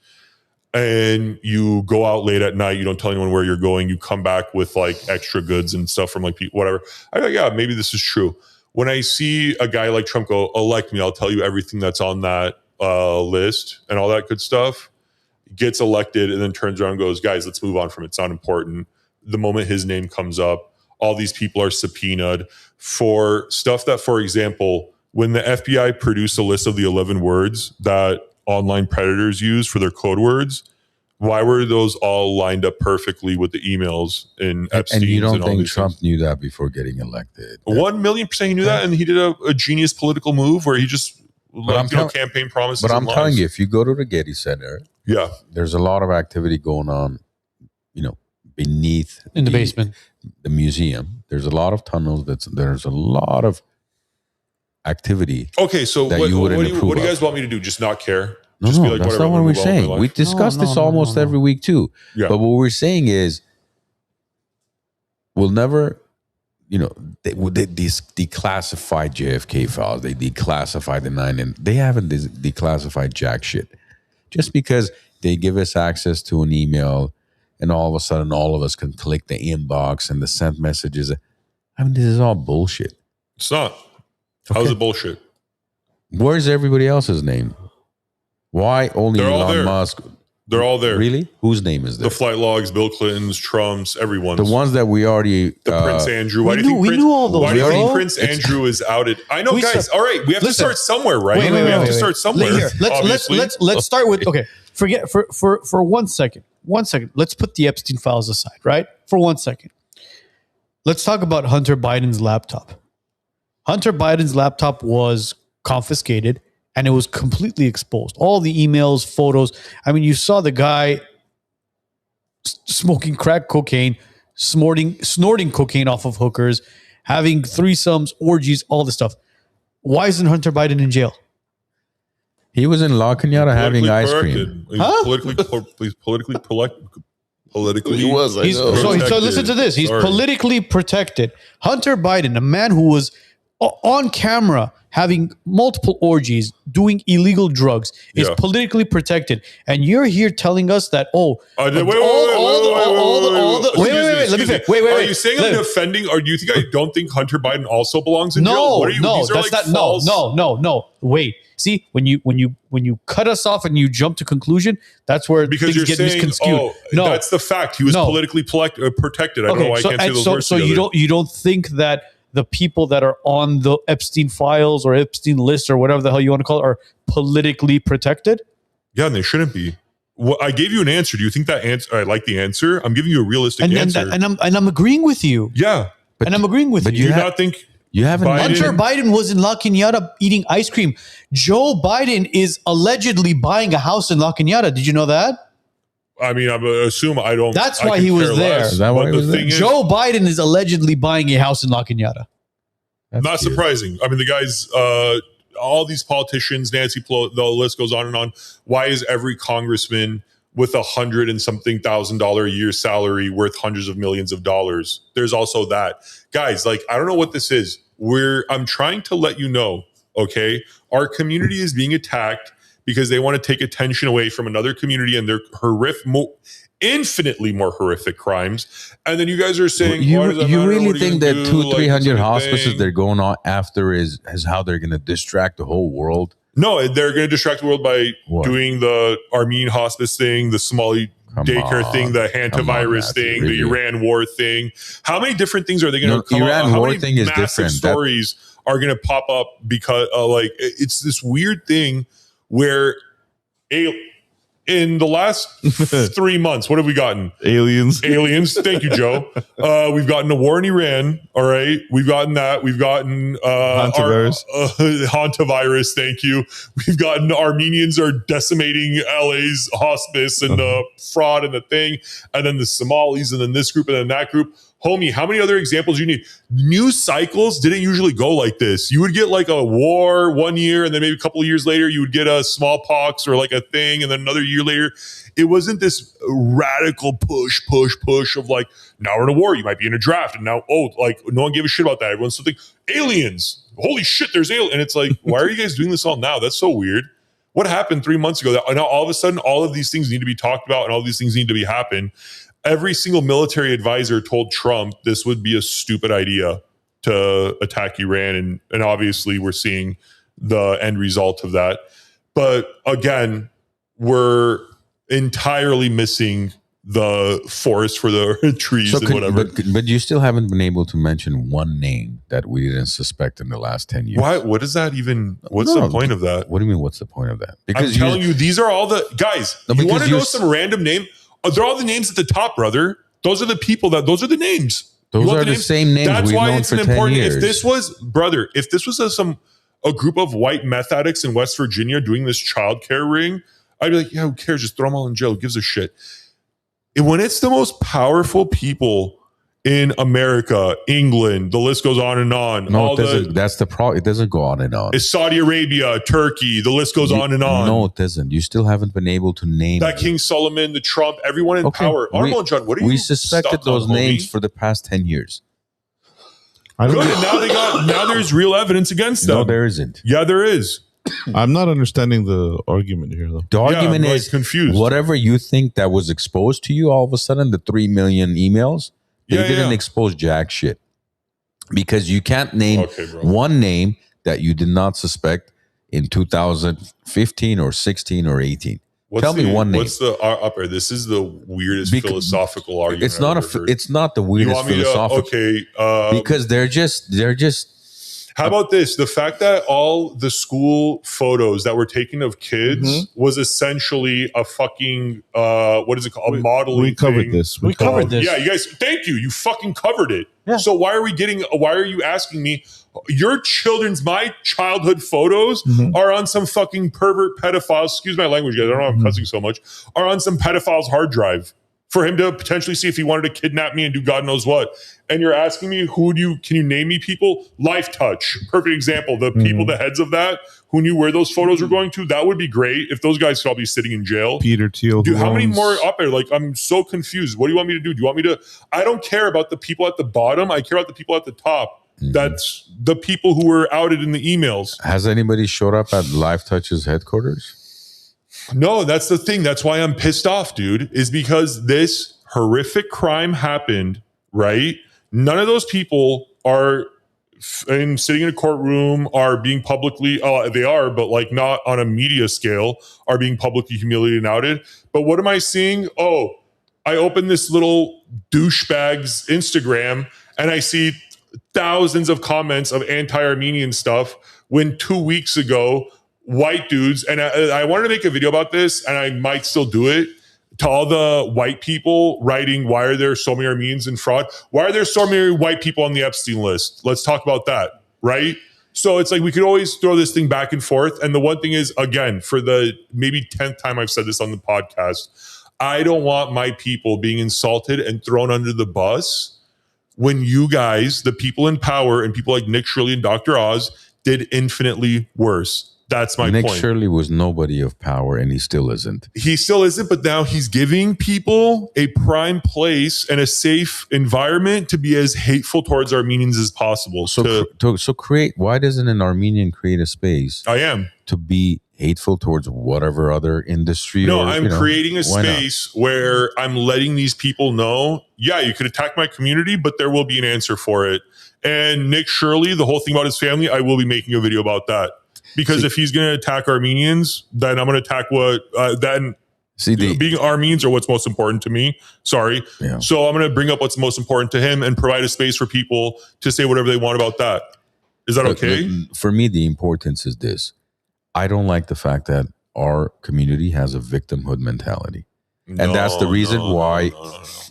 And you go out late at night, you don't tell anyone where you're going, you come back with like extra goods and stuff from like people, whatever. I go, yeah, maybe this is true. When I see a guy like Trump go, elect me, I'll tell you everything that's on that list and all that good stuff, gets elected and then turns around and goes, guys, let's move on from it. It's not important. The moment his name comes up, all these people are subpoenaed for stuff that, for example, when the FBI produced a list of the 11 words that online predators use for their code words, why were those all lined up perfectly with the emails in Epstein's? And you don't think things? Trump knew that before getting elected? 1,000,000% he knew that, and he did a genius political move where he just campaign promises. But I'm telling you, if you go to the Getty Center, yeah, there's a lot of activity going on, beneath in the basement, the museum. There's a lot of tunnels. There's a lot of activity. Okay, so what do you guys want me to do? Just not care? No, just no, be like, that's whatever, not what we're move on with my saying. life? We discuss this almost every week too. Yeah. But what we're saying is, we'll never, they declassified JFK files. They declassified the 9, and they haven't declassified jack shit. Just because they give us access to an email, and all of a sudden, all of us can click the inbox and the sent messages. I mean, this is all bullshit. It's not. How's it bullshit? Where's everybody else's name? Why only Elon Musk? They're all there. Really? Whose name is there? The flight logs, Bill Clinton's, Trump's, everyone's. The ones that we already... Prince Andrew. We knew all those. Why do you think Prince Andrew is outed? I know, guys. All right, we have to start somewhere, right? We have to start somewhere. Let's start with, okay, forget, for 1 second. 1 second. Let's put the Epstein files aside, right? For 1 second. Let's talk about Hunter Biden's laptop. Hunter Biden's laptop was confiscated and it was completely exposed. All the emails, photos. I mean, you saw the guy smoking crack cocaine, snorting cocaine off of hookers, having threesomes, orgies, all this stuff. Why isn't Hunter Biden in jail? He was in La Cañada having ice cream. He's politically. He was. So listen to this. He's politically protected. Hunter Biden, a man who was on camera having multiple orgies, doing illegal drugs, is politically protected. And you're here telling us that, wait, let me finish. Wait. Are you saying I'm defending, or do you think I don't think Hunter Biden also belongs in jail? No. Wait. See, when you cut us off and you jump to conclusion, that's where because things get misconstrued. No, that's the fact. He was politically protected. I don't know why I can't say those words. So you don't think that the people that are on the Epstein files or Epstein list or whatever the hell you want to call it are politically protected? Yeah, and they shouldn't be. Well, I gave you an answer. Do you think that answer? I like the answer. I'm giving you a realistic answer, and I'm agreeing with you. Yeah, I'm agreeing with you. Do you not think? You haven't. Hunter Biden was in La Cañada eating ice cream. Joe Biden is allegedly buying a house in La Cañada. Did you know that? I mean, I assume I don't. That's why he was there. Is that why he was there? Joe Biden is allegedly buying a house in La Cañada. Not surprising. I mean, the guys, all these politicians, Nancy Pelosi, the list goes on and on. Why is every congressman with $100 and something $1,000 a year salary worth hundreds of millions of dollars? There's also that. Guys, like, I don't know what this is. I'm trying to let you know, okay? Our community is being attacked because they want to take attention away from another community and their infinitely more horrific crimes. And then you guys are saying, you really think that 200-300 hospices they're going on after is how they're going to distract the whole world? No, they're going to distract the world by doing the Armenian hospice thing, the Somali daycare thing, the hantavirus thing, really? The Iran war thing. How many different things are they going to come Iran up? How war many thing is massive different. stories are going to pop up because it's this weird thing where in the last 3 months, what have we gotten? Aliens. Thank you, Joe. We've gotten a war in Iran. All right. We've gotten that. We've gotten hantavirus. Thank you. We've gotten Armenians are decimating LA's hospice and the fraud and the thing. And then the Somalis and then this group and then that group. Homie, how many other examples you need? News cycles didn't usually go like this. You would get like a war 1 year, and then maybe a couple of years later, you would get a smallpox or like a thing, and then another year later. It wasn't this radical push of like, now we're in a war, you might be in a draft, and now, like no one gave a shit about that. Everyone's still thinking, aliens, holy shit, there's aliens. And it's like, why are you guys doing this all now? That's so weird. What happened 3 months ago? That now all of a sudden, all of these things need to be talked about, and all these things need to be happen. Every single military advisor told Trump this would be a stupid idea to attack Iran. And obviously we're seeing the end result of that. But again, we're entirely missing the forest for the trees and whatever. But you still haven't been able to mention one name that we didn't suspect in the last 10 years. Why? What is that even? What's the point of that? What do you mean, what's the point of that? Because I'm telling you, these are all the guys. You want to know some random name? They're all the names at the top, brother. Those are the people those are the names. Those are the same names. That's we've why known it's for 10 important. years. If this was a group of white meth addicts in West Virginia doing this childcare ring, I'd be like, yeah, who cares? Just throw them all in jail. Who gives a shit? And when it's the most powerful people in America, England, the list goes on and on. No, that's the problem. It doesn't go on and on. It's Saudi Arabia, Turkey, the list goes on and on. No, it doesn't. You still haven't been able to name that King Solomon, the Trump, everyone in power. Armand John, what are you? We suspected those names for the past 10 years. Good. And now there's real evidence against them. No, there isn't. Yeah, there is. I'm not understanding the argument here, though. The argument is confused. Whatever you think that was exposed to you, all of a sudden, the 3 million emails, they didn't expose jack shit. Because you can't name one name that you did not suspect in 2015 or 16 or 18. Tell me one name. What's the upper? This is the weirdest philosophical argument. It's not the weirdest philosophical. Because they're just. How about this? The fact that all the school photos that were taken of kids was essentially a fucking what is it called? A modeling. We covered this. We covered this. Yeah, you guys. Thank you. You fucking covered it. Yeah. So why are you asking me? My childhood photos are on some fucking pervert pedophiles. Excuse my language, guys. I don't know I'm cussing so much. Are on some pedophile's hard drive for him to potentially see if he wanted to kidnap me and do God knows what. And you're asking me, can you name me people? Life Touch, perfect example. The people, the heads of that, who knew where those photos were going to, that would be great if those guys could all be sitting in jail. Peter Thiel. Dude, how many more up there? Like, I'm so confused. What do you want me to do? Do you want me to? I don't care about the people at the bottom. I care about the people at the top. That's the people who were outed in the emails. Has anybody showed up at Life Touch's headquarters? No, that's the thing. That's why I'm pissed off, dude, is because this horrific crime happened, right? None of those people are sitting in a courtroom, are being publicly, they are, but like not on a media scale, are being publicly humiliated and outed. But what am I seeing? Oh, I open this little douchebag's Instagram and I see thousands of comments of anti-Armenian stuff when 2 weeks ago, white dudes, and I wanted to make a video about this, and I might still do it, to all the white people writing, why are there so many Armenians in fraud? Why are there so many white people on the Epstein list? Let's talk about that, right? So it's like we could always throw this thing back and forth. And the one thing is, again, for the maybe 10th time I've said this on the podcast, I don't want my people being insulted and thrown under the bus when you guys, the people in power and people like Nick Shirley and Dr. Oz, did infinitely worse. That's my Nick point. Shirley was nobody of power, and he still isn't. He still isn't, but now he's giving people a prime place and a safe environment to be as hateful towards Armenians as possible. So create. Why doesn't an Armenian create a space? I am to be hateful towards whatever other industry. No, or, I'm creating a space where I'm letting these people know, yeah, you could attack my community, but there will be an answer for it. And Nick Shirley, the whole thing about his family, I will be making a video about that. Because if he's going to attack Armenians, then I'm going to attack what being Armenians are what's most important to me. Sorry. Yeah. So I'm going to bring up what's most important to him and provide a space for people to say whatever they want about that. Is that okay? For me, the importance is this. I don't like the fact that our community has a victimhood mentality. And that's the reason why.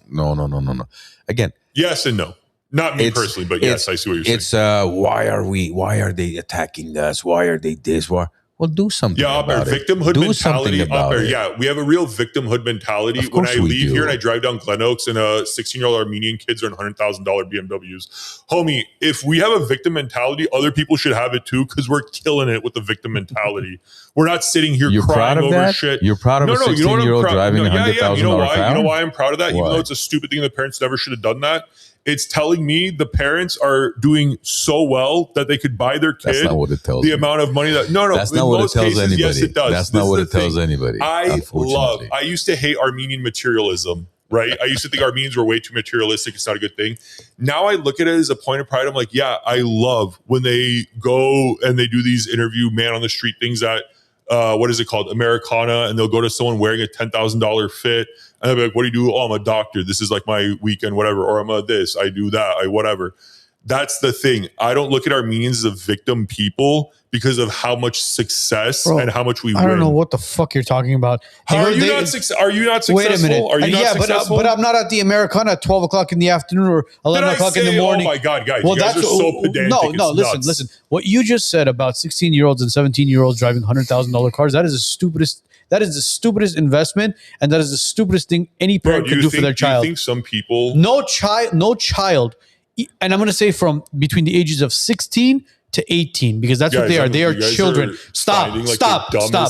No. Again. Yes and no. Not me personally, but yes, I see what you're saying. Why are they attacking us? Why are they this? Well, do something about it. Victimhood mentality up there. Yeah, we have a real victimhood mentality. When I leave here and I drive down Glenoaks and 16-year-old Armenian kids are in $100,000 BMWs. Homie, if we have a victim mentality, other people should have it too, because we're killing it with the victim mentality. We're not sitting here crying over shit. You're proud of a 16-year-old driving a $100,000 car? You know why I'm proud of that? Even though it's a stupid thing, the parents never should have done that. It's telling me the parents are doing so well that they could buy their kid. That's not what it tells the amount of money that that's not what it tells anybody. Yes, it does. That's not what it tells anybody. I used to hate Armenian materialism, right? I used to think Armenians were way too materialistic. It's not a good thing. Now I look at it as a point of pride. I'm like, yeah, I love when they go and they do these interview man on the street things at what is it called? Americana, and they'll go to someone wearing a $10,000 fit. And they'll be like, what do you do? Oh, I'm a doctor. This is like my weekend, whatever. Or I'm a this, I do that, whatever. That's the thing. I don't look at Armenians as a victim people because of how much success and how much we win. I don't know what the fuck you're talking about. Are you not successful? Wait a minute. Are you not successful? But I'm not at the Americana at 12 o'clock in the afternoon or 11 o'clock in the morning. Oh my God, guys. Well, you guys are so pedantic. No, listen. What you just said about 16-year-olds and 17-year-olds driving $100,000 cars, that is the stupidest investment, and that is the stupidest thing any parent could do for their child. Do you think some people... No child, and I'm going to say from between the ages of 16 to 18, because that's what they are. They are children. Stop.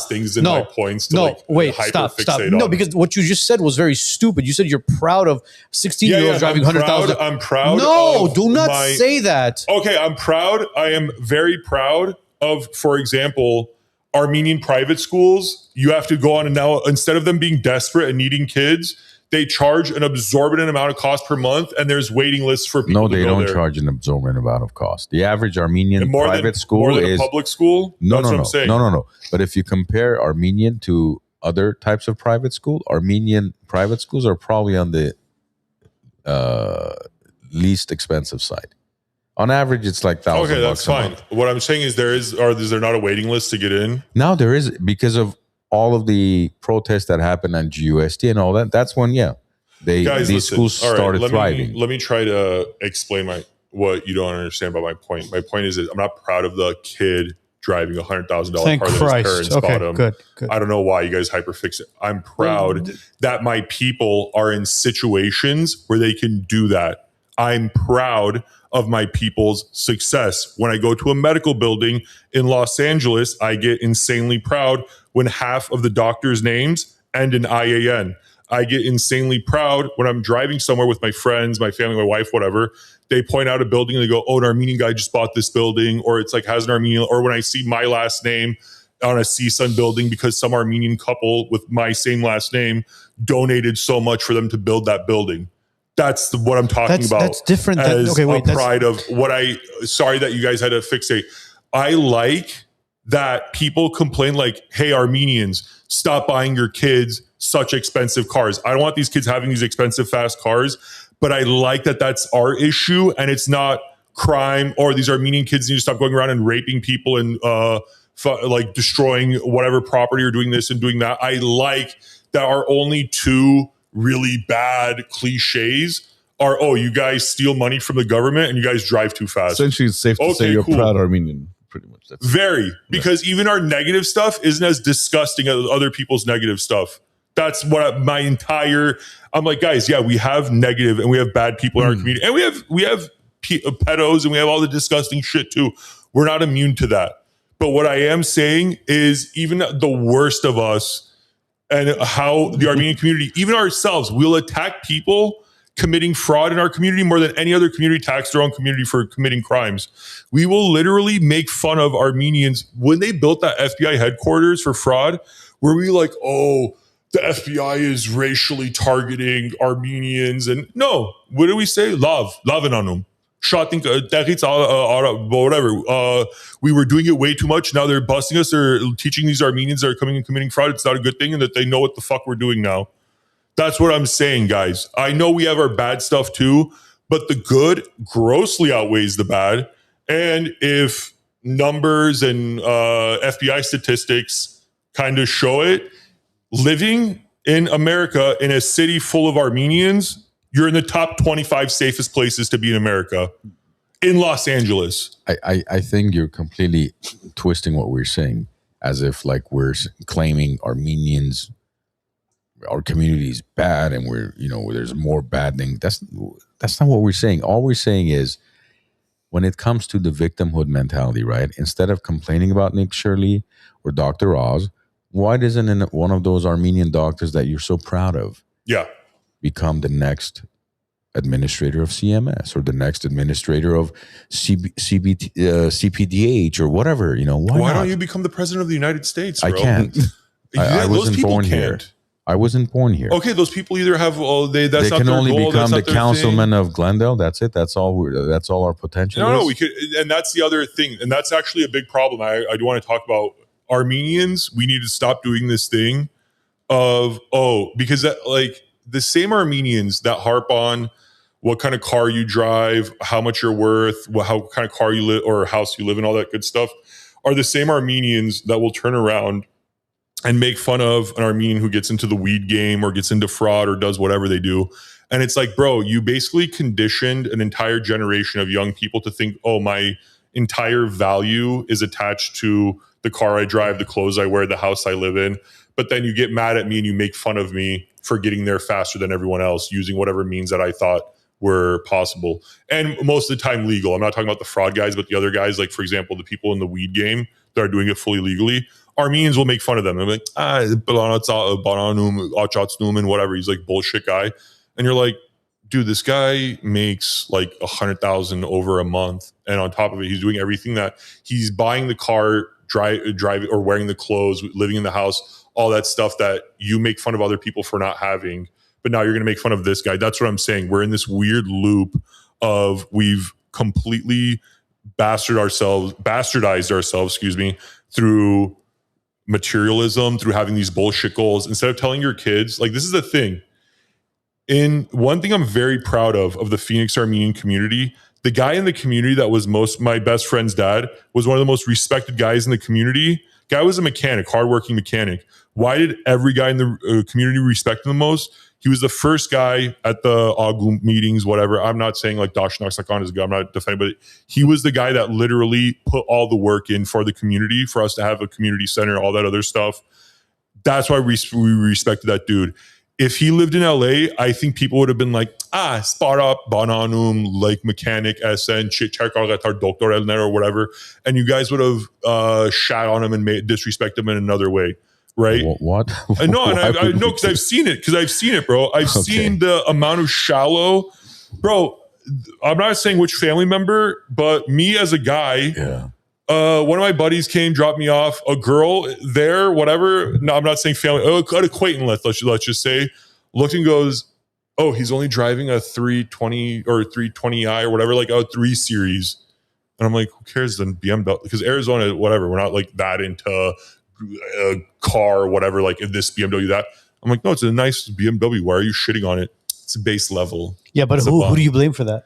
Things in my points to stop. No, because what you just said was very stupid. You said you're proud of 16-year-olds driving 100,000. I'm proud. No, do not say that. Okay, I'm proud. I am very proud of, for example, Armenian private schools. You have to go on and now, instead of them being desperate and needing kids, they charge an absorbent amount of cost per month, and there's waiting lists for people. No, they don't charge an absorbent amount of cost. The average Armenian private school is a public school. No. But if you compare Armenian to other types of private school, Armenian private schools are probably on the least expensive side. On average, it's like $1,000. Okay, that's fine. What I'm saying is, is there not a waiting list to get in? Now there is, because of all of the protests that happened on GUST and all that. That's when, these schools started thriving. Let me try to explain what you don't understand about my point. My point is that I'm not proud of the kid driving $100,000 Thank car that his Christ. parents Okay, bought him. good. I don't know why you guys hyperfix it. I'm proud that my people are in situations where they can do that. I'm proud of my people's success. When I go to a medical building in Los Angeles, I get insanely proud when half of the doctors' names end in IAN. I get insanely proud when I'm driving somewhere with my friends, my family, my wife, whatever. They point out a building and they go, oh, an Armenian guy just bought this building, or it's like has an Armenian, or when I see my last name on a CSUN building because some Armenian couple with my same last name donated so much for them to build that building. That's what I'm talking about. That's different. Pride of what sorry that you guys had to fixate. I like that people complain like, hey, Armenians, stop buying your kids such expensive cars. I don't want these kids having these expensive, fast cars, but I like that that's our issue and it's not crime or these Armenian kids need to stop going around and raping people and like destroying whatever property or doing this and doing that. I like that our only two really bad cliches are, oh, you guys steal money from the government and you guys drive too fast. Essentially, it's safe to say you're proud Armenian. Pretty much. That's because even our negative stuff isn't as disgusting as other people's negative stuff. That's what I'm like, guys, yeah, we have negative and we have bad people in our community and we have pedos and we have all the disgusting shit too. We're not immune to that. But what I am saying is even the worst of us and how the Armenian community, even ourselves, will attack people committing fraud in our community more than any other community attacks their own community for committing crimes. We will literally make fun of Armenians when they built that FBI headquarters for fraud, where we like, oh, the FBI is racially targeting Armenians. And no, what do we say? Love and on them. Whatever. We were doing it way too much. Now they're busting us. They're teaching these Armenians that are coming and committing fraud. It's not a good thing and that they know what the fuck we're doing now. That's what I'm saying, guys. I know we have our bad stuff too, but the good grossly outweighs the bad. And if numbers and FBI statistics kind of show it, living in America in a city full of Armenians, you're in the top 25 safest places to be in America. In Los Angeles. I think you're completely twisting what we're saying as if like we're claiming Armenians, our community is bad and we're, there's more bad things. That's not what we're saying. All we're saying is when it comes to the victimhood mentality, right? Instead of complaining about Nick Shirley or Dr. Oz, why doesn't one of those Armenian doctors that you're so proud of become the next administrator of CMS or the next administrator of CPDH or whatever, why don't you become the president of the United States, bro? I can't. I wasn't born here. I wasn't born here. Okay, those people either have they can only become the councilman of Glendale. That's it. That's all our potential. No, we could, and that's the other thing, and that's actually a big problem. I do want to talk about Armenians. We need to stop doing this thing of because that like the same Armenians that harp on what kind of car you drive, how much you're worth, how kind of car you live or house you live in, all that good stuff, are the same Armenians that will turn around and make fun of an Armenian who gets into the weed game or gets into fraud or does whatever they do. And it's like, bro, you basically conditioned an entire generation of young people to think, oh, my entire value is attached to the car I drive, the clothes I wear, the house I live in. But then you get mad at me and you make fun of me for getting there faster than everyone else using whatever means that I thought were possible. And most of the time legal. I'm not talking about the fraud guys, but the other guys, like, for example, the people in the weed game that are doing it fully legally. Armenians will make fun of them. They're like, whatever. He's like bullshit guy. And you're like, dude, this guy makes like 100,000 over a month. And on top of it, he's doing everything that he's buying the car, driving or wearing the clothes, living in the house, all that stuff that you make fun of other people for not having. But now you're going to make fun of this guy. That's what I'm saying. We're in this weird loop of we've completely bastardized ourselves, through materialism, through having these bullshit goals. Instead of telling your kids, like, this is the thing. In one thing I'm very proud of the Phoenix Armenian community, the guy in the community that was my best friend's dad was one of the most respected guys in the community. Guy was a mechanic, hardworking mechanic. Why did every guy in the community respect him the most? He was the first guy at the OGU meetings, whatever. I'm not saying like Dash Naksakan is a guy, I'm not defending, but he was the guy that literally put all the work in for the community, for us to have a community center, all that other stuff. That's why we respected that dude. If he lived in LA, I think people would have been like, spot up, bananum, like mechanic, SN, doctor Elner or whatever. And you guys would have shat on him and disrespect him in another way. Right? What? I know, and I know because I've seen it. Bro. I've seen the amount of shallow, bro. I'm not saying which family member, but me as a guy, one of my buddies came, dropped me off. A girl there, whatever. No, I'm not saying family. An acquaintance, let's just say, looked and goes, "Oh, he's only driving a 320 or 320i or whatever, like a 3 Series." And I'm like, who cares? Then BMW, because Arizona, whatever. We're not like that into a car or whatever, like this BMW, that. I'm like, no, it's a nice BMW. Why are you shitting on it? It's a base level. Yeah, but who do you blame for that?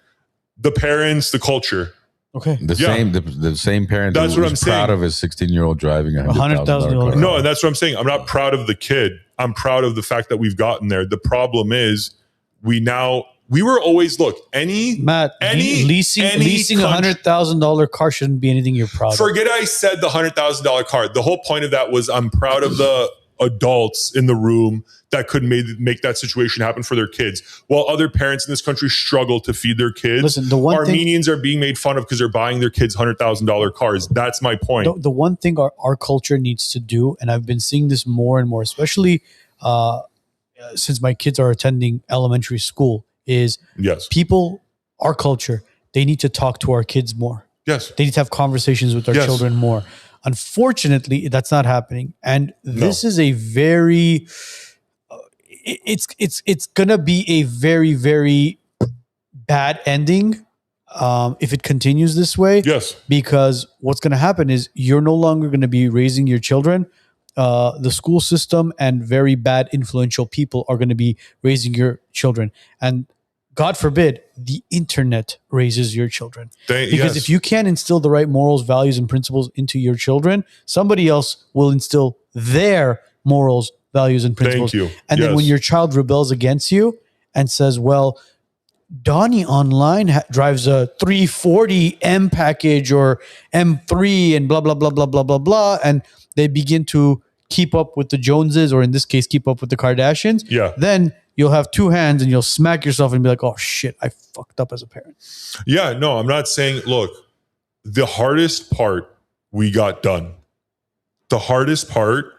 The parents, the culture. Okay. The same parent that's who what was I'm proud saying. of his 16-year-old driving a $100,000 car. No, and that's what I'm saying. I'm not proud of the kid. I'm proud of the fact that we've gotten there. The problem is we were always, look, leasing a $100,000 car shouldn't be anything you're proud of. Forget I said the $100,000 car. The whole point of that was I'm proud of the adults in the room that could make that situation happen for their kids. While other parents in this country struggle to feed their kids, listen, Armenians are being made fun of because they're buying their kids $100,000 cars. That's my point. The one thing our culture needs to do, and I've been seeing this more and more, especially since my kids are attending elementary school, is people, our culture, they need to talk to our kids more. Yes. They need to have conversations with our children more. Unfortunately, that's not happening. And this is a very, it's going to be a very, very bad ending if it continues this way. Yes. Because what's going to happen is you're no longer going to be raising your children. The school system and very bad influential people are going to be raising your children. And God forbid, the internet raises your children. Because if you can't instill the right morals, values, and principles into your children, somebody else will instill their morals, values, and principles. Thank you. And then when your child rebels against you and says, well, Donnie online drives a 340 M package or M3 and blah, blah, blah, blah, blah, blah, blah. And they begin to keep up with the Joneses, or in this case, keep up with the Kardashians. Yeah. Then you'll have two hands and you'll smack yourself and be like, oh shit, I fucked up as a parent. Yeah, no, I'm not saying, look, the hardest part we got done. The hardest part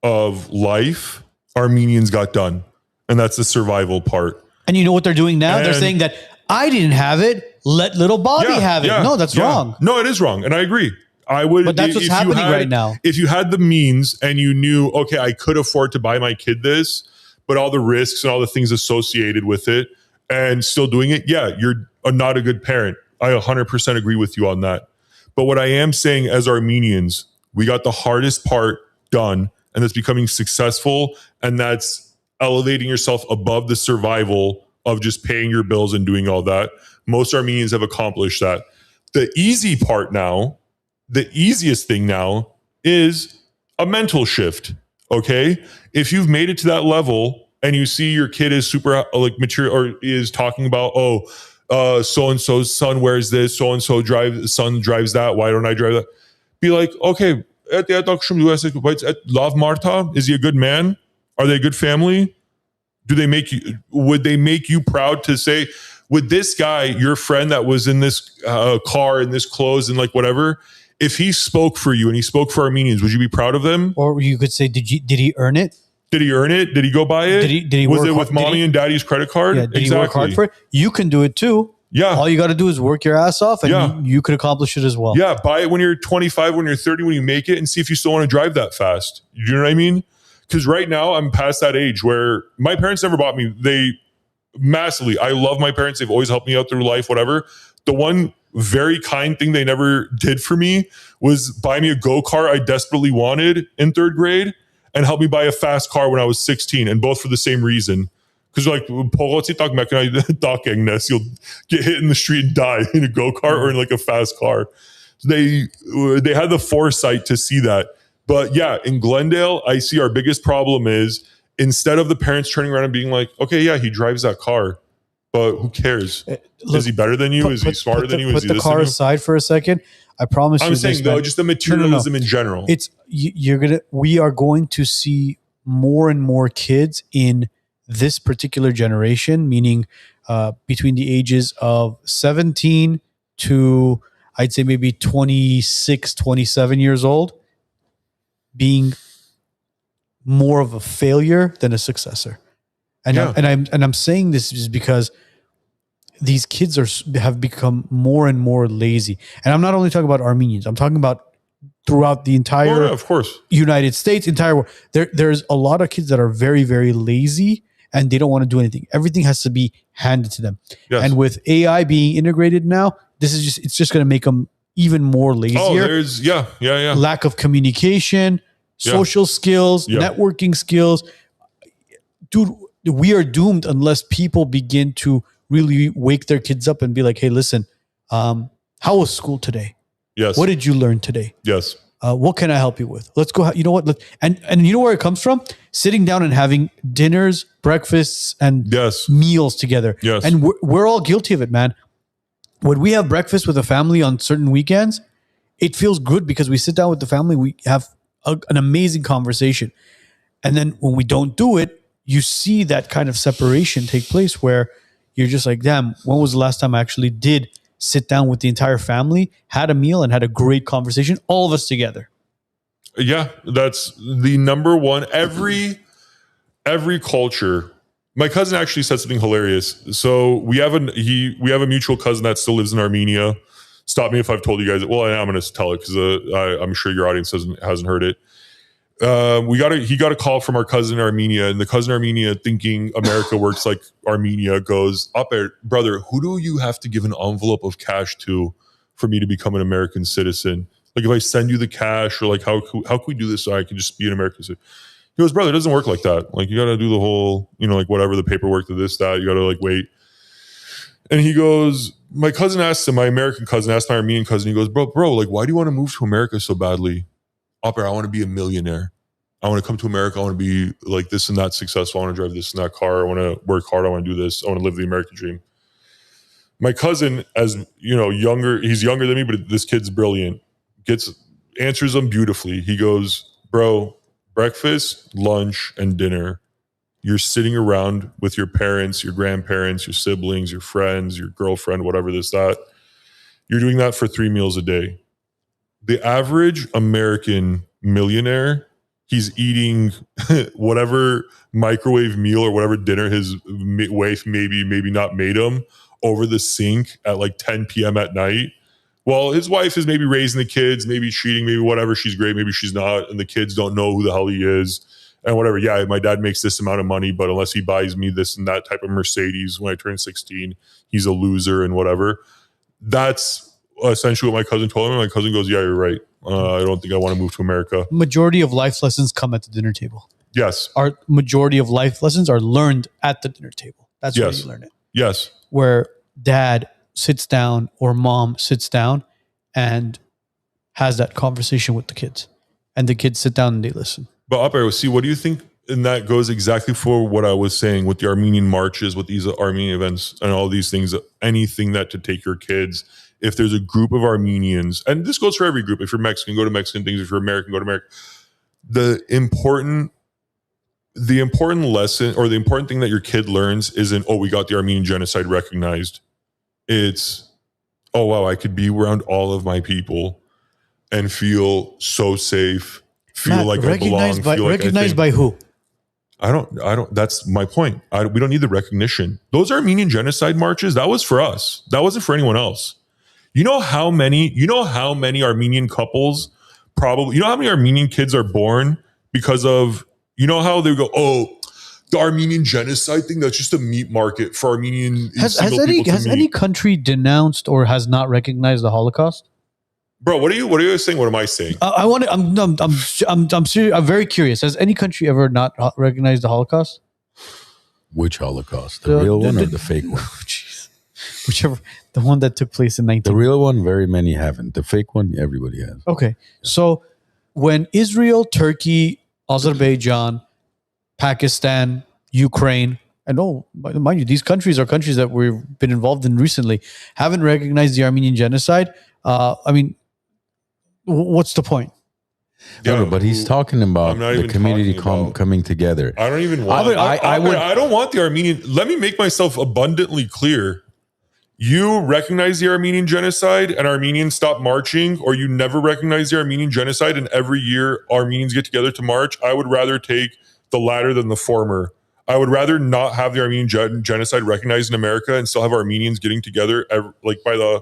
of life, Armenians got done. And that's the survival part. And you know what they're doing now? They're saying that I didn't have it. Let little Bobby have it. No, that's wrong. No, it is wrong. And I agree. I would, but that's what's happening right now. If you had the means and you knew, okay, I could afford to buy my kid this, but all the risks and all the things associated with it and still doing it, yeah, you're not a good parent. I 100% agree with you on that. But what I am saying as Armenians, we got the hardest part done, and that's becoming successful, and that's elevating yourself above the survival of just paying your bills and doing all that. Most Armenians have accomplished that. The easy part now, the easiest thing now is a mental shift. Okay. If you've made it to that level and you see your kid is super like mature or is talking about, so-and-so's son wears this, so-and-so son drives that. Why don't I drive that? Be like, okay, love Marta. Is he a good man? Are they a good family? Would they make you proud to say, would this guy, your friend that was in this car, in this clothes and like whatever, if he spoke for you and he spoke for Armenians, would you be proud of them? Or you could say, did he earn it? Did he earn it? Did he go buy it? Did he was work it with mommy and daddy's credit card? Yeah, did he work hard for it? You can do it too. Yeah. All you got to do is work your ass off and you could accomplish it as well. Yeah. Buy it when you're 25, when you're 30, when you make it, and see if you still want to drive that fast. You know what I mean? Because right now I'm past that age where my parents never bought me. Massively. I love my parents. They've always helped me out through life, whatever. The one very kind thing they never did for me was buy me a go-kart I desperately wanted in 3rd grade and help me buy a fast car when I was 16, and both for the same reason. Because like, you'll get hit in the street and die in a go-kart or in like a fast car. They had the foresight to see that. But yeah, in Glendale, I see our biggest problem is instead of the parents turning around and being like, okay, yeah, he drives that car, but who cares? Look, is he better than you? Is he smarter than you? Is Put he the this car than you? aside for a second. I promise you. I'm saying though, just the materialism in general. It's we are going to see more and more kids in this particular generation, meaning between the ages of 17 to I'd say maybe 26, 27 years old, being more of a failure than a successor. And I'm saying this just because these kids have become more and more lazy. And I'm not only talking about Armenians. I'm talking about throughout the entire of course. United States, entire world. There's a lot of kids that are very, very lazy and they don't want to do anything. Everything has to be handed to them. Yes. And with AI being integrated now, it's just going to make them even more lazier. Oh, there's Lack of communication, social skills, networking skills. Dude, we are doomed unless people begin to really wake their kids up and be like, hey, listen, how was school today? Yes. What did you learn today? Yes. What can I help you with? Let's go. You know what? And you know where it comes from? Sitting down and having dinners, breakfasts, and meals together. Yes. And we're all guilty of it, man. When we have breakfast with a family on certain weekends, it feels good because we sit down with the family. We have an amazing conversation. And then when we don't do it, you see that kind of separation take place where you're just like, damn, when was the last time I actually did sit down with the entire family, had a meal, and had a great conversation, all of us together? Yeah, that's the number one. Every culture. My cousin actually said something hilarious. So we have a mutual cousin that still lives in Armenia. Stop me if I've told you guys. Well, I'm going to tell it because I'm sure your audience hasn't heard it. He got a call from our cousin in Armenia, and the cousin in Armenia, thinking America works like Armenia, goes, up there, brother, who do you have to give an envelope of cash to for me to become an American citizen? Like if I send you the cash, or like how can we do this so I can just be an American citizen? He goes, brother, it doesn't work like that. Like you got to do the whole, like whatever the paperwork to this, that, you got to like wait. And he goes, my American cousin asked my Armenian cousin, he goes, bro, like why do you want to move to America so badly? Upper, I want to be a millionaire. I want to come to America. I want to be like this and that successful. I want to drive this and that car. I want to work hard. I want to do this. I want to live the American dream. My cousin, as younger, he's younger than me, but this kid's brilliant. Answers them beautifully. He goes, bro, breakfast, lunch, and dinner. You're sitting around with your parents, your grandparents, your siblings, your friends, your girlfriend, whatever this, that. You're doing that for 3 meals a day. The average American millionaire, he's eating whatever microwave meal or whatever dinner his wife maybe not made him over the sink at like 10 p.m. at night. Well, his wife is maybe raising the kids, maybe cheating, maybe whatever. She's great, maybe she's not. And the kids don't know who the hell he is and whatever. Yeah, my dad makes this amount of money, but unless he buys me this and that type of Mercedes when I turn 16, he's a loser and whatever. That's essentially what my cousin told him. My cousin goes, yeah, you're right. I don't think I want to move to America. Majority of life lessons come at the dinner table. Yes. Our majority of life lessons are learned at the dinner table. That's where you learn it. Yes. Where dad sits down or mom sits down and has that conversation with the kids. And the kids sit down and they listen. But Upper, see, what do you think? And that goes exactly for what I was saying with the Armenian marches, with these Armenian events and all these things, anything that to take your kids. If there's a group of Armenians, and this goes for every group, if you're Mexican, go to Mexican things. If you're American, go to America. The important lesson or the important thing that your kid learns isn't, oh, we got the Armenian genocide recognized. It's, oh, wow, I could be around all of my people and feel so safe, feel like I belong. Recognized by who? I don't, that's my point. We don't need the recognition. Those Armenian genocide marches, that was for us. That wasn't for anyone else. You know how many Armenian couples how many Armenian kids are born because of, how they go, oh, the Armenian genocide thing, that's just a meat market for Armenian. Has any country denounced or has not recognized the Holocaust? Bro, what are you saying? What am I saying? I'm serious. I'm very curious. Has any country ever not recognized the Holocaust? Which Holocaust? The real one or the fake one? Jeez. Whichever, the one that took place in 19. The real one, very many haven't. The fake one, everybody has. Okay. So when Israel, Turkey, Azerbaijan, Pakistan, Ukraine, and mind you, these countries are countries that we've been involved in recently, haven't recognized the Armenian genocide. I mean, what's the point? No, but he's talking about the community coming together. I don't even want. I don't want the Armenian. Let me make myself abundantly clear. You recognize the Armenian genocide and Armenians stop marching, or you never recognize the Armenian genocide and every year Armenians get together to march. I would rather take the latter than the former. I would rather not have the Armenian genocide recognized in America and still have Armenians getting together like by the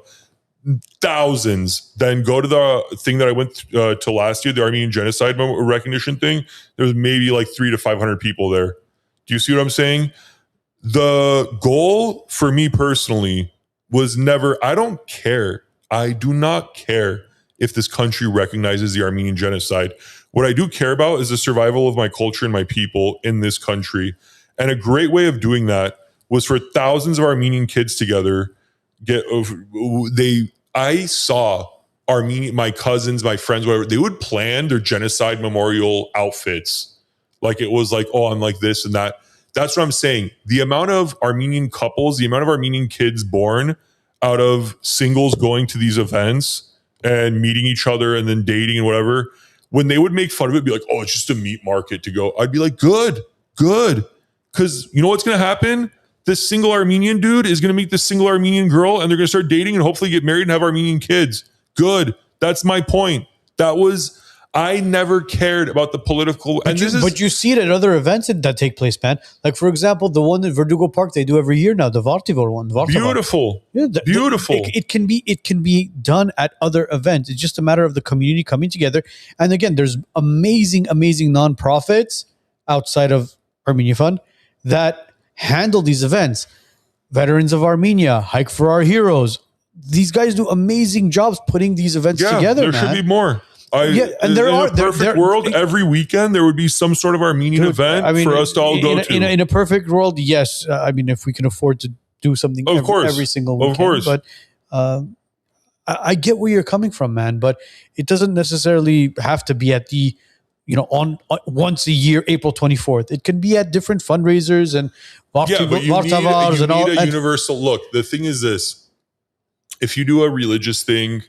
thousands than go to the thing that I went to last year, the Armenian genocide recognition thing. There's maybe like 300 to 500 people there. Do you see what I'm saying? The goal for me personally was never, I don't care. I do not care if this country recognizes the Armenian genocide. What I do care about is the survival of my culture and my people in this country. And a great way of doing that was for thousands of Armenian kids together. I saw my cousins, my friends, whatever, they would plan their genocide memorial outfits. Like it was like, oh, I'm like this and that. That's what I'm saying. The amount of Armenian couples, the amount of Armenian kids born out of singles going to these events and meeting each other and then dating and whatever, when they would make fun of it, be like, oh, it's just a meat market to go. I'd be like, good. Because you know what's going to happen? This single Armenian dude is going to meet this single Armenian girl and they're going to start dating and hopefully get married and have Armenian kids. Good. That's my point. I never cared about the political. But you see it at other events that take place, man. Like, for example, the one in Verdugo Park they do every year now, the Vartivar one. Beautiful. Yeah, beautiful. It can be done at other events. It's just a matter of the community coming together. And again, there's amazing nonprofits outside of Armenia Fund that handle these events. Veterans of Armenia, Hike for Our Heroes. These guys do amazing jobs putting these events together. There should be more. And there are in a perfect world, every weekend there would be some sort of Armenian event for us to all go to. In a perfect world, yes. I mean, if we can afford to do something every single weekend. Of course. But I get where you're coming from, man. But it doesn't necessarily have to be at the, on once a year, April 24th. It can be at different fundraisers and Vartavars and all. A universal look. The thing is this: if you do a religious thing,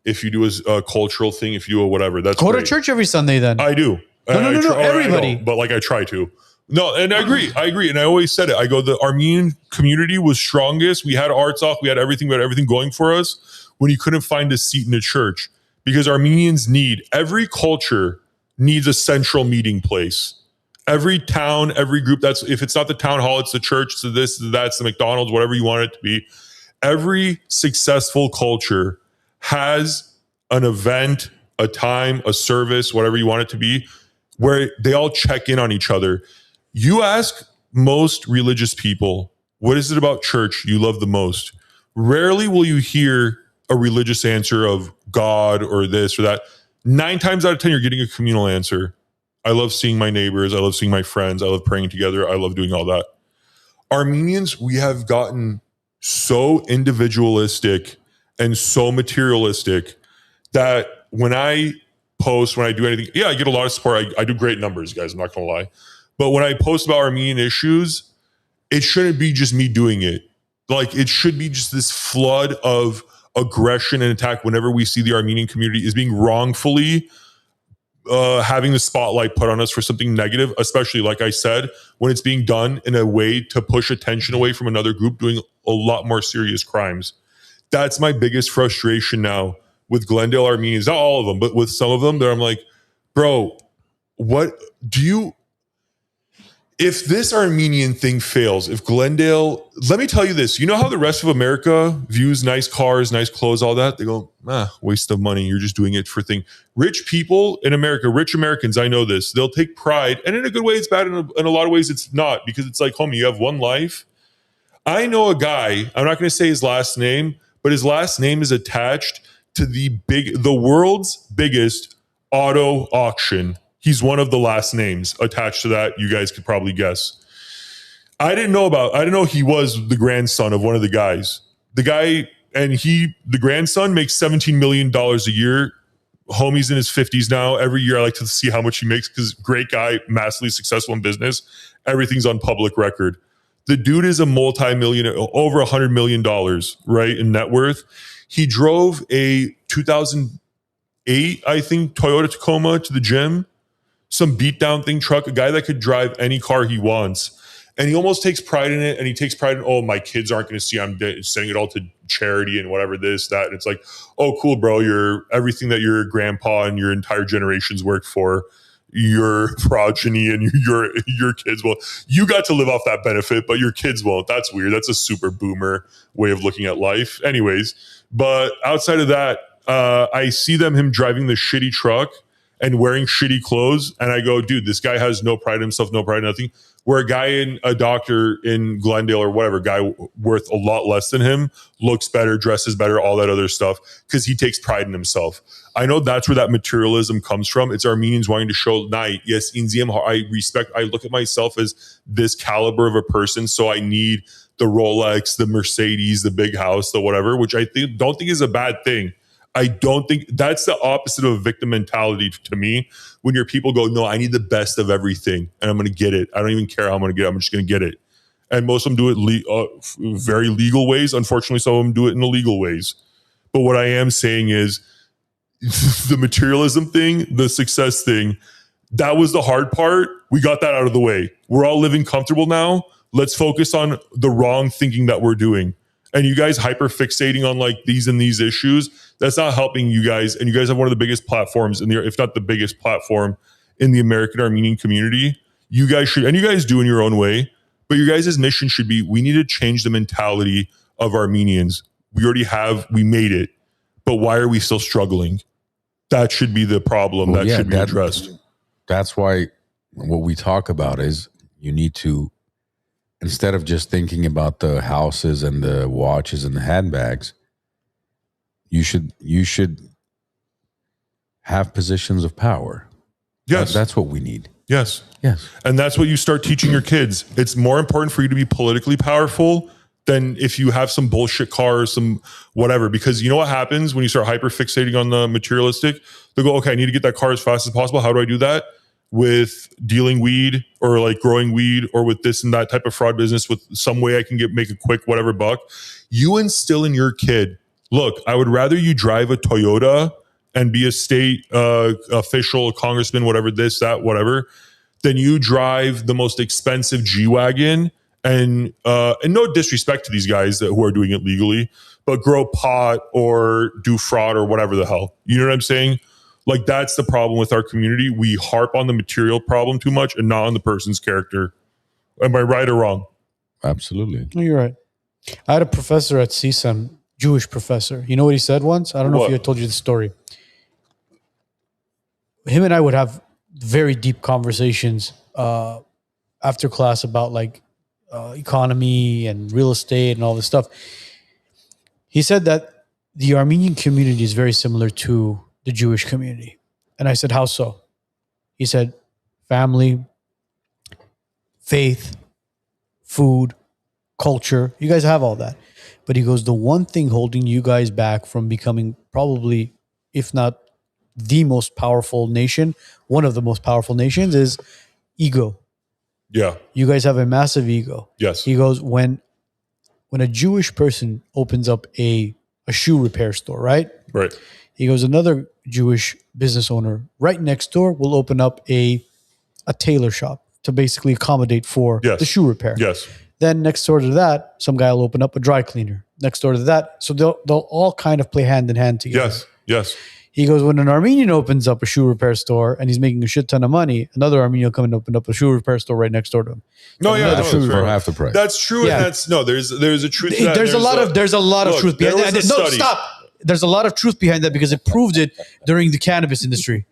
if you do a cultural thing, if you do a whatever, that's go great. to church every Sunday. Then I do. No, everybody. But like I try to. No, and I agree, and I always said it. I go, the Armenian community was strongest. We had arts off. We had everything going for us when you couldn't find a seat in a church, because Armenians every culture needs a central meeting place. Every town, every group, if it's not the town hall, it's the church, it's this, that's the McDonald's, whatever you want it to be. Every successful culture has an event, a time, a service, whatever you want it to be, where they all check in on each other. You ask most religious people, what is it about church you love the most? Rarely will you hear a religious answer of God or this or that. 9 times out of 10, you're getting a communal answer. I love seeing my neighbors. I love seeing my friends. I love praying together. I love doing all that. Armenians, we have gotten so individualistic and so materialistic that when I post, when I do anything, I get a lot of support. I do great numbers, guys. I'm not going to lie. But when I post about Armenian issues, it shouldn't be just me doing it. Like, it should be just this flood of aggression and attack whenever we see the Armenian community is being wrongfully having the spotlight put on us for something negative, especially, like I said, when it's being done in a way to push attention away from another group doing a lot more serious crimes. That's my biggest frustration now with Glendale Armenians. Not all of them, but with some of them, that I'm like, bro, what do you... If this Armenian thing fails, if Glendale, let me tell you this, you know how the rest of America views nice cars, nice clothes, all that? They go, waste of money. You're just doing it for thing. Rich people in America, rich Americans, I know this, they'll take pride. And in a good way, it's bad. In a lot of ways, it's not, because it's like, homie, you have one life. I know a guy, I'm not going to say his last name, but his last name is attached to the world's biggest auto auction. He's one of the last names attached to that. You guys could probably guess. I didn't know he was the grandson of one of the guys. The grandson makes $17 million a year homie's in his 50s now. Every year I like to see how much he makes because great guy, massively successful in business. Everything's on public record. The dude is a multi-millionaire, over $100 million, right, in net worth. He drove a 2008, I think, Toyota Tacoma to the gym, some beat-down thing truck, a guy that could drive any car he wants. And he almost takes pride in it. And he takes pride in, oh, my kids aren't going to see I'm sending it all to charity and whatever this, that. And it's like, oh, cool, bro. You're everything that your grandpa and your entire generations worked for, your progeny and your kids will. You got to live off that benefit, but your kids won't. That's weird. That's a super boomer way of looking at life. Anyways, but outside of that, I see him driving the shitty truck and wearing shitty clothes. And I go, dude, this guy has no pride in himself, no pride in nothing. Where a doctor in Glendale or whatever, guy worth a lot less than him, looks better, dresses better, all that other stuff, because he takes pride in himself. I know that's where that materialism comes from. It's Armenians wanting to show, yes, I look at myself as this caliber of a person, so I need the Rolex, the Mercedes, the big house, the whatever, which I don't think is a bad thing. I don't think that's the opposite of a victim mentality to me. When your people go, no, I need the best of everything and I'm going to get it. I don't even care how I'm going to get it. I'm just going to get it. And most of them do it very legal ways. Unfortunately, some of them do it in illegal ways. But what I am saying is the materialism thing, the success thing, that was the hard part. We got that out of the way. We're all living comfortable now. Let's focus on the wrong thinking that we're doing. And you guys hyper fixating on like these and these issues, that's not helping you guys. And you guys have one of the biggest platforms if not the biggest platform in the American Armenian community. You guys should, and you guys do in your own way, but your guys' mission should be, we need to change the mentality of Armenians. We made it, but why are we still struggling? That should be the problem. Should be addressed. That's why what we talk about is you need to, instead of just thinking about the houses and the watches and the handbags, you should have positions of power. Yes. That's what we need. Yes. Yes. And that's what you start teaching your kids. It's more important for you to be politically powerful than if you have some bullshit car or some whatever. Because you know what happens when you start hyper fixating on the materialistic? They'll go, okay, I need to get that car as fast as possible. How do I do that? With dealing weed or like growing weed or with this and that type of fraud business, with some way I can make a quick whatever buck. You instill in your kid, look, I would rather you drive a Toyota and be a state official, a congressman, whatever, this, that, whatever, than you drive the most expensive G-Wagon and no disrespect to these guys who are doing it legally, but grow pot or do fraud or whatever the hell. You know what I'm saying? Like, that's the problem with our community. We harp on the material problem too much and not on the person's character. Am I right or wrong? Absolutely. No, you're right. I had a professor at CSUN, Jewish professor. You know what he said once? I don't know if I told you the story. Him and I would have very deep conversations after class about like economy and real estate and all this stuff. He said that the Armenian community is very similar to the Jewish community. And I said, how so? He said, family, faith, food, culture. You guys have all that. But he goes, the one thing holding you guys back from becoming probably, if not the most powerful nation, one of the most powerful nations, is ego. Yeah. You guys have a massive ego. Yes. He goes, when a Jewish person opens up a shoe repair store, right? Right. He goes, another Jewish business owner right next door will open up a tailor shop to basically accommodate for the shoe repair. Yes. Then next door to that, some guy will open up a dry cleaner. Next door to that. So they'll all kind of play hand in hand together. Yes. Yes. He goes, when an Armenian opens up a shoe repair store and he's making a shit ton of money, another Armenian will come and open up a shoe repair store right next door to him. No, and yeah, for half the price. That's true. Yeah. And that's there's a truth to that. There's a lot of truth behind that. No, stop. There's a lot of truth behind that because it proved it during the cannabis industry.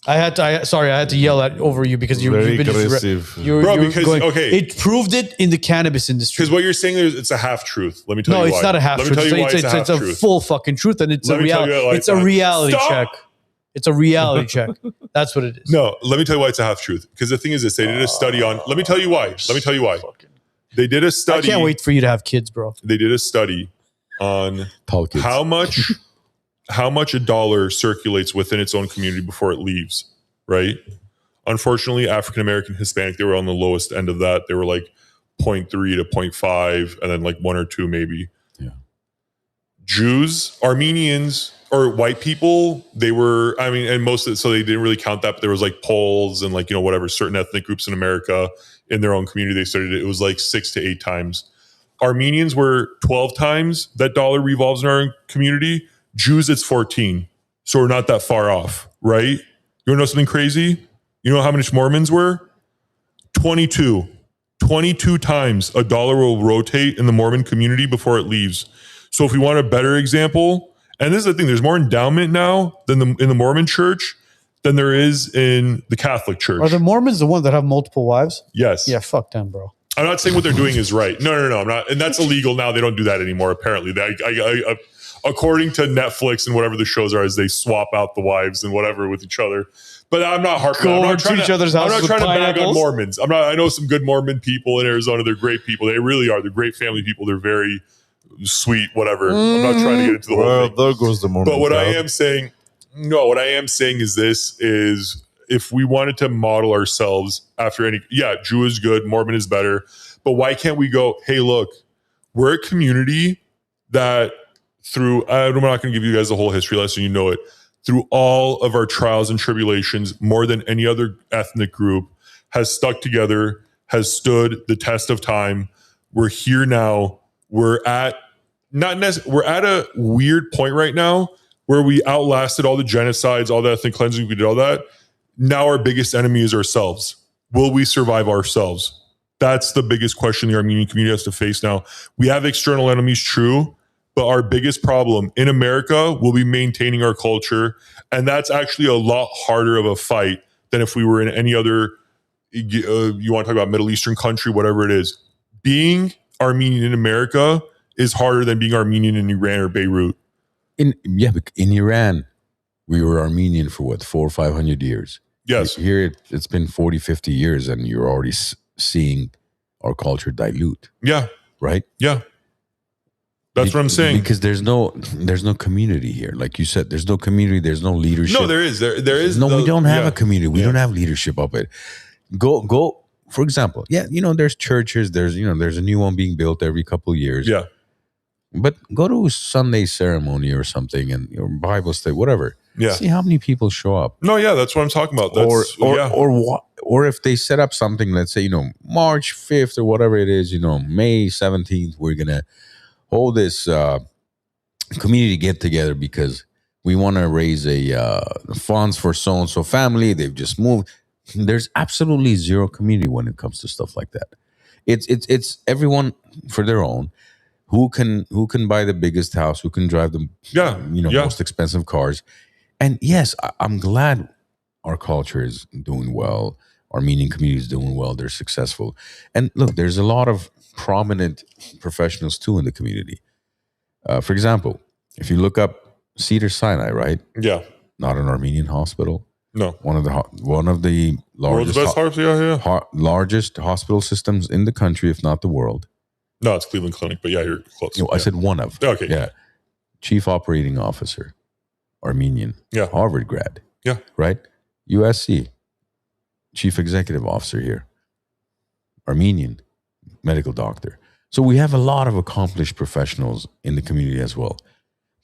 I had to yell over you because you've been aggressive. It proved it in the cannabis industry. Because what you're saying is it's a half truth. Let me tell you why. No, it's not a half truth. It's a full fucking truth, and it's a reality. It's a reality check. It's a reality check. That's what it is. No, let me tell you why it's a half truth. Because the thing is this: they did a study on. Let me tell you why. They did a study. I can't wait for you to have kids, bro. They did a study on how much how much a dollar circulates within its own community before it leaves, right? Unfortunately, African American, Hispanic, they were on the lowest end of that. They were like 0.3 to 0.5, and then like 1 or 2 maybe. Yeah. Jews, Armenians, or white people, they were, I mean, and most of it, so they didn't really count that, but there was like Poles and like, whatever, certain ethnic groups in America in their own community, they studied it. It was like 6 to 8 times. Armenians were 12 times that dollar revolves in our community. Jews, it's 14. So we're not that far off, right? You want to know something crazy? You know how much Mormons were? 22. 22 times a dollar will rotate in the Mormon community before it leaves. So if we want a better example, and this is the thing, there's more endowment now than in the Mormon church than there is in the Catholic church. Are the Mormons the ones that have multiple wives? Yes. Yeah, fuck them, bro. I'm not saying what they're doing is right. No, I'm not. And that's illegal now. They don't do that anymore, apparently. According to Netflix and whatever the shows are, as they swap out the wives and whatever with each other. But I'm not harping. Go I'm over not to trying each other's I'm houses not trying with to bag on pineapples. Mormons. I know some good Mormon people in Arizona. They're great people. They really are. They're great family people. They're very sweet, whatever. I'm not trying to get into the whole Well, thing. there goes the Mormon But what I crowd. am saying, what I am saying is this is if we wanted to model ourselves after Jew is good, Mormon is better. But why can't we go, hey, look, we're a community that through, I'm not going to give you guys the whole history lesson, you know it, through all of our trials and tribulations, more than any other ethnic group, has stuck together, has stood the test of time. We're here now. We're at a weird point right now where we outlasted all the genocides, all the ethnic cleansing, we did all that. Now our biggest enemy is ourselves. Will we survive ourselves? That's the biggest question the Armenian community has to face now. We have external enemies, true, but our biggest problem in America will be maintaining our culture. And that's actually a lot harder of a fight than if we were in any other, you want to talk about Middle Eastern country, whatever it is. Being Armenian in America is harder than being Armenian in Iran or Beirut. In Iran, we were Armenian for what, 400 or 500 years. Yes. Here, it's been 40, 50 years, and you're already seeing our culture dilute, Yeah. right? Yeah. That's what I'm saying. Because there's no community here. Like you said, there's no community, there's no leadership. No, there is. There is. No, we don't have a community. We Yeah. don't have leadership of it. Go. For example, there's churches. There's a new one being built every couple of years. Yeah. But go to a Sunday ceremony or something, and your Bible study, whatever. Yeah. See how many people show up. No, yeah, that's what I'm talking about. That's, Or if they set up something, let's say March 5th or whatever it is, May 17th, we're gonna hold this community get together because we want to raise funds for so and so family. They've just moved. There's absolutely zero community when it comes to stuff like that. It's everyone for their own. Who can buy the biggest house? Who can drive the most expensive cars? And yes, I'm glad our culture is doing well. Armenian community is doing well. They're successful. And look, there's a lot of prominent professionals too in the community. For example, if you look up Cedar Sinai, right? Yeah. Not an Armenian hospital. No. One of the World's best hospital. largest hospital systems in the country, if not the world. No, it's Cleveland Clinic, but yeah, you're close. I said one of. Okay. Yeah. Chief Operating Officer, Armenian. Yeah. Harvard grad. Yeah. Right? USC. Chief Executive Officer here. Armenian medical doctor. So we have a lot of accomplished professionals in the community as well.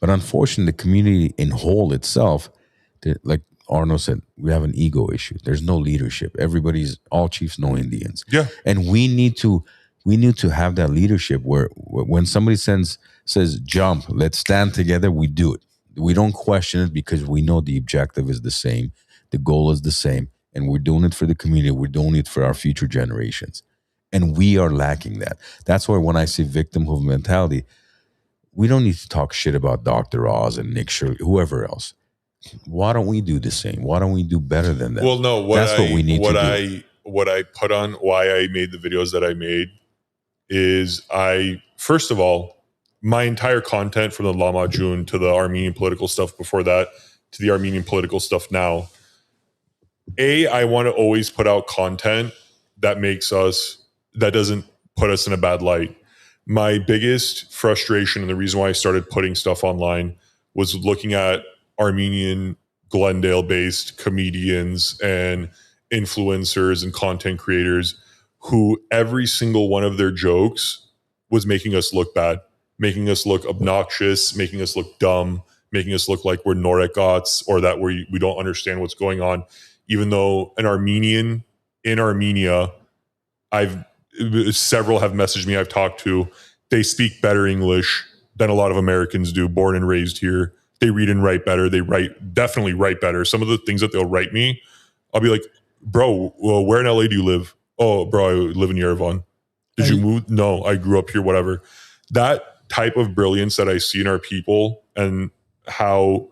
But unfortunately, the community in whole itself, like Arno said, we have an ego issue. There's no leadership. All chiefs, no Indians. Yeah. And we need to have that leadership where when somebody says jump, let's stand together, we do it. We don't question it because we know the objective is the same, the goal is the same, and we're doing it for the community. We're doing it for our future generations. And we are lacking that. That's why when I say victimhood mentality, we don't need to talk shit about Dr. Oz and Nick Shirley, whoever else. Why don't we do the same? Why don't we do better than that? Well, no, That's what we need to do. What I put on why I made the videos that I made is first of all, my entire content from the Lama June to the Armenian political stuff before that to the Armenian political stuff now. I want to always put out content that doesn't put us in a bad light. My biggest frustration and the reason why I started putting stuff online was looking at Armenian Glendale-based comedians and influencers and content creators who every single one of their jokes was making us look bad, making us look obnoxious, making us look dumb, making us look like we're Norekots or that we don't understand what's going on. Even though an Armenian in Armenia, several have messaged me, I've talked to, they speak better English than a lot of Americans do, born and raised here. They read and write better. They definitely write better. Some of the things that they'll write me, I'll be like, bro, well, where in LA do you live? Oh, bro, I live in Yerevan. Did you move? No, I grew up here, whatever. That type of brilliance that I see in our people and how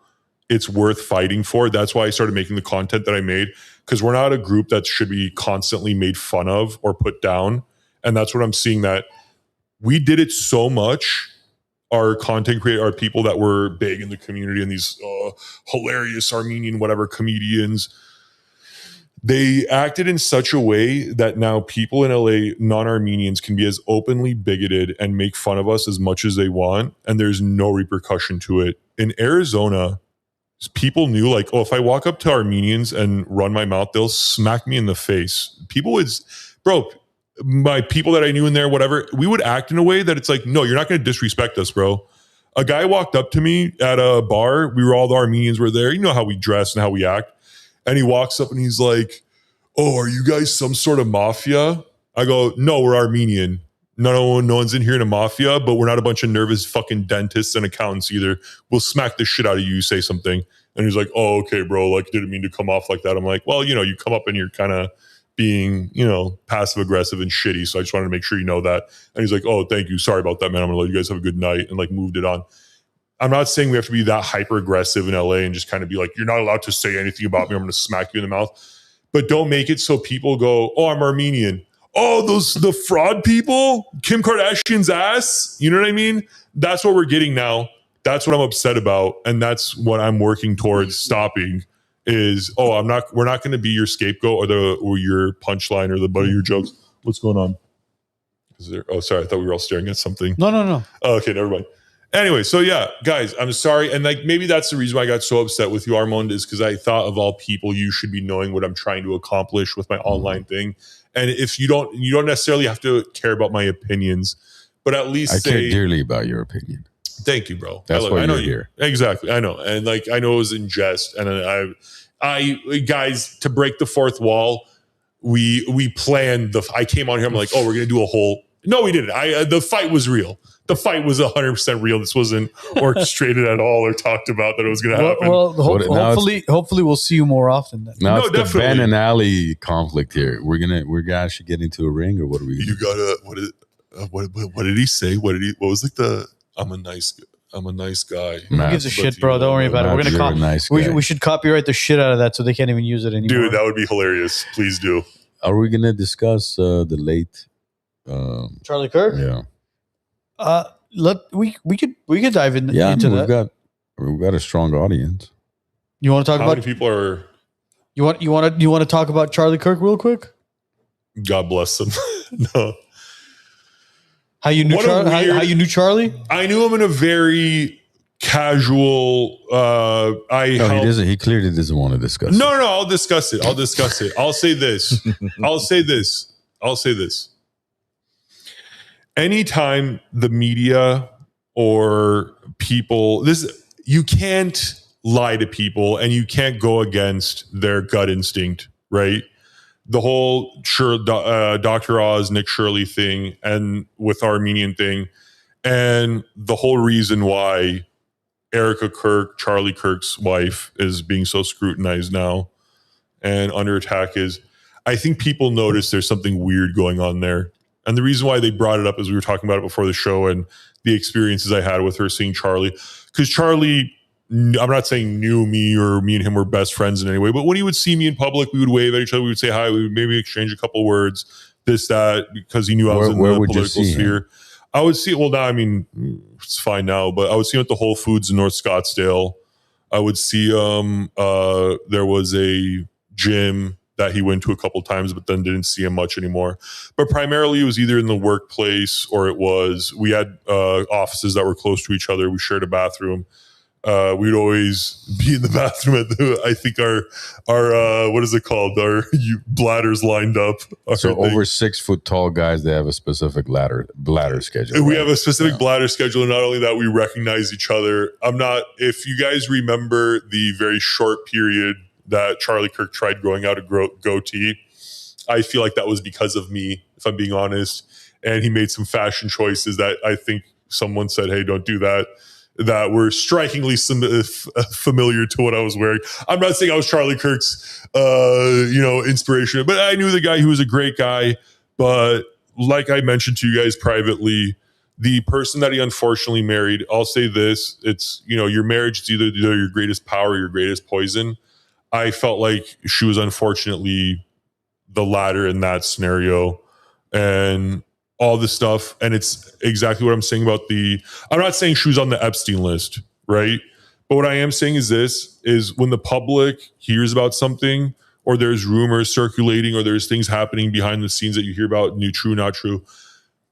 it's worth fighting for. That's why I started making the content that I made, because we're not a group that should be constantly made fun of or put down. And that's what I'm seeing, that we did it so much. Our content creator, our people that were big in the community and these hilarious Armenian whatever comedians, they acted in such a way that now people in LA, non-Armenians, can be as openly bigoted and make fun of us as much as they want, and there's no repercussion to it. In Arizona, people knew, like, oh, if I walk up to Armenians and run my mouth, they'll smack me in the face. People would, bro, my people that I knew in there, whatever, we would act in a way that it's like, no, you're not going to disrespect us, bro. A guy walked up to me at a bar. All the Armenians were there. You know how we dress and how we act. And he walks up and he's like, oh, are you guys some sort of mafia? I go, no, we're Armenian. No one's in here in a mafia, but we're not a bunch of nervous fucking dentists and accountants either. We'll smack the shit out of you, say something. And he's like, oh, okay, bro, like, didn't mean to come off like that. I'm like, well, you come up and you're kind of being, passive aggressive and shitty. So I just wanted to make sure you know that. And he's like, oh, thank you. Sorry about that, man. I'm gonna let you guys have a good night, and like moved it on. I'm not saying we have to be that hyper aggressive in LA and just kind of be like, you're not allowed to say anything about me. I'm going to smack you in the mouth. But don't make it so people go, oh, I'm Armenian. Oh, the fraud people, Kim Kardashian's ass. You know what I mean? That's what we're getting now. That's what I'm upset about. And that's what I'm working towards stopping is, we're not going to be your scapegoat or your punchline or the butt of your jokes. What's going on? Sorry. I thought we were all staring at something. No. Oh, okay. Never mind. Anyway, so yeah, guys, I'm sorry. And like, maybe that's the reason why I got so upset with you, Armand, is because I thought of all people, you should be knowing what I'm trying to accomplish with my online thing. And if you don't necessarily have to care about my opinions, but at least I care dearly about your opinion. Thank you, bro. That's why I know you're here. Exactly. I know. And like, I know it was in jest. And I guys, to break the fourth wall, we planned I came on here. I'm like, oh, we're going to do a whole, no, we didn't. The fight was real. The fight was 100% real. This wasn't orchestrated at all or talked about that it was going to happen. Well, hopefully we'll see you more often then. Now it's definitely the Ben and Ali conflict here. We're gonna actually get into a ring, or what are we? You gotta. What did he say? What was like the? I'm a nice guy. Who gives a shit, bro? Don't worry about it. We're gonna nice we should copyright the shit out of that so they can't even use it anymore. Dude, that would be hilarious. Please do. Are we gonna discuss the late Charlie Kirk? Yeah. We could dive into that. We've got a strong audience. You want to talk How about many people are? You want to talk about Charlie Kirk real quick? God bless him. No. How you knew Charlie? I knew him in a very casual. He clearly doesn't want to discuss. No, I'll discuss it. I'll say this. Anytime the media or people, you can't lie to people and you can't go against their gut instinct, right? The whole Dr. Oz, Nick Shirley thing, and with Armenian thing, and the whole reason why Erica Kirk, Charlie Kirk's wife, is being so scrutinized now and under attack is, I think people notice there's something weird going on there. And the reason why they brought it up is we were talking about it before the show and the experiences I had with her seeing Charlie. Because Charlie, I'm not saying knew me or me and him were best friends in any way, but when he would see me in public, we would wave at each other. We would say hi. We would maybe exchange a couple words, this, that, because he knew I was in the political sphere. I would see it. Well, now, I mean, it's fine now, but I would see him at the Whole Foods in North Scottsdale. I would see there was a gym that he went to a couple times, but then didn't see him much anymore. But primarily it was either in the workplace or we had offices that were close to each other. We shared a bathroom. we'd always be in the bathroom at I think our what is it called? Our bladders lined up. So over 6 foot tall guys, they have a specific bladder schedule. We have a specific bladder schedule. And not only that, we recognize each other. If you guys remember the very short period that Charlie Kirk tried growing out a goatee, I feel like that was because of me, if I'm being honest. And he made some fashion choices that I think someone said, hey, don't do that were strikingly familiar to what I was wearing. I'm not saying I was Charlie Kirk's, inspiration, but I knew the guy. He was a great guy. But like I mentioned to you guys privately, the person that he unfortunately married, I'll say this, it's, your marriage is either your greatest power or your greatest poison. I felt like she was unfortunately the latter in that scenario. And all this stuff, and it's exactly what I'm saying about I'm not saying she was on the Epstein list, right? But what I am saying is when the public hears about something, or there's rumors circulating, or there's things happening behind the scenes that you hear about, new, true, not true,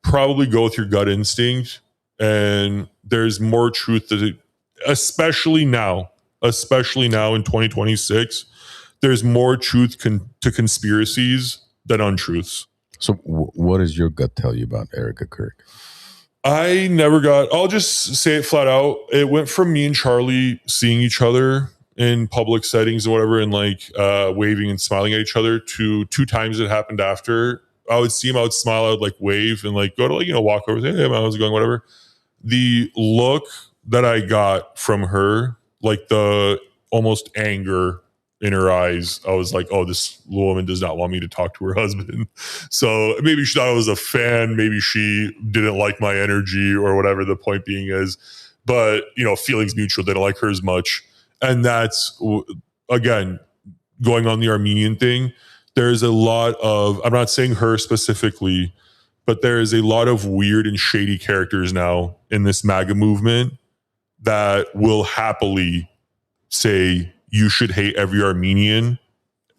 probably go with your gut instinct. And there's more truth to it, especially now in 2026, there's more truth to conspiracies than untruths. So what does your gut tell you about Erica Kirk? I'll just say it flat out. It went from me and Charlie seeing each other in public settings and whatever, and waving and smiling at each other, to 2 times it happened after. I would see him, I would smile, I would wave and go to walk over, say, hey man, how's it going, whatever. The look that I got from her, the almost anger in her eyes, I was like, oh, this woman does not want me to talk to her husband. So maybe she thought I was a fan. Maybe she didn't like my energy or whatever the point being is. But, feelings mutual. They don't like her as much. And that's, again, going on the Armenian thing. There's a lot of, I'm not saying her specifically, but there is a lot of weird and shady characters now in this MAGA movement that will happily say, you should hate every Armenian,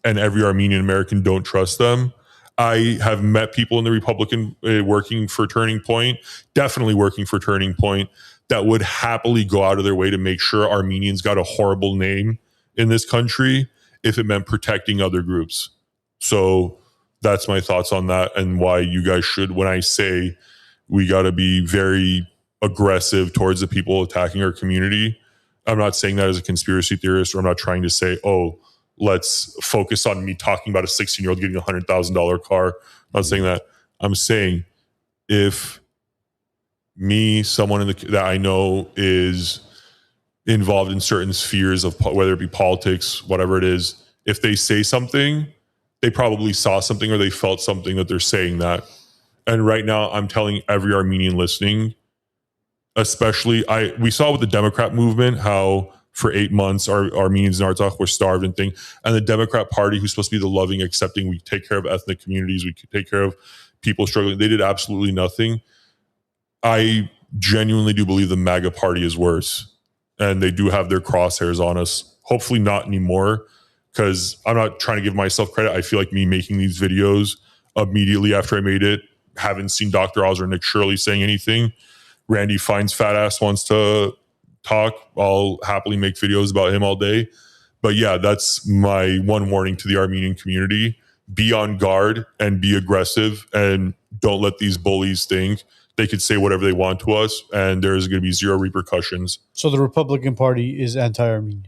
and every Armenian American, don't trust them. I have met people in the Republican working for Turning Point, definitely working for Turning Point, that would happily go out of their way to make sure Armenians got a horrible name in this country if it meant protecting other groups. So that's my thoughts on that, and why you guys should, when I say we got to be very aggressive towards the people attacking our community, I'm not saying that as a conspiracy theorist, or I'm not trying to say, oh, let's focus on me talking about a 16-year-old getting a $100,000 car. I'm not saying that. I'm saying if someone that I know is involved in certain spheres of, whether it be politics, whatever it is, if they say something, they probably saw something or they felt something that they're saying that. And right now I'm telling every Armenian listening, especially we saw with the Democrat movement how for 8 months our Armenians in Artsakh were starved and thing, and the Democrat Party, who's supposed to be the loving, accepting, we take care of ethnic communities, we take care of people struggling, they did absolutely nothing. I genuinely do believe the MAGA Party is worse, and they do have their crosshairs on us. Hopefully not anymore, because I'm not trying to give myself credit. I feel like me making these videos immediately after I made it, haven't seen Dr. Oz or Nick Shirley saying anything. Randy Fine's fat ass wants to talk, I'll happily make videos about him all day. But yeah, that's my one warning to the Armenian community. Be on guard and be aggressive, and don't let these bullies think they could say whatever they want to us and there's going to be zero repercussions. So the Republican Party is anti-Armenian.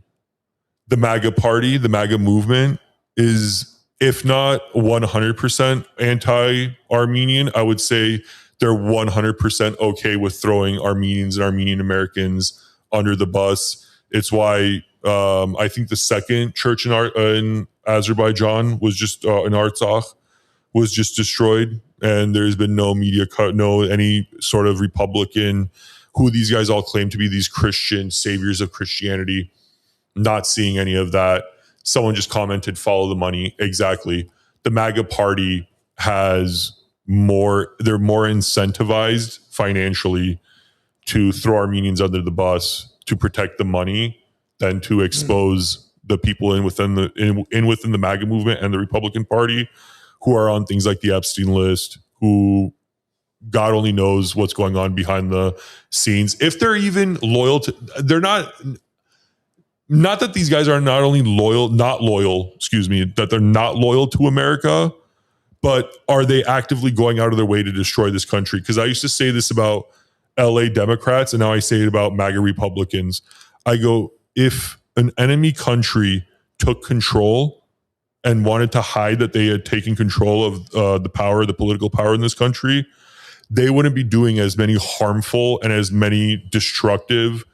The MAGA Party, the MAGA movement is, if not 100% anti-Armenian, I would say they're 100% okay with throwing Armenians and Armenian Americans under the bus. It's why I think the second church in Azerbaijan was just in Artsakh was just destroyed, and there's been no media any sort of Republican, who these guys all claim to be these Christian saviors of Christianity. Not seeing any of that. Someone just commented, follow the money. Exactly. The MAGA Party has they're more incentivized financially to throw Armenians under the bus to protect the money than to expose the people within the MAGA movement and the Republican Party who are on things like the Epstein list, who God only knows what's going on behind the scenes. If they're even loyal to, they're not, not that these guys are not only not loyal, that they're not loyal to America, but are they actively going out of their way to destroy this country? Because I used to say this about LA Democrats, and now I say it about MAGA Republicans. I go, if an enemy country took control and wanted to hide that they had taken control of the political power in this country, they wouldn't be doing as many harmful and as many destructive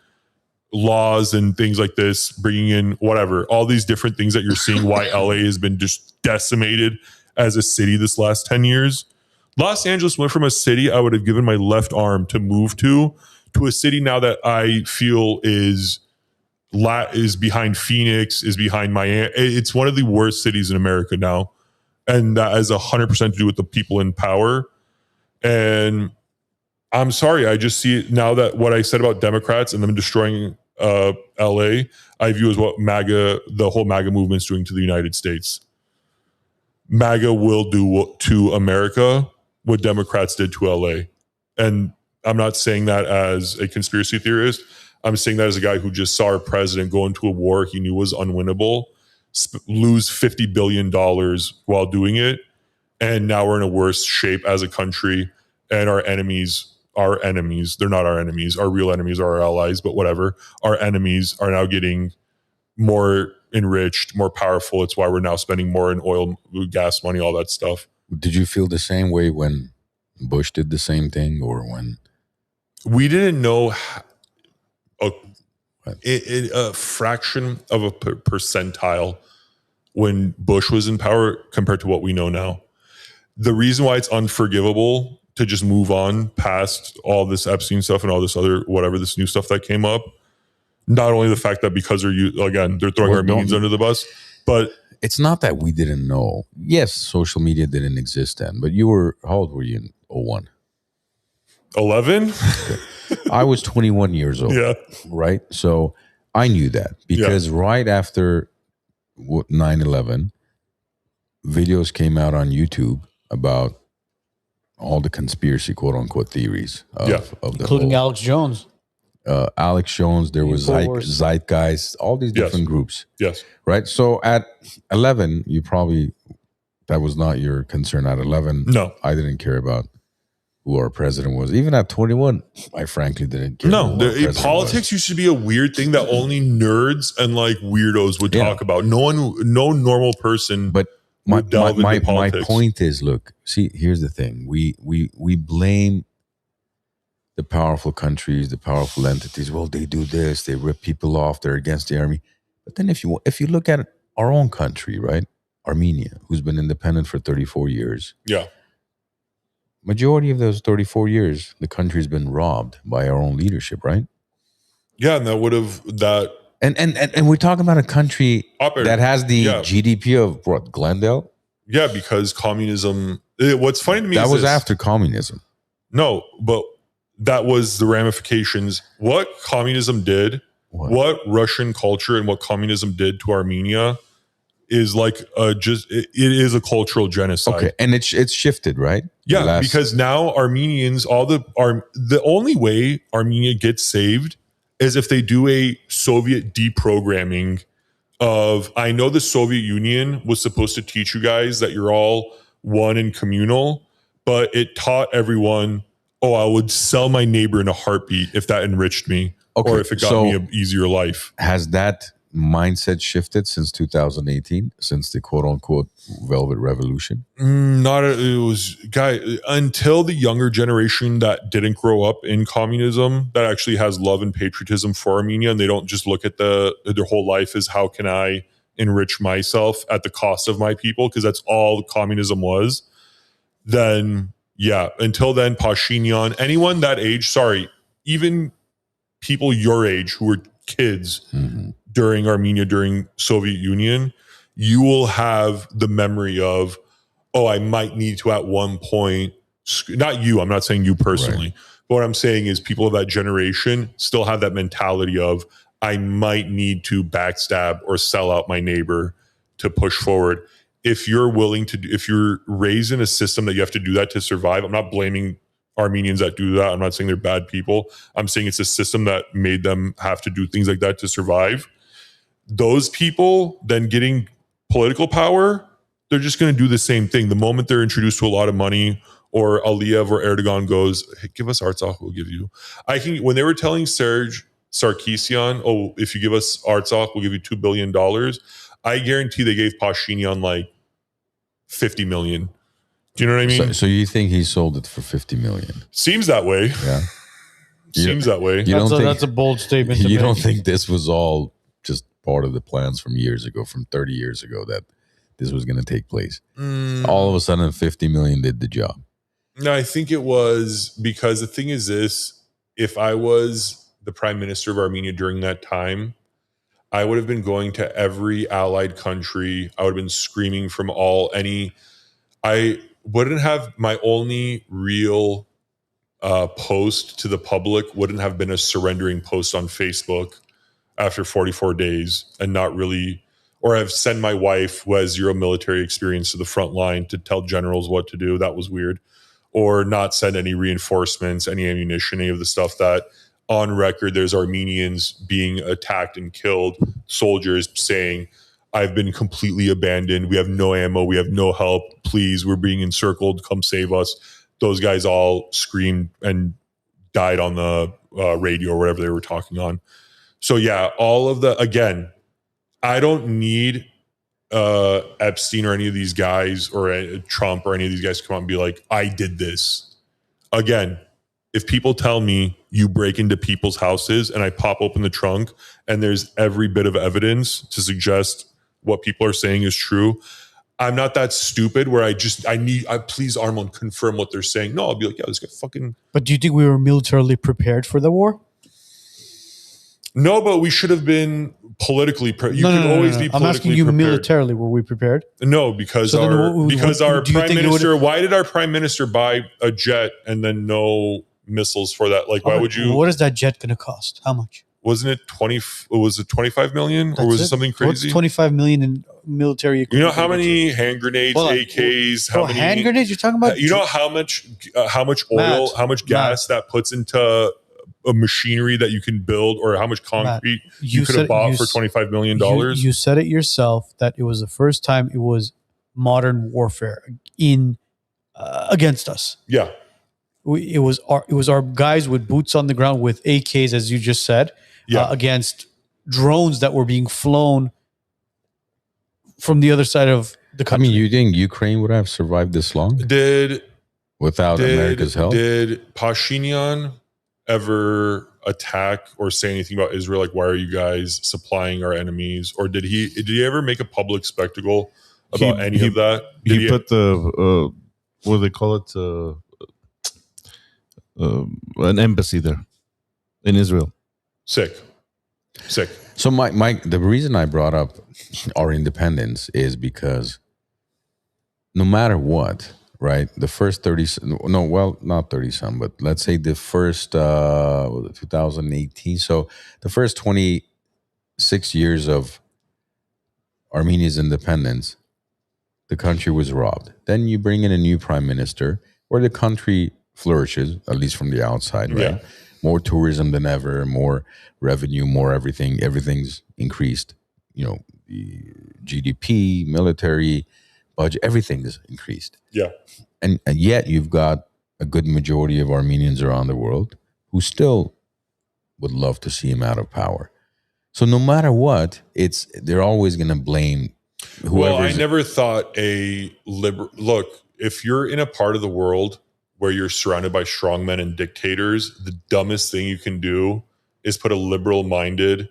laws and things like this, bringing in whatever, all these different things that you're seeing why LA has been just decimated as a city this last 10 years. Los Angeles went from a city I would have given my left arm to move to a city now that I feel is behind Phoenix, is behind Miami. It's one of the worst cities in America now. And that has 100% to do with the people in power. And I'm sorry, I just see it now that what I said about Democrats and them destroying LA, I view as what the whole MAGA movement is doing to the United States. MAGA will do to America what Democrats did to LA. And I'm not saying that as a conspiracy theorist. I'm saying that as a guy who just saw our president go into a war he knew was unwinnable, lose $50 billion while doing it. And now we're in a worse shape as a country. And our enemies, they're not our enemies. Our real enemies are our allies, but whatever. Our enemies are now getting more enriched, more powerful. It's why we're now spending more in oil, gas money, all that stuff. Did you feel the same way when Bush did the same thing, or when we didn't know a fraction of a percentile when Bush was in power compared to what we know now? The reason why it's unforgivable to just move on past all this Epstein stuff and all this other whatever, this new stuff that came up, not only the fact that because they're throwing Armenians under the bus, but it's not that we didn't know. Yes, social media didn't exist then, but how old were you in 01? 11? I was 21 years old. Yeah. Right? So I knew that because right after 9/11, videos came out on YouTube about all the conspiracy, quote unquote, theories of the including whole, Alex Jones. Alex Jones, there was Zeitgeist, all these different groups. Yes. Right? So at 11, that was not your concern at 11. No. I didn't care about who our president was. Even at 21, I frankly didn't care. No, politics used to be a weird thing that only nerds and like weirdos would talk about. No normal person. But my point is, look, see, here's the thing. We blame the powerful countries, the powerful entities. Well, they do this, they rip people off, they're against the army. But then if you look at our own country, right? Armenia, who's been independent for 34 years. Yeah. Majority of those 34 years, the country's been robbed by our own leadership, right? Yeah, and And we're talking about a country that has the GDP of what, Glendale? Yeah, because communism. What's funny to me that is was after communism. No, but that was the ramifications. What communism did, what Russian culture and what communism did to Armenia is like it is a cultural genocide. Okay, and it's shifted, right? Yeah, because now Armenians, the only way Armenia gets saved is if they do a Soviet deprogramming of, I know the Soviet Union was supposed to teach you guys that you're all one and communal, but it taught everyone, I would sell my neighbor in a heartbeat if that enriched me, or if it got me an easier life. Has that mindset shifted since 2018, since the quote unquote Velvet Revolution? Until the younger generation that didn't grow up in communism, that actually has love and patriotism for Armenia, and they don't just look at their whole life as how can I enrich myself at the cost of my people, because that's all communism was. Then until then, Pashinyan, anyone that age, even people your age who were kids during Armenia, during Soviet Union, you will have the memory of, I might need to at one point, not you, I'm not saying you personally, but what I'm saying is people of that generation still have that mentality of, I might need to backstab or sell out my neighbor to push forward. If you're if you're raised in a system that you have to do that to survive, I'm not blaming Armenians that do that. I'm not saying they're bad people. I'm saying it's a system that made them have to do things like that to survive. those people then getting political power, they're just going to do the same thing. The moment they're introduced to a lot of money, or Aliyev or Erdogan goes, hey, give us Artsakh, we'll give you. I can. When they were telling Serge Sarkisian, oh, if you give us Artsakh, we'll give you $2 billion. I guarantee they gave Pashinyan like 50 million. Do you know what I mean? So you think he sold it for 50 million? Seems that way. Yeah. Seems that way. That's a bold statement. You don't think this was all just part of the plans from years ago, from 30 years ago, that this was going to take place? All of a sudden, 50 million did the job. No, I think it was because the thing is this: if I was the prime minister of Armenia during that time, I would have been going to every allied country. I would have been screaming from I wouldn't have, my only real post to the public wouldn't have been a surrendering post on Facebook after 44 days and not really, or I've sent my wife, who has zero military experience, to the front line to tell generals what to do. That was weird. Or not send any reinforcements, any ammunition, any of the stuff that on record there's Armenians being attacked and killed, soldiers saying, I've been completely abandoned. We have no ammo. We have no help. Please, we're being encircled. Come save us. Those guys all screamed and died on the radio or whatever they were talking on. So yeah, all of the, again, I don't need Epstein or any of these guys or Trump or any of these guys to come out and be like, I did this. Again, if people tell me you break into people's houses and I pop open the trunk and there's every bit of evidence to suggest what people are saying is true, I'm not that stupid where I please Armand confirm what they're saying. No, I'll be like, yeah, this guy fucking. But do you think we were militarily prepared for the war? No, but we should have been politically prepared. You can always be politically prepared. I'm asking you militarily, were we prepared? No, because our prime minister, why did our prime minister buy a jet and then no missiles for that? Like, why would you? What is that jet going to cost? How much? Wasn't it 25 million or was it something crazy? What's 25 million in military equipment? You know how many hand grenades, AKs, how many hand grenades you're talking about? You know how much oil, how much gas that puts into a machinery that you can build, or how much concrete you could have bought for $25 million? You said it yourself that it was the first time it was modern warfare against us. Yeah. It was our guys with boots on the ground with AKs, as you just said, against drones that were being flown from the other side of the country. I mean, you think Ukraine would have survived this long without America's help? Did Pashinyan ever attack or say anything about Israel? Like, why are you guys supplying our enemies? Or did he ever make a public spectacle about any of that? He put the what do they call it? An embassy there in Israel. Sick. So Mike, the reason I brought up our independence is because no matter what, right? The first 30, but let's say the first 2018. So the first 26 years of Armenia's independence, the country was robbed. Then you bring in a new prime minister, where the country flourishes, at least from the outside, right? Yeah. More tourism than ever, more revenue, more everything. Everything's increased. You know, the GDP, military budget, everything's increased. Yeah. And yet you've got a good majority of Armenians around the world who still would love to see him out of power. So no matter what, they're always going to blame whoever. Well, I never thought look, if you're in a part of the world where you're surrounded by strongmen and dictators, the dumbest thing you can do is put a liberal-minded,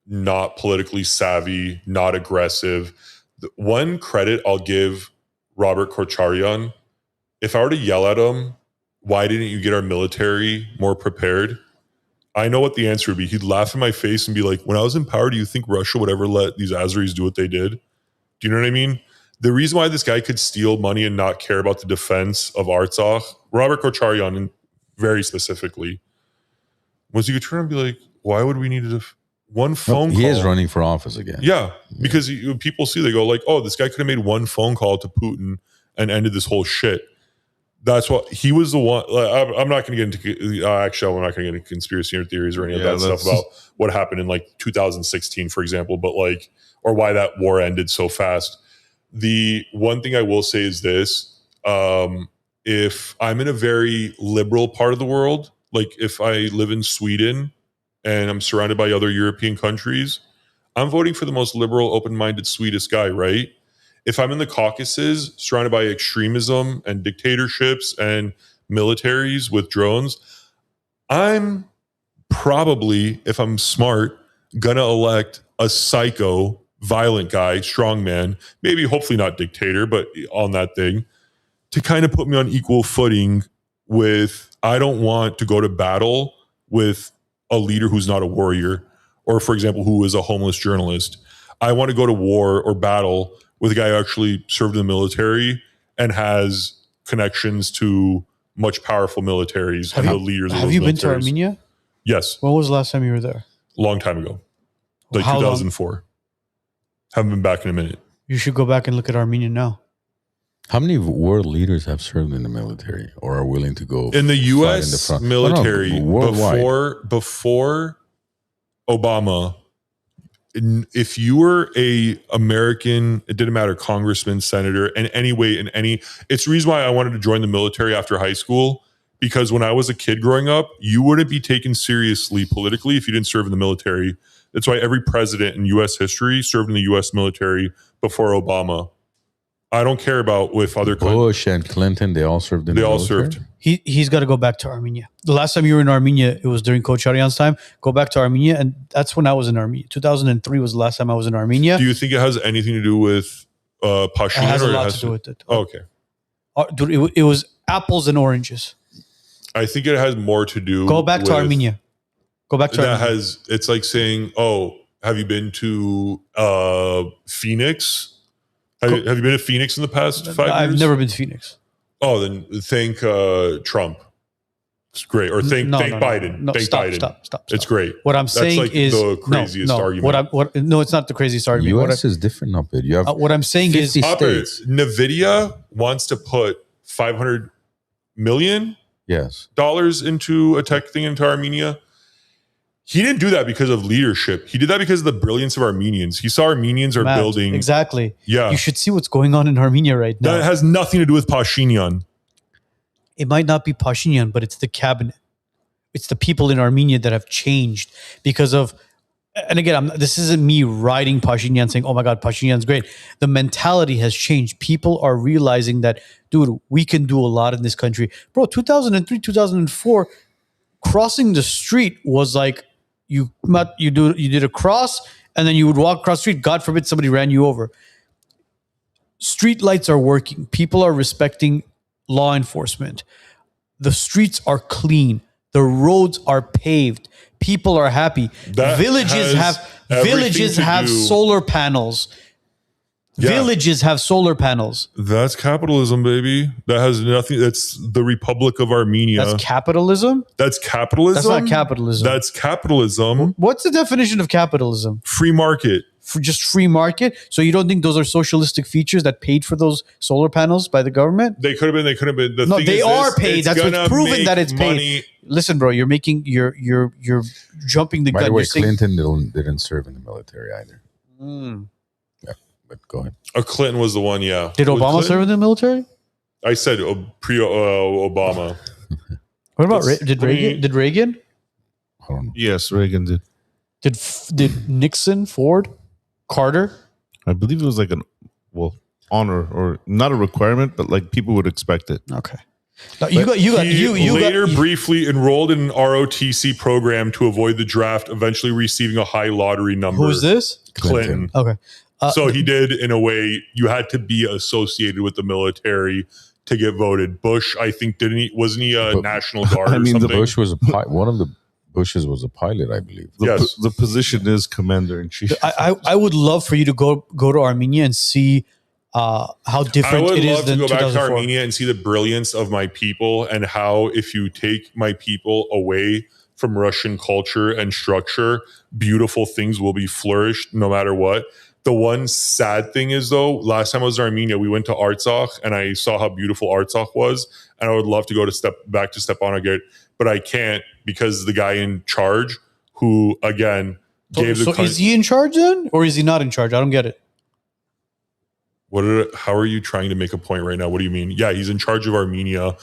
not politically savvy, not aggressive. The one credit I'll give Robert Korcharian, if I were to yell at him, why didn't you get our military more prepared? I know what the answer would be. He'd laugh in my face and be like, when I was in power, do you think Russia would ever let these Azeris do what they did? Do you know what I mean? The reason why this guy could steal money and not care about the defense of Artsakh, Robert Korcharian very specifically, was he could turn and be like, why would we need one phone call? He is running for office again. Yeah, because people see, they go like, oh, this guy could have made one phone call to Putin and ended this whole shit. That's what he was the one. I'm not going to get into. Actually, I'm not going to get into conspiracy theories or any of that stuff about what happened in like 2016, for example. But like, or why that war ended so fast. The one thing I will say is this: if I'm in a very liberal part of the world, like if I live in Sweden and I'm surrounded by other European countries, I'm voting for the most liberal, open-minded, sweetest guy, right? If I'm in the Caucasus, surrounded by extremism and dictatorships and militaries with drones, I'm probably, if I'm smart, gonna elect a psycho, violent guy, strongman, maybe hopefully not dictator, but on that thing, to kind of put me on equal footing with, I don't want to go to battle with a leader who's not a warrior, or for example, who is a homeless journalist. I want to go to war or battle with a guy who actually served in the military and has connections to much powerful militaries and the leaders of those militaries. Have you been to Armenia? Yes. When was the last time you were there? Long time ago. Like How 2004. Long? Haven't been back in a minute. You should go back and look at Armenia now. How many world leaders have served in the military or are willing to go in the U.S. in the front? military Worldwide. before Obama? If you were a American, it didn't matter, congressman, senator, and anyway, it's the reason why I wanted to join the military after high school, because when I was a kid growing up, you wouldn't be taken seriously politically if you didn't serve in the military. That's why every president in U.S. history served in the U.S. military before Obama. I don't care about with other Bush and Clinton, they all served in the military? They all served. He's got to go back to Armenia. The last time you were in Armenia, it was during Kocharyan's time. Go back to Armenia, and that's when I was in Armenia. 2003 was the last time I was in Armenia. Do you think it has anything to do with Pashinyan? It has a lot to do with it. Oh, okay. Dude, it was apples and oranges. I think it has more to do. Go back to Armenia. Go back to Armenia. It's like saying, oh, have you been to Phoenix? Have you been to Phoenix in the past 5 years? I've never been to Phoenix. Oh, then thank Trump. It's great. Or thank Biden. No, thank stop, Biden. Stop. It's great. What I'm saying That's like is the craziest argument. No, it's not the craziest argument. U.S. is different up there. You have what I'm saying is states. NVIDIA wants to put $500 million into a tech thing into Armenia. He didn't do that because of leadership. He did that because of the brilliance of Armenians. He saw Armenians are building. Exactly. Yeah. You should see what's going on in Armenia right now. That has nothing to do with Pashinyan. It might not be Pashinyan, but it's the cabinet. It's the people in Armenia that have changed because of, and again, this isn't me riding Pashinyan saying, oh my God, Pashinyan's great. The mentality has changed. People are realizing that, dude, we can do a lot in this country. Bro, 2003, 2004, crossing the street was like, you did a cross and then you would walk across the street. God forbid somebody ran you over. Street lights are working. People are respecting law enforcement. The streets are clean. The roads are paved. People are happy. Villages have solar panels. Yeah. Villages have solar panels. That's capitalism, baby. That has nothing. That's the Republic of Armenia. That's capitalism? That's capitalism? That's not capitalism. That's capitalism. What's the definition of capitalism? Free market. Just free market? So you don't think those are socialistic features that paid for those solar panels by the government? They could have been. They could have been. No, they are paid. That's what's proven that it's paid. Listen, bro, you're jumping the gun. By the way, Clinton didn't serve in the military either. But go ahead. Clinton was the one, yeah. Did Obama serve in the military? I said pre-Obama. What about did Reagan? Did Reagan? I don't know. Yes, Reagan did. Did Nixon, Ford, Carter? I believe it was like honor or not a requirement, but like people would expect it. Okay. No, you briefly enrolled in an ROTC program to avoid the draft, eventually receiving a high lottery number. Who's this? Clinton. Okay. So he did, in a way, you had to be associated with the military to get voted. Bush, I think, wasn't he a National Guard or something? The Bush was one of the Bushes was a pilot, I believe. Yes. The position is commander-in-chief. I would love for you to go to Armenia and see how different it is than 2004. I would love to go back to Armenia and see the brilliance of my people and how if you take my people away from Russian culture and structure, beautiful things will be flourished no matter what. The one sad thing is, though, last time I was in Armenia, we went to Artsakh, and I saw how beautiful Artsakh was, and I would love to go back to Stepanakert, but I can't because the guy in charge, who again gave the. So is he in charge then, or is he not in charge? I don't get it. How are you trying to make a point right now? What do you mean? Yeah, he's in charge of Armenia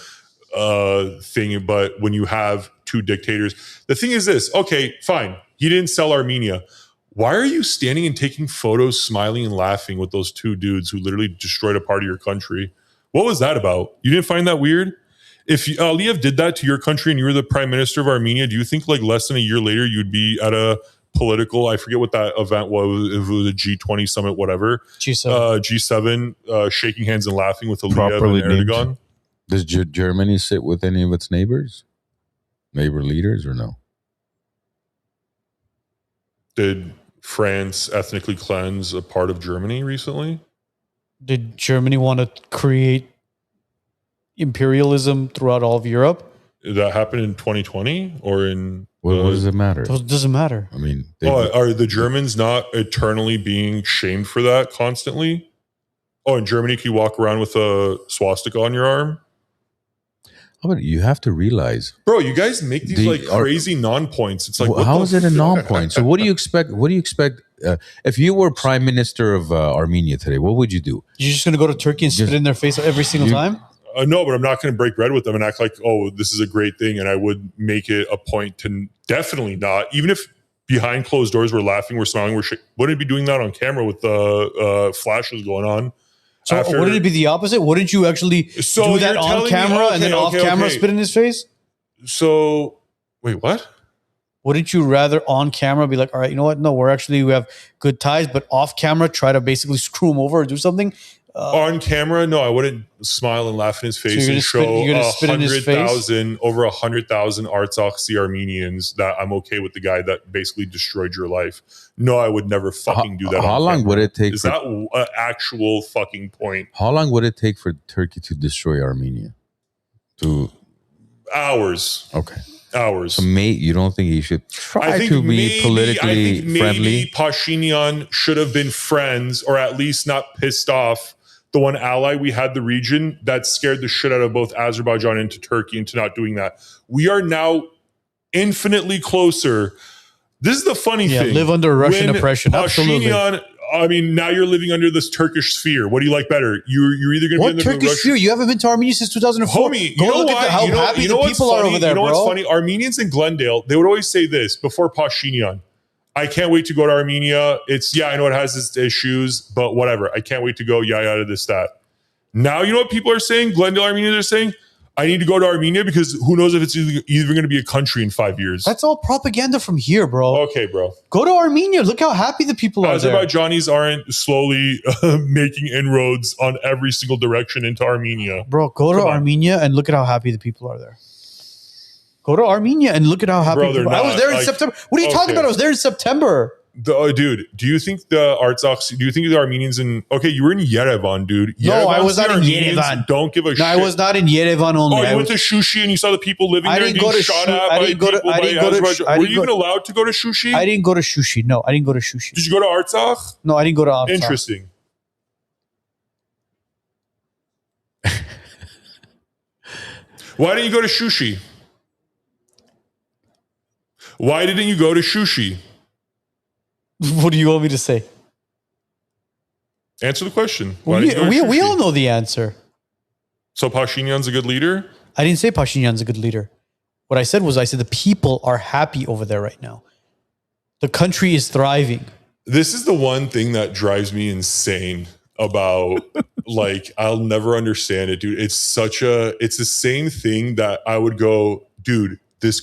thing, but when you have two dictators, the thing is this. Okay, fine. He didn't sell Armenia. Why are you standing and taking photos, smiling and laughing with those two dudes who literally destroyed a part of your country? What was that about? You didn't find that weird? If Aliyev did that to your country and you were the prime minister of Armenia, do you think like less than a year later you'd be at a political, I forget what that event was, if it was a G20 summit, whatever. G7 shaking hands and laughing with Aliyev and Erdogan. Does Germany sit with any of its neighbor leaders, or no? Did France ethnically cleanse a part of Germany recently? Did Germany want to create imperialism throughout all of Europe? Did that happen in 2020 or in... What does it matter? It doesn't matter. I mean... are the Germans not eternally being shamed for that constantly? Oh, in Germany, can you walk around with a swastika on your arm? But you have to realize... Bro, you guys make these crazy non-points. It's like... How is it a non-point? So what do you expect? What do you expect... if you were prime minister of Armenia today, what would you do? You're just going to go to Turkey and spit in their face every single time? No, but I'm not going to break bread with them and act like, oh, this is a great thing. And I would make it a point to definitely not, even if behind closed doors we're laughing, we're smiling, wouldn't be doing that on camera with the flashes going on. So wouldn't it be the opposite? Wouldn't you actually do that on camera and then off camera spit in his face? So, wait, what? Wouldn't you rather on camera be like, all right, you know what? No, we have good ties, but off camera try to basically screw him over or do something? On camera, no, I wouldn't smile and laugh in his face and show 100,000, over 100,000 Artsakh Armenians that I'm okay with the guy that basically destroyed your life. No, I would never fucking do that. How long would it take? Is that an actual fucking point? How long would it take for Turkey to destroy Armenia? Hours. Okay. Hours. So, mate, you don't think he should try to be politically friendly? Pashinyan should have been friends, or at least not pissed off the one ally we had the region that scared the shit out of both Azerbaijan and to Turkey into not doing that. We are now infinitely closer. This is the funny thing. Live under Russian oppression. Absolutely. I mean, now you're living under this Turkish sphere. What do you like better? You're either going to be in the Turkish sphere? You haven't been to Armenia since 2004. Homie, Go look at how happy the people are over there, bro. You know what's funny? Armenians in Glendale, they would always say this before Pashinyan. I can't wait to go to Armenia. I know it has its issues, but whatever. I can't wait to go, this, that. Now, you know what people are saying? Glendale Armenians are saying, I need to go to Armenia because who knows if it's even going to be a country in 5 years. That's all propaganda from here, bro. Okay, bro. Go to Armenia. Look how happy the people are there. Azerbaijanis aren't slowly making inroads on every single direction into Armenia. Bro, go to Armenia and look at how happy the people are there. Go to Armenia and look at how happy people are. I was there in September. What are you talking about? I was there in September. Dude, do you think the Armenians you were in Yerevan, dude? No, I was not in Yerevan. Don't give a shit. No, I was not in Yerevan only. Oh, you went to Shushi and you saw the people living there being shot at by people by Azerbaijan. Were you even allowed to go to Shushi? I didn't go to Shushi. No, I didn't go to Shushi. Did you go to Artsakh? No, I didn't go to Artsakh. Interesting. Why didn't you go to Shushi? Why didn't you go to Shushi? What do you want me to say? Answer the question. We all know the answer. So Pashinyan's a good leader? I didn't say Pashinyan's a good leader. What I said was the people are happy over there right now. The country is thriving. This is the one thing that drives me insane about I'll never understand it, dude. It's the same thing that I would go, dude, this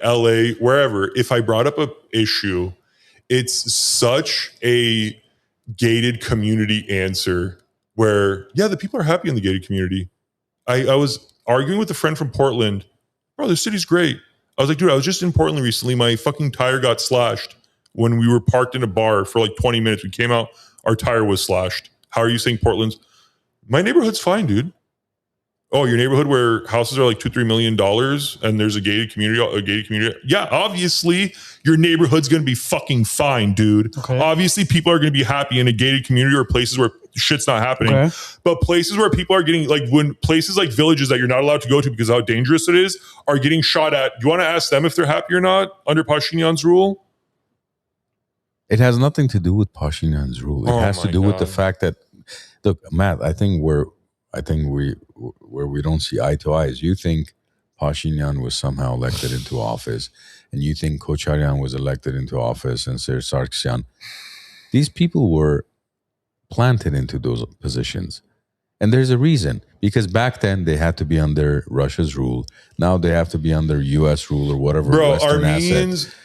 LA, wherever, if I brought up a issue, it's such a gated community answer where, the people are happy in the gated community. I was arguing with a friend from Portland. Bro, the city's great. I was like, dude, I was just in Portland recently. My fucking tire got slashed when we were parked in a bar for 20 minutes. We came out, our tire was slashed. How are you saying Portland's? My neighborhood's fine, dude. Oh, your neighborhood where houses are like $2-3 million and there's a gated community. Yeah, obviously your neighborhood's going to be fucking fine, dude. Okay. Obviously people are going to be happy in a gated community or places where shit's not happening. Okay. But places where people are getting like when places like villages that you're not allowed to go to because of how dangerous it is are getting shot at. You want to ask them if they're happy or not under Pashinyan's rule? It has nothing to do with Pashinyan's rule. It Oh has to my do with the God. fact that, look, Matt, I think where we don't see eye to eye is you think Pashinyan was somehow elected into office, and you think Kocharyan was elected into office, and Ser Sargsyan. These people were planted into those positions. And there's a reason, because back then they had to be under Russia's rule. Now they have to be under U.S. rule or whatever. Bro, Western Armenians... asset.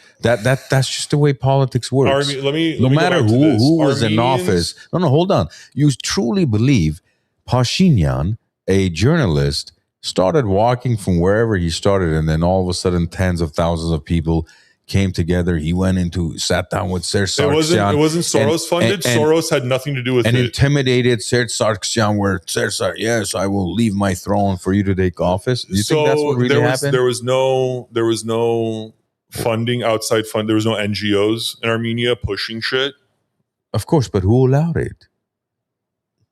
That's just the way politics works. let me No go matter back to who this. was in Armenians- office. No, hold on. You truly believe Pashinyan, a journalist, started walking from wherever he started, and then all of a sudden tens of thousands of people came together. He sat down with Ser Sargsyan. It wasn't Soros funded. and- Soros had nothing to do with and it. intimidated Ser Sargsyan, where yes, I will leave my throne for you to take office. Do you think that's what really happened? There was no funding, outside fund. There was no NGOs in Armenia pushing shit. Of course, but who allowed it?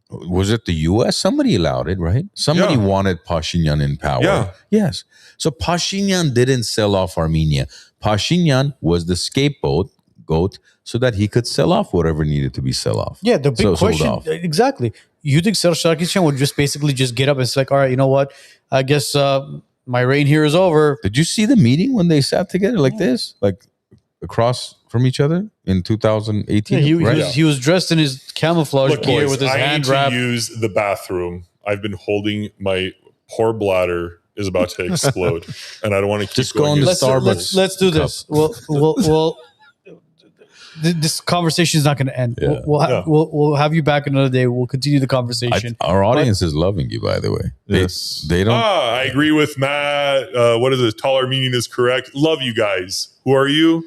Was it the U.S.? Somebody allowed it, right? Somebody Yeah. wanted Pashinyan in power. Yeah. Yes. So Pashinyan didn't sell off Armenia. Pashinyan was the scapegoat so that he could sell off whatever needed to be sell off. Yeah, the big Sold question, off. exactly. You think Ser Sargsyan would just basically just get up and say, like, all right, you know what? I guess my reign here is over. Did you see the meeting when they sat together like this? Like across from each other in 2018? Yeah, he was dressed in his camouflage Look, gear boys, with his I hand need to wrapped. use the bathroom. I've been holding my poor bladder is about to explode, and I don't want to keep Just go going. on the Let's Starbucks let's do cup. this. Well, this conversation is not going to end. Yeah. We'll have you back another day. We'll continue the conversation. Our audience is loving you, by the way. Yes. They don't. I agree with Matt. What is it? Tall Armenian is correct. Love you guys. Who are you?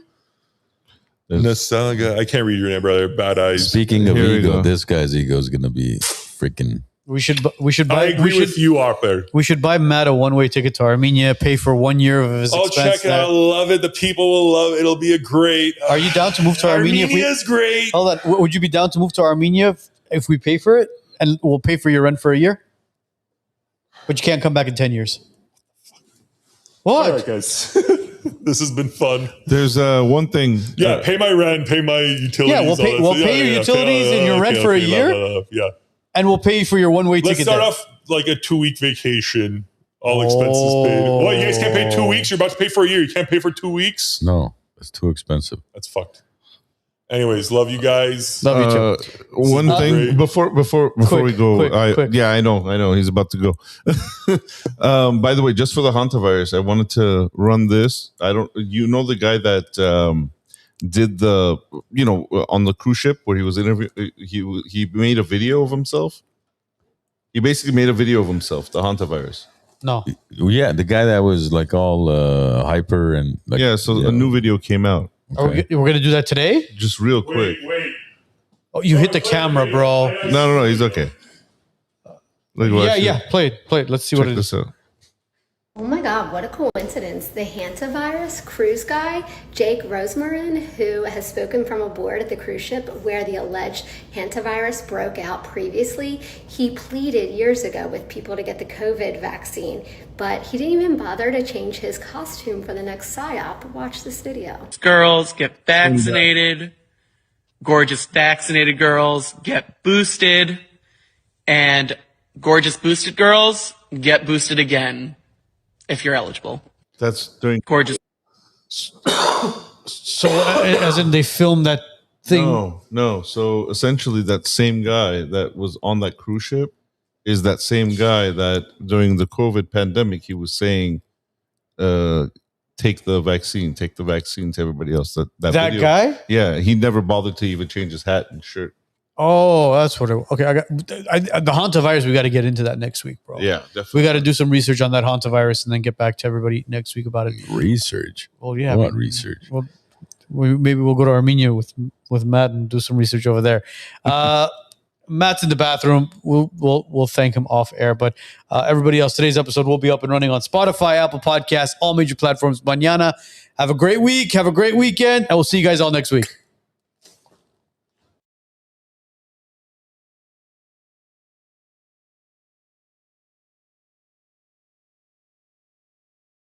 Nasaga. I can't read your name, brother. Bad eyes. Speaking of Here we ego, go. this guy's ego is going to be freaking. we should I buy. agree with you, Arper. We should buy Matt a one-way ticket to Armenia. Pay for 1 year of his Oh, expense. check it out. I love it. The people will love it. It'll be a great. Are you down to move to Armenia? Armenia's great. Hold on. Would you be down to move to Armenia if we pay for it, and we'll pay for your rent for a year? But you can't come back in 10 years. What? All right, guys. This has been fun. There's one thing. Yeah, pay my rent, pay my utilities. Yeah, we'll all pay- that we'll stuff. pay your utilities and your rent for a year? Yeah. And we'll pay you for your one-way Let's ticket. start there. off like a 2-week vacation. All expenses paid. Well, you guys can't pay 2 weeks. You're about to pay for a year. You can't pay for 2 weeks. No, it's too expensive. That's fucked. Anyways, love you guys. Love you too. One thing great. before Quick, we go, quick. yeah, I know he's about to go. By the way, just for the hantavirus, I wanted to run this. The guy that did the on the cruise ship where he was interviewed. He made a video of himself. He basically made a video of himself, the hantavirus. No. Yeah, the guy that was like all hyper and like, Yeah, so a new video came out. We're going to do that today? Just real quick. Wait. Oh, you hit the camera, bro. No, he's okay. Look, Yeah. Play it. Let's see what Check it is. this out. Oh my God, what a coincidence. The hantavirus cruise guy, Jake Rosemarin, who has spoken from aboard at the cruise ship where the alleged hantavirus broke out previously, he pleaded years ago with people to get the COVID vaccine, but he didn't even bother to change his costume for the next PSYOP. Watch this video. Girls get vaccinated. Gorgeous vaccinated girls get boosted. And gorgeous boosted girls get boosted again. If you're eligible. That's during Gorgeous. So, as in they filmed that thing. No. So essentially, that same guy that was on that cruise ship is that same guy that during the COVID pandemic he was saying, "Take the vaccine to everybody else." That video, guy? Yeah, he never bothered to even change his hat and shirt. Oh, that's what it. Okay, the hantavirus. We got to get into that next week, bro. Yeah, definitely. We got to do some research on that hantavirus and then get back to everybody next week about it. research. Well, yeah, What research? Well, maybe we'll go to Armenia with Matt and do some research over there. Matt's in the bathroom. We'll thank him off air. But everybody else, today's episode will be up and running on Spotify, Apple Podcasts, all major platforms. Mañana. Have a great week. Have a great weekend. And we'll see you guys all next week.